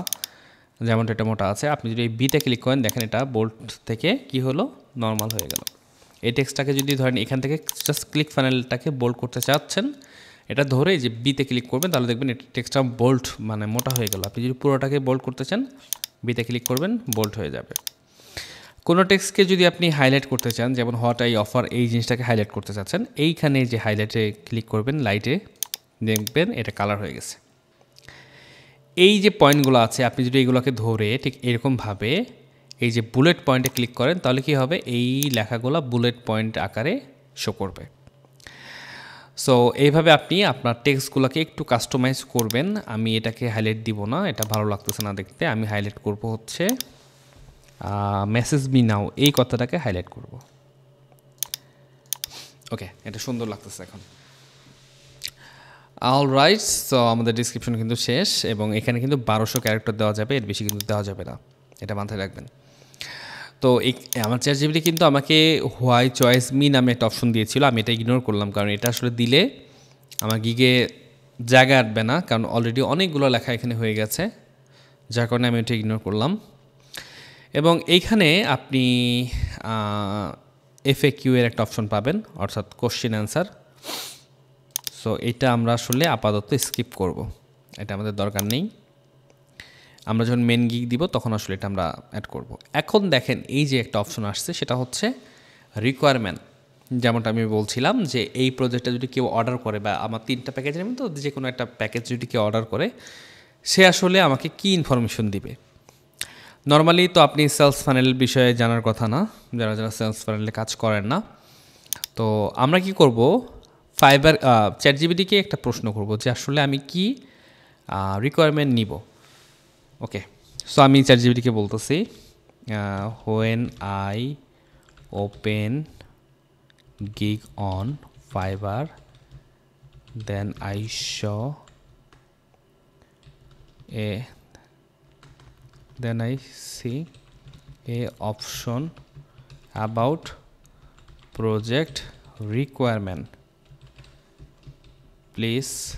যেমন এটা মোটা আছে, আপনি যদি এই বিতে ক্লিক করেন, দেখেন এটা বোল্ড থেকে কি হলো, নর্মাল হয়ে গেল। এই টেক্সটটাকে যদি ধরেন এখান থেকে জাস্ট ক্লিক ফানেলটাকে বোল্ড করতে চাচ্ছেন, এটা ধরে যে বিতে ক্লিক করবেন, তাহলে দেখবেন এটা টেক্সটটা বোল্ড মানে মোটা হয়ে গেল। আপনি যদি পুরোটাকে বোল্ড করতে চান, বিতে ক্লিক করবেন, বোল্ড হয়ে যাবে। কোনো টেক্সটকে যদি আপনি হাইলাইট করতে চান, যেমন হোয়াট আই অফার, এই জিনিসটাকে হাইলাইট করতে চাচ্ছেন, এইখানে যে হাইলাইটে ক্লিক করবেন, লাইটে দেখবেন এটা কালার হয়ে গেছে। এই যে পয়েন্টগুলো আছে, আপনি যদি এইগুলোকে ধরে ঠিক এরকমভাবে এই যে বুলেট পয়েন্টে ক্লিক করেন, তাহলে কি হবে, এই লেখাগুলো বুলেট পয়েন্ট আকারে শো করবে। সো এইভাবে আপনি আপনার টেক্সটগুলোকে একটু কাস্টমাইজ করবেন। আমি এটাকে হাইলাইট দিব না, এটা ভালো লাগতেছে না দেখতে। আমি হাইলাইট করব হচ্ছে মেসেজ মি নাও, এই কথাটাকে হাইলাইট করব। ওকে, এটা সুন্দর লাগতেছে এখন। অল রাইট, সো আমাদের ডিসক্রিপশন কিন্তু শেষ, এবং এখানে কিন্তু 1200 ক্যারেক্টার দেওয়া যাবে, এর বেশি কিন্তু দেওয়া যাবে না, এটা মাথায় রাখবেন। তো এই আমার চ্যাটজিপিটি কিন্তু আমাকে হোয়াই চয়েস মি নামে একটা অপশন দিয়েছিল, আমি এটা ইগনোর করলাম, কারণ এটা আসলে দিলে আমার গিগে জায়গা আটবে না, কারণ অলরেডি অনেকগুলো লেখা এখানে হয়ে গেছে, যার কারণে আমি এটা ইগনোর করলাম। এবং এইখানে আপনি FAQ এর একটা অপশন পাবেন, অর্থাৎ কোশ্চেন অ্যান্সার। সো এটা আমরা আসলে আপাতত স্কিপ করব, এটা আমাদের দরকার নেই। আমরা যখন মেন গিগ দিব তখন আসলে এটা আমরা অ্যাড করব। এখন দেখেন এই যে একটা অপশন আসছে, সেটা হচ্ছে রিকোয়ারমেন্ট। যেমনটা আমি বলছিলাম যে এই প্রজেক্টটা যদি কেউ অর্ডার করে, বা আমার 3টা প্যাকেজ নেবেন, তো যে কোনো একটা প্যাকেজ যদি কেউ অর্ডার করে, সে আসলে আমাকে কি ইনফরমেশন দিবে। নর্মালি তো আপনি সেলস ফানেল বিষয়ে জানার কথা না, যারা যারা সেলস ফানেলে কাজ করেন না। তো আমরা কি করব, ফাইবার চ্যাটজিপিটিকে একটা প্রশ্ন করব যে আসলে আমি কি রিকোয়ারমেন্ট নিব। ওকে, সো আমি চ্যাটজিপিটিকে বলতেছি, when I open gig on Fiverr, then I saw I see a option about project requirement. Please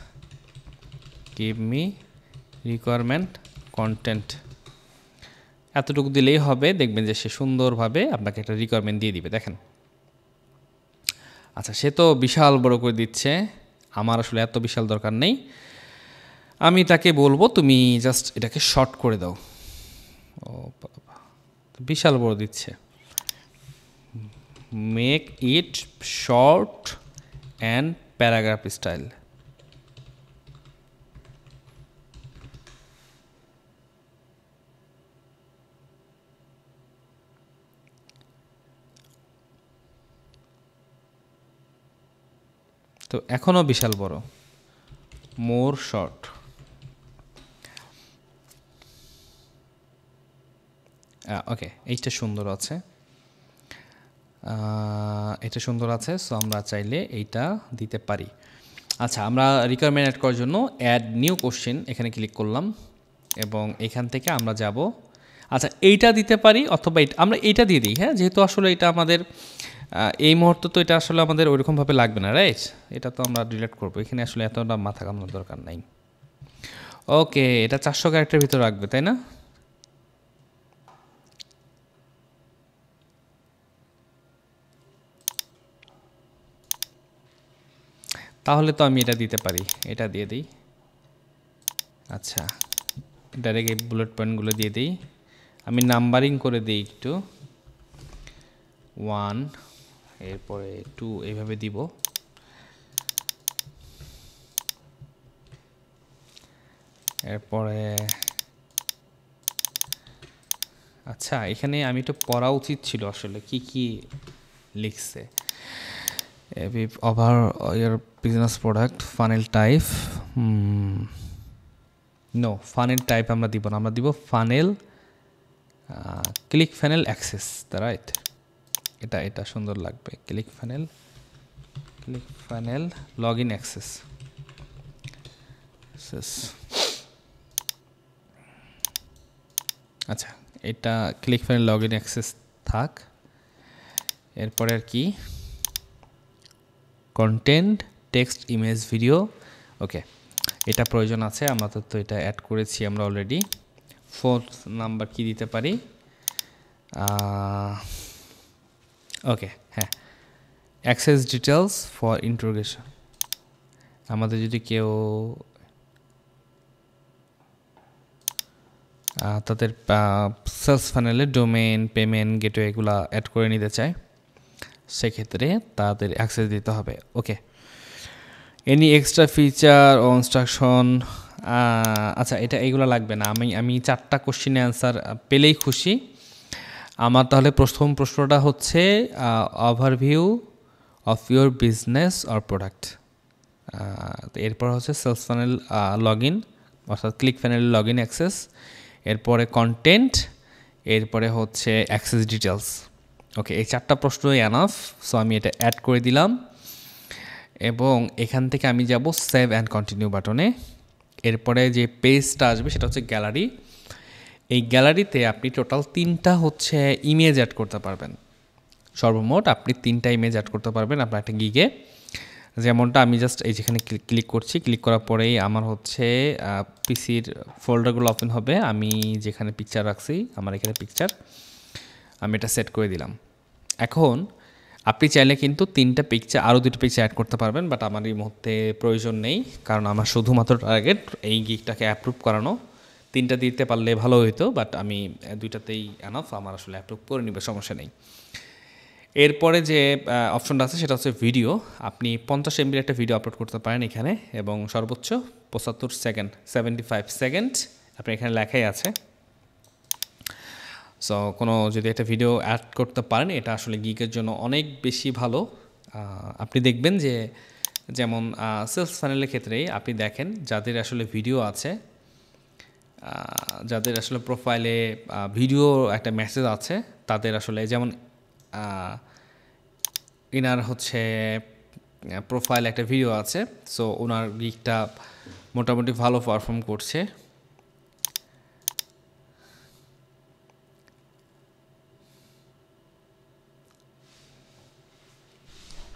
give me requirement content. এতটুকু দিলেই হবে, দেখবেন যে সে সুন্দরভাবে আপনাকে একটা রিকোয়ারমেন্ট দিয়ে দিবে। দেখেন, আচ্ছা সে তো বিশাল বড় করে দিচ্ছে, আমার আসলে এত বিশাল দরকার নেই। আমি তাকে বলবো তুমি জাস্ট এটাকে শর্ট করে দাও। ও বিশাল বড় দিচ্ছে, make it short and paragraph style. তো এখনও বিশাল বড়, মোর শর্ট। ওকে, এইটা সুন্দর আছে, এটা সুন্দর আছে। সো আমরা চাইলে এইটা দিতে পারি। আচ্ছা, আমরা রিকোয়ারমেন্ট অ্যাড করার জন্য অ্যাড নিউ কোশ্চেন এখানে ক্লিক করলাম, এবং এখান থেকে আমরা যাব, আচ্ছা এইটা দিতে পারি, অথবা আমরা এইটা দিয়ে দিই। হ্যাঁ, যেহেতু আসলে এটা আমাদের এই মুহূর্তে তো এটা আসলে আমাদের ওইরকমভাবে লাগবে না, রাইট? এটা তো আমরা ডিলিট করবো, এখানে আসলে এতটা মাথা কামানোর দরকার নাই। ওকে, এটা 400 ক্যারেক্টারের ভিতর রাখবে, তাই না? তাহলে তো আমি এটা দিতে পারি, এটা দিয়ে দিই। আচ্ছা, ডাইরেক্ট এই বুলেট পয়েন্টগুলো দিয়ে দিই। আমি নাম্বারিং করে দিই একটু, 1, এরপরে 2, এইভাবে দিব। এরপরে আচ্ছা, এখানে আমি একটু পড়া উচিত ছিল আসলে কি কি লিখছে। Over year business product funnel type no funnel type আমরা দিব না, আমরা দিব funnel click funnel access, right? এটা সুন্দর লাগবে, click funnel log in access. আচ্ছা, এটা click funnel log in access থাক। এরপরে আর কি, content, text, image, video. Okay, এটা প্রয়োজন আছে আমাদের, তো এটা অ্যাড করেছি আমরা অলরেডি। ফোর্থ নাম্বার কি দিতে পারি? ওকে, হ্যাঁ, অ্যাক্সেস ডিটেলস ফর ইন্টারোগেশন। আমাদের যদি কেউ তাদের সেলস ফানেলে ডোমেইন, পেমেন্ট, গেটওয়ে এগুলো অ্যাড করে নিতে চায়, সেক্ষেত্রে তাদের অ্যাক্সেস দিতে হবে। ওকে, এনি এক্সট্রা ফিচার ও ইনস্ট্রাকশন। আচ্ছা, এইগুলো লাগবে না। আমি 4টা কোশ্চেনে অ্যান্সার পেলেই খুশি। আমার তাহলে প্রথম প্রশ্নটা হচ্ছে overview of your business or product. এরপর হচ্ছে সেলস ফানেল লগ ইন, অর্থাৎ click funnel log in access. এরপরে কন্টেন্ট, এরপরে হচ্ছে অ্যাক্সেস ডিটেলস। ওকে, এই 4টা প্রশ্নই এনাফ। সো আমি এটা অ্যাড করে দিলাম এবং এখান থেকে আমি যাব সেভ অ্যান্ড কন্টিনিউ বাটনে। এরপরে যে পেজটা আসবে সেটা হচ্ছে গ্যালারি। এই গ্যালারিতে আপনি টোটাল 3টা হচ্ছে ইমেজ অ্যাড করতে পারবেন। সর্বমোট আপনি 3টা ইমেজ অ্যাড করতে পারবেন আপনার একটা গিগে। যেমনটা আমি জাস্ট এই যেখানে ক্লিক করছি, ক্লিক করার পরেই আমার হচ্ছে পিসির ফোল্ডারগুলো ওপেন হবে। আমি যেখানে পিকচার রাখছি, আমার এখানে পিকচার, আমি এটা সেট করে দিলাম। এখন আপনি চাইলে কিন্তু 3টা পিকচার, আরও 2টা পিকচার অ্যাড করতে পারবেন, বাট আমার এই মুহূর্তে প্রয়োজন নেই, কারণ আমার শুধুমাত্র টার্গেট এই গিগটাকে অ্যাপ্রুভ করানো। 3টা দিতে পারলে ভালো হতো, বাট আমি 2টাতেই এনাফ, আমার আসলে অ্যাপ্রুভ করে নিবে, সমস্যা নেই। এরপরে যে অপশনটা আছে সেটা হচ্ছে ভিডিও। আপনি 50 MB একটা ভিডিও আপলোড করতে পারেন এখানে, এবং সর্বোচ্চ 75 সেকেন্ড আপনি এখানে লেখাই আছে। সো কোনো যদি একটা ভিডিও অ্যাড করতে পারেন, এটা আসলে গিগের জন্য অনেক বেশি ভালো। আপনি দেখবেন যে যেমন সেলস ফানেলের ক্ষেত্রেই আপনি দেখেন যাদের আসলে ভিডিও আছে, যাদের আসলে প্রোফাইলে ভিডিও একটা মেসেজ আছে, তাদের আসলে যেমন ইনার হচ্ছে প্রোফাইল একটা ভিডিও আছে, সো ওনার গিগটা মোটামুটি ভালো পারফর্ম করছে।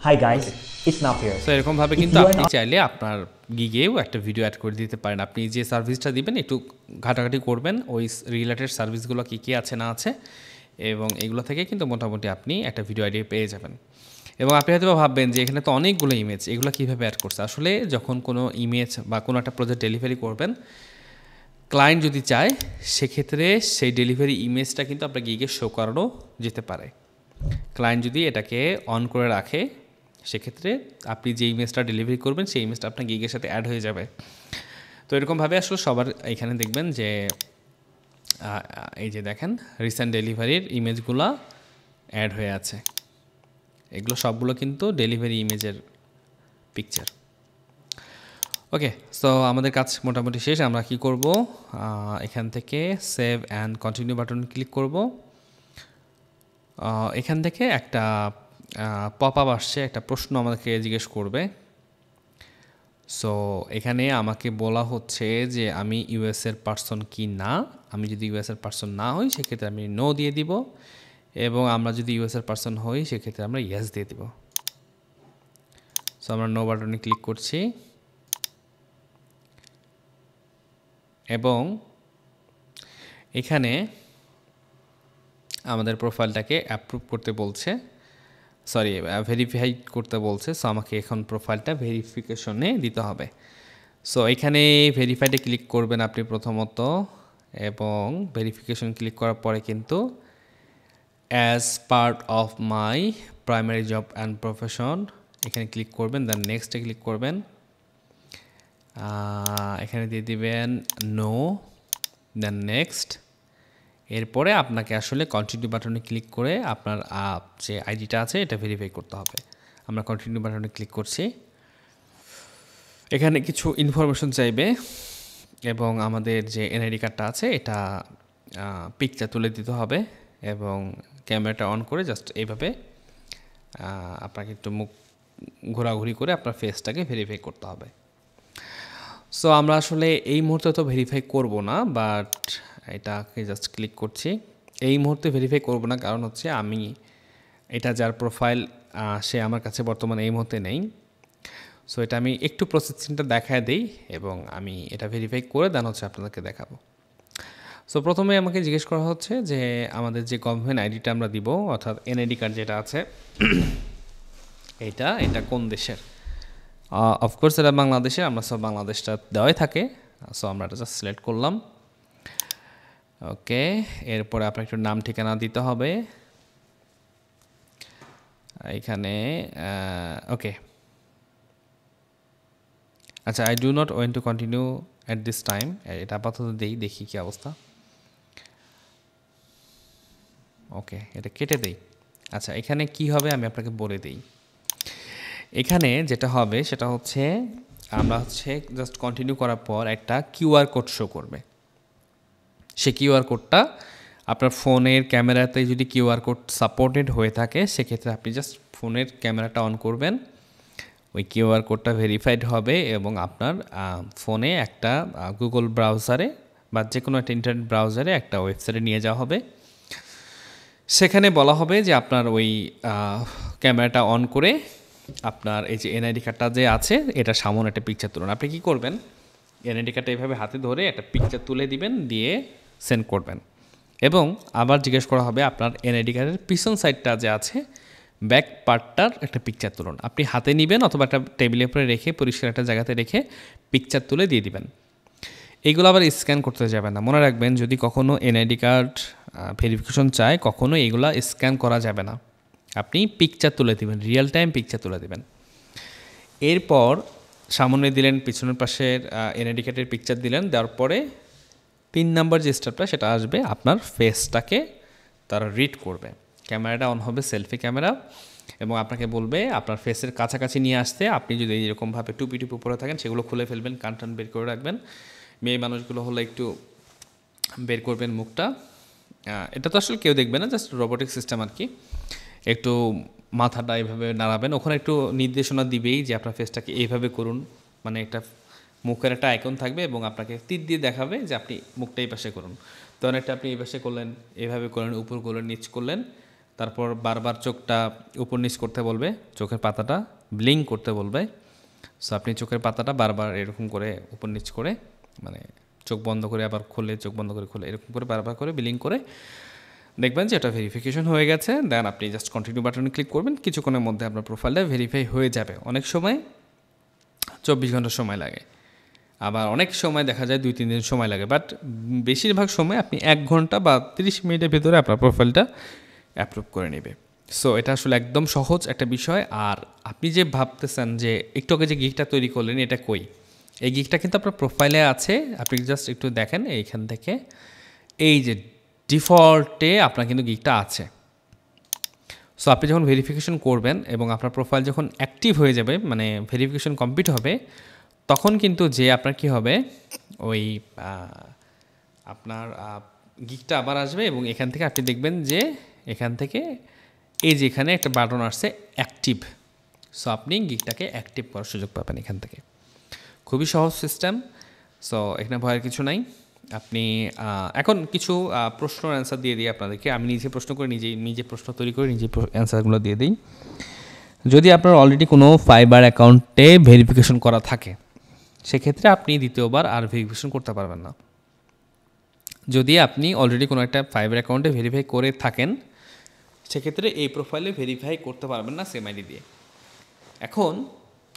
Hi guys, it's Nav here. So এরকমভাবে কিন্তু আপনি চাইলে আপনার গিগেও একটা ভিডিও অ্যাড করে দিতে পারেন। আপনি যে সার্ভিসটা দিবেন একটু ঘাটাঘাটি করবেন, ওই রিলেটেড সার্ভিসগুলো কী কী আছে না আছে, এবং এগুলো থেকে কিন্তু মোটামুটি আপনি একটা ভিডিও আইডিয়া পেয়ে যাবেন। এবং আপনি হয়তো ভাববেন যে এখানে তো অনেকগুলো ইমেজ, এগুলো কীভাবে অ্যাড করছে। আসলে যখন কোনো ইমেজ বা কোনো একটা প্রজেক্ট ডেলিভারি করবেন, ক্লায়েন্ট যদি চায়, সেক্ষেত্রে সেই ডেলিভারি ইমেজটা কিন্তু আপনার গিগে শো করানো যেতে পারে। ক্লায়েন্ট যদি এটাকে অন করে রাখে, সেক্ষেত্রে আপনি যে ইমেজটা ডেলিভারি করবেন সেই ইমেজটা আপনার গিগের সাথে অ্যাড হয়ে যাবে। তো এরকমভাবে আসলে সবার এখানে দেখবেন যে এই যে দেখেন রিসেন্ট ডেলিভারির ইমেজগুলো অ্যাড হয়ে আছে। এগুলো সবগুলো কিন্তু ডেলিভারি ইমেজের পিকচার। ওকে, সো আমাদের কাজ মোটামুটি শেষ। আমরা কি করব, এখান থেকে save and continue button click করব। এখান থেকে একটা পপ আপ আসছে, একটা প্রশ্ন আমাদেরকে জিজ্ঞেস করবে। সো এখানে আমাকে বলা হচ্ছে যে আমি ইউএসের পার্সন কি না। আমি যদি ইউএসের পার্সন না হই, সেক্ষেত্রে আমি নো দিয়ে দিব, এবং আমরা যদি ইউএসের পার্সন হই, সেক্ষেত্রে আমরা ইয়েস দিয়ে দিব। সো আমরা নো বাটনে ক্লিক করছি, এবং এখানে আমাদের প্রোফাইলটাকে অ্যাপ্রুভ করতে বলছে, সরি ভেরিফাই করতে বলছে। সো আমাকে এখন প্রোফাইলটা ভেরিফিকেশনে দিতে হবে। সো এখানে ভেরিফাইডে ক্লিক করবেন আপনি প্রথমত, এবং ভেরিফিকেশন ক্লিক করার পরে কিন্তু as part of my primary job and profession এখানে ক্লিক করবেন, দেন নেক্সটে ক্লিক করবেন। এখানে দিয়ে দিবেন নো, দেন নেক্সট। এরপরে আপনাকে আসলে কন্টিনিউ বাটনে ক্লিক করে আপনার যে আইডিটা আছে এটা ভেরিফাই করতে হবে। আমরা কন্টিনিউ বাটনে ক্লিক করছি। এখানে কিছু ইনফরমেশন চাইবে এবং আমাদের যে এনআইডি কার্ডটা আছে এটা পিকচার তুলে দিতে হবে এবং ক্যামেরাটা অন করে জাস্ট এইভাবে আপনাকে একটু মুখ ঘোরাঘুরি করে আপনার ফেসটাকে ভেরিফাই করতে হবে। সো আমরা আসলে এই মুহূর্তে তো ভেরিফাই করব না, বাট এটাকে জাস্ট ক্লিক করছি। এই মুহূর্তে ভেরিফাই করব না, কারণ হচ্ছে আমি এটা যার প্রোফাইল সে আমার কাছে বর্তমানে এই মুহূর্তে নেই। সো এটা আমি একটু প্রসেসিংটা দেখায় দিই এবং আমি এটা ভেরিফাই করে দেন হচ্ছে আপনাদেরকে দেখাবো। সো প্রথমে আমাকে জিজ্ঞেস করা হচ্ছে যে আমাদের যে গভর্নমেন্ট আইডিটা আমরা দিব, অর্থাৎ এনআইডি কার্ড যেটা আছে এটা কোন দেশের। অফকোর্স এটা বাংলাদেশের, আমরা সব বাংলাদেশটা দেওয়াই থাকে। সো আমরা এটা জাস্ট সিলেক্ট করলাম। ওকে, এরপরে আপনার একটু নাম ঠিকানা দিতে হবে এখানে। ওকে, আচ্ছা, I do not went to continue at this time, এটা আপাতত দেখি কি অবস্থা। ওকে, এটা কেটে দেই। আচ্ছা, এখানে কি হবে আমি আপনাকে বলে দিই। এখানে যেটা হবে সেটা হচ্ছে আমরা হচ্ছে জাস্ট কন্টিনিউ করার পর একটা কিউআর কোড শো করবে। সে কিউআর কোডটা আপনার ফোনের ক্যামেরাতে যদি কিউআর কোড সাপোর্টেড হয়ে থাকে সেক্ষেত্রে আপনি জাস্ট ফোনের ক্যামেরাটা অন করবেন, ওই কিউআর কোডটা ভেরিফাইড হবে এবং আপনার ফোনে একটা গুগল ব্রাউজারে বা যে কোনো একটা ইন্টারনেট ব্রাউজারে একটা ওয়েবসাইটে নিয়ে যাওয়া হবে। সেখানে বলা হবে যে আপনার ওই ক্যামেরাটা অন করে আপনার এই যে এনআইডি কার্ডটা যে আছে এটা সামনে একটা পিকচার তুলুন। আপনি কী করবেন, এনআইডি কার্ডটা এইভাবে হাতে ধরে একটা পিকচার তুলে দিবেন, দিয়ে সেন্ড করবেন এবং আবার জিজ্ঞেস করা হবে আপনার এনআইডি কার্ডের পিছন সাইডটা যে আছে ব্যাক পার্টটার একটা পিকচার তুলুন। আপনি হাতে নেবেন অথবা একটা টেবিলের উপরে রেখে পরিষ্কার একটা জায়গাতে রেখে পিকচার তুলে দিয়ে দিবেন। এইগুলো আবার স্ক্যান করতে যাবেন না, মনে রাখবেন যদি কখনও এনআইডি কার্ড ভেরিফিকেশন চায় কখনো এইগুলো স্ক্যান করা যাবে না, আপনি পিকচার তুলে দিবেন, রিয়েল টাইম পিকচার তুলে দিবেন। এরপর সামনে দিলেন, পিছনের পাশের এনআইডি কার্ডের পিকচার দিলেন, দেওয়ার পরে 3 নাম্বার যে স্টেপটা সেটা আসবে, আপনার ফেসটাকে তারা রিড করবে। ক্যামেরাটা অন হবে, সেলফি ক্যামেরা, এবং আপনাকে বলবে আপনার ফেসের কাছাকাছি নিয়ে আসতে। আপনি যদি এরকমভাবে টুপি পরে থাকেন সেগুলো খুলে ফেলবেন, কান টান বের করে রাখবেন। মেয়ে মানুষগুলো হলে একটু বের করবেন মুখটা। এটা তো আসলে কেউ দেখবে না, জাস্ট রোবোটিক সিস্টেম আর কি। একটু মাথাটা এইভাবে নাড়াবেন, ওখানে একটু নির্দেশনা দিবেই যে আপনার ফেসটাকে এইভাবে করুন, মানে একটা মুখের একটা আইকন থাকবে এবং আপনাকে তীর দিয়ে দেখাবে যে আপনি মুখটা এই পাশে করুন। তো অনেকটা আপনি এই পাশে করলেন, এইভাবে করলেন, উপর করলেন, নিচ করলেন, তারপর বারবার চোখটা উপর নিচ করতে বলবে, চোখের পাতাটা ব্লিঙ্ক করতে বলবে। সো আপনি চোখের পাতাটা বারবার এরকম করে উপর নিচ করে, মানে চোখ বন্ধ করে আবার খুলে, চোখ বন্ধ করে খুলে, এরকম করে বারবার করে ব্লিঙ্ক করে দেখবেন যে এটা ভেরিফিকেশন হয়ে গেছে। দেন আপনি জাস্ট কন্টিনিউ বাটনে ক্লিক করবেন, কিছুক্ষণের মধ্যে আপনার প্রোফাইলটা ভেরিফাই হয়ে যাবে। অনেক সময় 24 ঘন্টা সময় লাগে, আবার অনেক সময় দেখা যায় 2-3 দিন সময় লাগে, বাট বেশিরভাগ সময় আপনি 1 ঘন্টা বা 30 মিনিটের ভিতরে আপনার প্রোফাইলটা অ্যাপ্রুভ করে নেবে। সো এটা আসলে একদম সহজ একটা বিষয়। আর আপনি যে ভাবতেছেন যে একটু আগে যে গিকটা তৈরি করলেন এটা কই, এই গিকটা কিন্তু আপনার প্রোফাইলে আছে। আপনি জাস্ট একটু দেখেন এইখান থেকে, এই যে ডিফল্টে আপনার কিন্তু গিকটা আছে। সো আপনি যখন ভেরিফিকেশন করবেন এবং আপনার প্রোফাইল যখন অ্যাক্টিভ হয়ে যাবে, মানে ভেরিফিকেশন কমপ্লিট হবে, তখন কিন্তু যে আপনার কি হবে, ওই আপনার গিকটা আবার আসবে এবং এখান থেকে আপনি দেখবেন যে এখান থেকে এই যে এখানে একটা বাটন আসছে অ্যাক্টিভ। সো আপনি গিকটাকে অ্যাক্টিভ করার সুযোগ পাবেন এখান থেকে। খুবই সহজ সিস্টেম। সো এখানে ভয়ের কিছু নাই। আপনি এখন কিছু প্রশ্নের অ্যান্সার দিয়ে দিই আপনাদেরকে। আমি নিজে প্রশ্ন করে নিজে প্রশ্ন তৈরি করে নিজে অ্যান্সারগুলো দিয়ে দিই। যদি আপনার অলরেডি কোনো ফাইবার অ্যাকাউন্টে ভেরিফিকেশন করা থাকে সেক্ষেত্রে আপনি দ্বিতীয়বার আর ভেরিফিকেশন করতে পারবেন না। যদি আপনি অলরেডি কোনো একটা ফাইবার অ্যাকাউন্টে ভেরিফাই করে থাকেন সেক্ষেত্রে এই প্রোফাইলে ভেরিফাই করতে পারবেন না সেম আইডি দিয়ে। এখন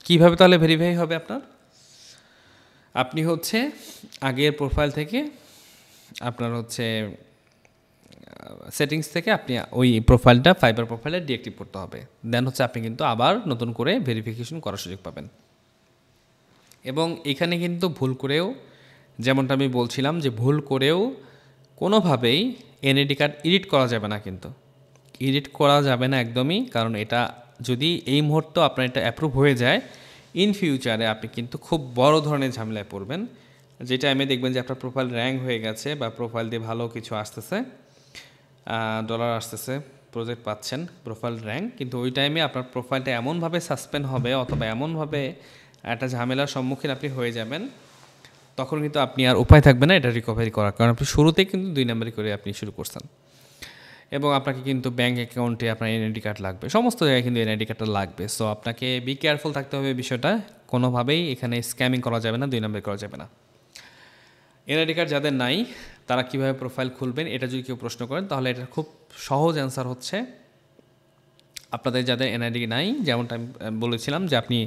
কিভাবে তাহলে ভেরিফাই হবে আপনার? আপনি হচ্ছে আগের প্রোফাইল থেকে আপনার হচ্ছে সেটিংস থেকে আপনি ওই প্রোফাইলটা ফাইবার প্রোফাইলে ডিঅ্যাক্টিভ করতে হবে। দেন হচ্ছে আপনি কিন্তু আবার নতুন করে ভেরিফিকেশন করার সুযোগ পাবেন। এবং এখানে কিন্তু ভুল করেও, যেমনটা আমি বলছিলাম যে ভুল করেও কোনোভাবেই এনআইডি কার্ড এডিট করা যাবে না, কিন্তু এডিট করা যাবে না একদমই, কারণ এটা যদি এই মুহূর্তে আপনার এটা অ্যাপ্রুভ হয়ে যায়, ইন ফিউচারে আপনি কিন্তু খুব বড় ধরনের ঝামেলায় পড়বেন। যে টাইমে দেখবেন যে আপনার প্রোফাইল র্যাঙ্ক হয়ে গেছে বা প্রোফাইল দিয়ে ভালো কিছু আসতেছে, ডলার আসতেছে, প্রজেক্ট পাচ্ছেন, প্রোফাইল র্যাঙ্ক, কিন্তু ওই টাইমে আপনার প্রোফাইলটা এমনভাবে সাসপেন্ড হবে অথবা এমনভাবে একটা ঝামেলার সম্মুখীন আপনি হয়ে যাবেন, তখন কিন্তু আপনি আর উপায় থাকবে না এটা রিকভারি করার, কারণ আপনি শুরুতেই কিন্তু 2 নম্বরই করে আপনি শুরু করছেন। এবং আপনাকে কিন্তু ব্যাঙ্ক অ্যাকাউন্টে আপনার এনআইডি কার্ড লাগবে, সমস্ত জায়গায় কিন্তু এনআইডি কার্ডটা লাগবে। সো আপনাকে বি কেয়ারফুল থাকতে হবে বিষয়টা, কোনোভাবেই এখানে স্ক্যামিং করা যাবে না, 2 নম্বর করা যাবে না। এনআইডি কার্ড যাদের নাই তারা কীভাবে প্রোফাইল খুলবেন, এটা যদি কেউ প্রশ্ন করেন তাহলে এটার খুব সহজ অ্যান্সার হচ্ছে, আপনাদের যাদের এনআইডি নাই, যেমনটা আমি বলেছিলাম যে আপনি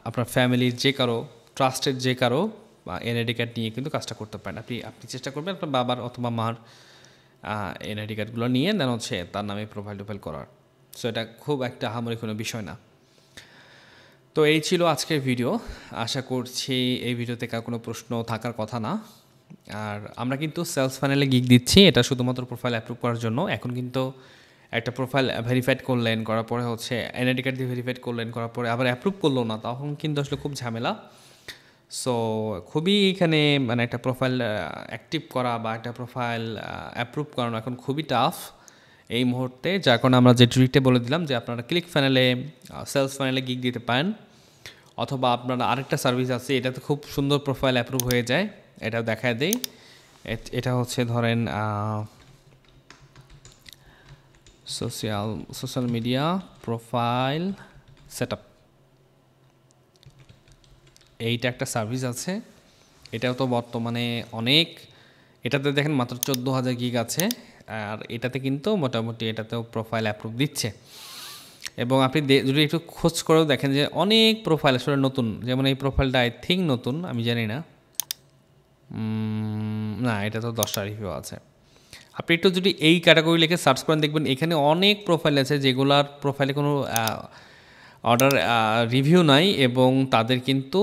আপনার ফ্যামিলির যে কারো, ট্রাস্টেড যে কারো এনআইডি কার্ড নিয়ে কিন্তু কাজটা করতে পারেন। আপনি চেষ্টা করবেন আপনার বাবার অথবা মার এনআইডি কার্ডগুলো নিয়ে দেন হচ্ছে তার নামে প্রোফাইল টোফাইল করার। সো এটা খুব একটা আহামরি কোনো বিষয় না। তো এই ছিল আজকের ভিডিও। আশা করছি এই ভিডিওতে কার কোনো প্রশ্ন থাকার কথা না। আর আমরা কিন্তু সেলস ফানেলে গিগ দিচ্ছি, এটা শুধুমাত্র প্রোফাইল অ্যাপ্রুভ করার জন্য। এখন কিন্তু একটা প্রোফাইল ভেরিফাইড করলেন, করার পরে হচ্ছে এনআইডি কার্ড দিয়ে ভেরিফাইড করলেন, করার পরে আবার অ্যাপ্রুভ করলো না, তখন কিন্তু আসলে খুব ঝামেলা। সো খুবই এখানে মানে একটা প্রোফাইল অ্যাক্টিভ করা বা একটা প্রোফাইল অ্যাপ্রুভ করানো এখন খুবই টাফ এই মুহূর্তে, যার কারণে আমরা যে ট্রিকটা বলে দিলাম যে আপনারা ক্লিক ফানেলে, সেলস ফানেলে গিগ দিতে পারেন, অথবা আপনারা আরেকটা সার্ভিস আছে, এটাতে খুব সুন্দর প্রোফাইল অ্যাপ্রুভ হয়ে যায়, এটাও দেখায় দেই। এটা হচ্ছে ধরেন সোশ্যাল মিডিয়া প্রোফাইল সেটআপ, এইটা একটা সার্ভিস আছে। এটাও তো বর্তমানে অনেক, এটাতে দেখেন মাত্র 14,000 গিগ আছে, আর এটাতে কিন্তু মোটামুটি এটাতেও প্রোফাইল অ্যাপ্রুভ দিচ্ছে। এবং আপনি যদি একটু খোঁজ করেও দেখেন যে অনেক প্রোফাইল আসলে নতুন, যেমন এই প্রোফাইলটা আই থিঙ্ক নতুন, আমি জানি না, না এটা তো 10টা রিভিউ আছে। আপনি একটু যদি এই ক্যাটাগরি লিখে সার্চ করেন দেখবেন এখানে অনেক প্রোফাইল আছে যেগুলার প্রোফাইলে কোনো অর্ডার রিভিউ নাই, এবং তাদের কিন্তু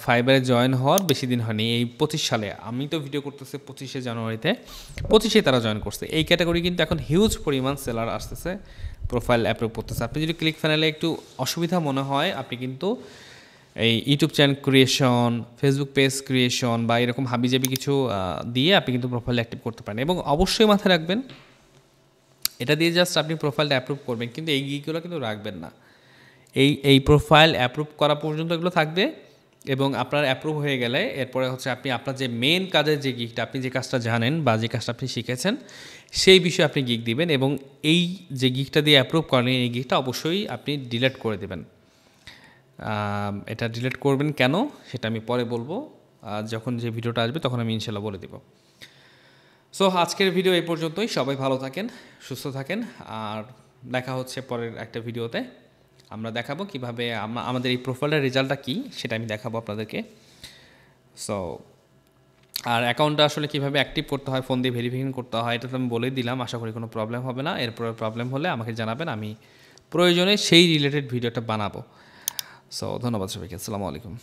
ফাইবারে জয়েন হওয়ার বেশি দিন হয়নি, এই 25 সালে। আমি তো ভিডিও করতেছি 25শে জানুয়ারিতে, 25শে তারা জয়েন করছে। এই ক্যাটাগরি কিন্তু এখন হিউজ পরিমাণ সেলার আসতেছে, প্রোফাইল অ্যাপ্রুভ করতেছে। আপনি যদি ক্লিক ফানেলে একটু অসুবিধা মনে হয়, আপনি কিন্তু এই YouTube channel creation, Facebook page creation বা এরকম হাবিজাবি কিছু দিয়ে আপনি কিন্তু প্রোফাইল অ্যাক্টিভ করতে পারেন। এবং অবশ্যই মাথায় রাখবেন, এটা দিয়ে জাস্ট আপনি প্রোফাইলটা অ্যাপ্রুভ করবেন, কিন্তু এই গিগুলো কিন্তু রাখবেন না। এই প্রোফাইল অ্যাপ্রুভ করা পর্যন্ত এগুলো থাকবে, এবং আপনার অ্যাপ্রুভ হয়ে গেলে এরপরে হচ্ছে আপনি আপনার যে মেন কাজের যে গিগটা, আপনি যে কাজটা জানেন বা যে কাজটা আপনি শিখেছেন সেই বিষয়ে আপনি গিগ দিবেন, এবং এই যে গিগটা দিয়ে অ্যাপ্রুভ করেন এই গিগটা অবশ্যই আপনি ডিলিট করে দেবেন। এটা ডিলিট করবেন কেন সেটা আমি পরে বলবো, যখন যে ভিডিওটা আসবে তখন আমি ইনশাল্লাহ বলে দেব। সো আজকের ভিডিও এই পর্যন্তই। সবাই ভালো থাকেন, সুস্থ থাকেন, আর দেখা হচ্ছে পরের একটা ভিডিওতে। আমরা দেখাবো কীভাবে আমাদের এই প্রোফাইলের রেজাল্টটা কী সেটা আমি দেখাবো আপনাদেরকে। সো আর অ্যাকাউন্টটা আসলে কীভাবে অ্যাক্টিভ করতে হয়, ফোন দিয়ে ভেরিফিকেশন করতে হয়, এটা তো আমি বলেই দিলাম। আশা করি কোনো প্রবলেম হবে না। এরপরে প্রবলেম হলে আমাকে জানাবেন, আমি প্রয়োজনে সেই রিলেটেড ভিডিওটা বানাবো। সো ধন্যবাদ সবাইকে, আসসালামু আলাইকুম।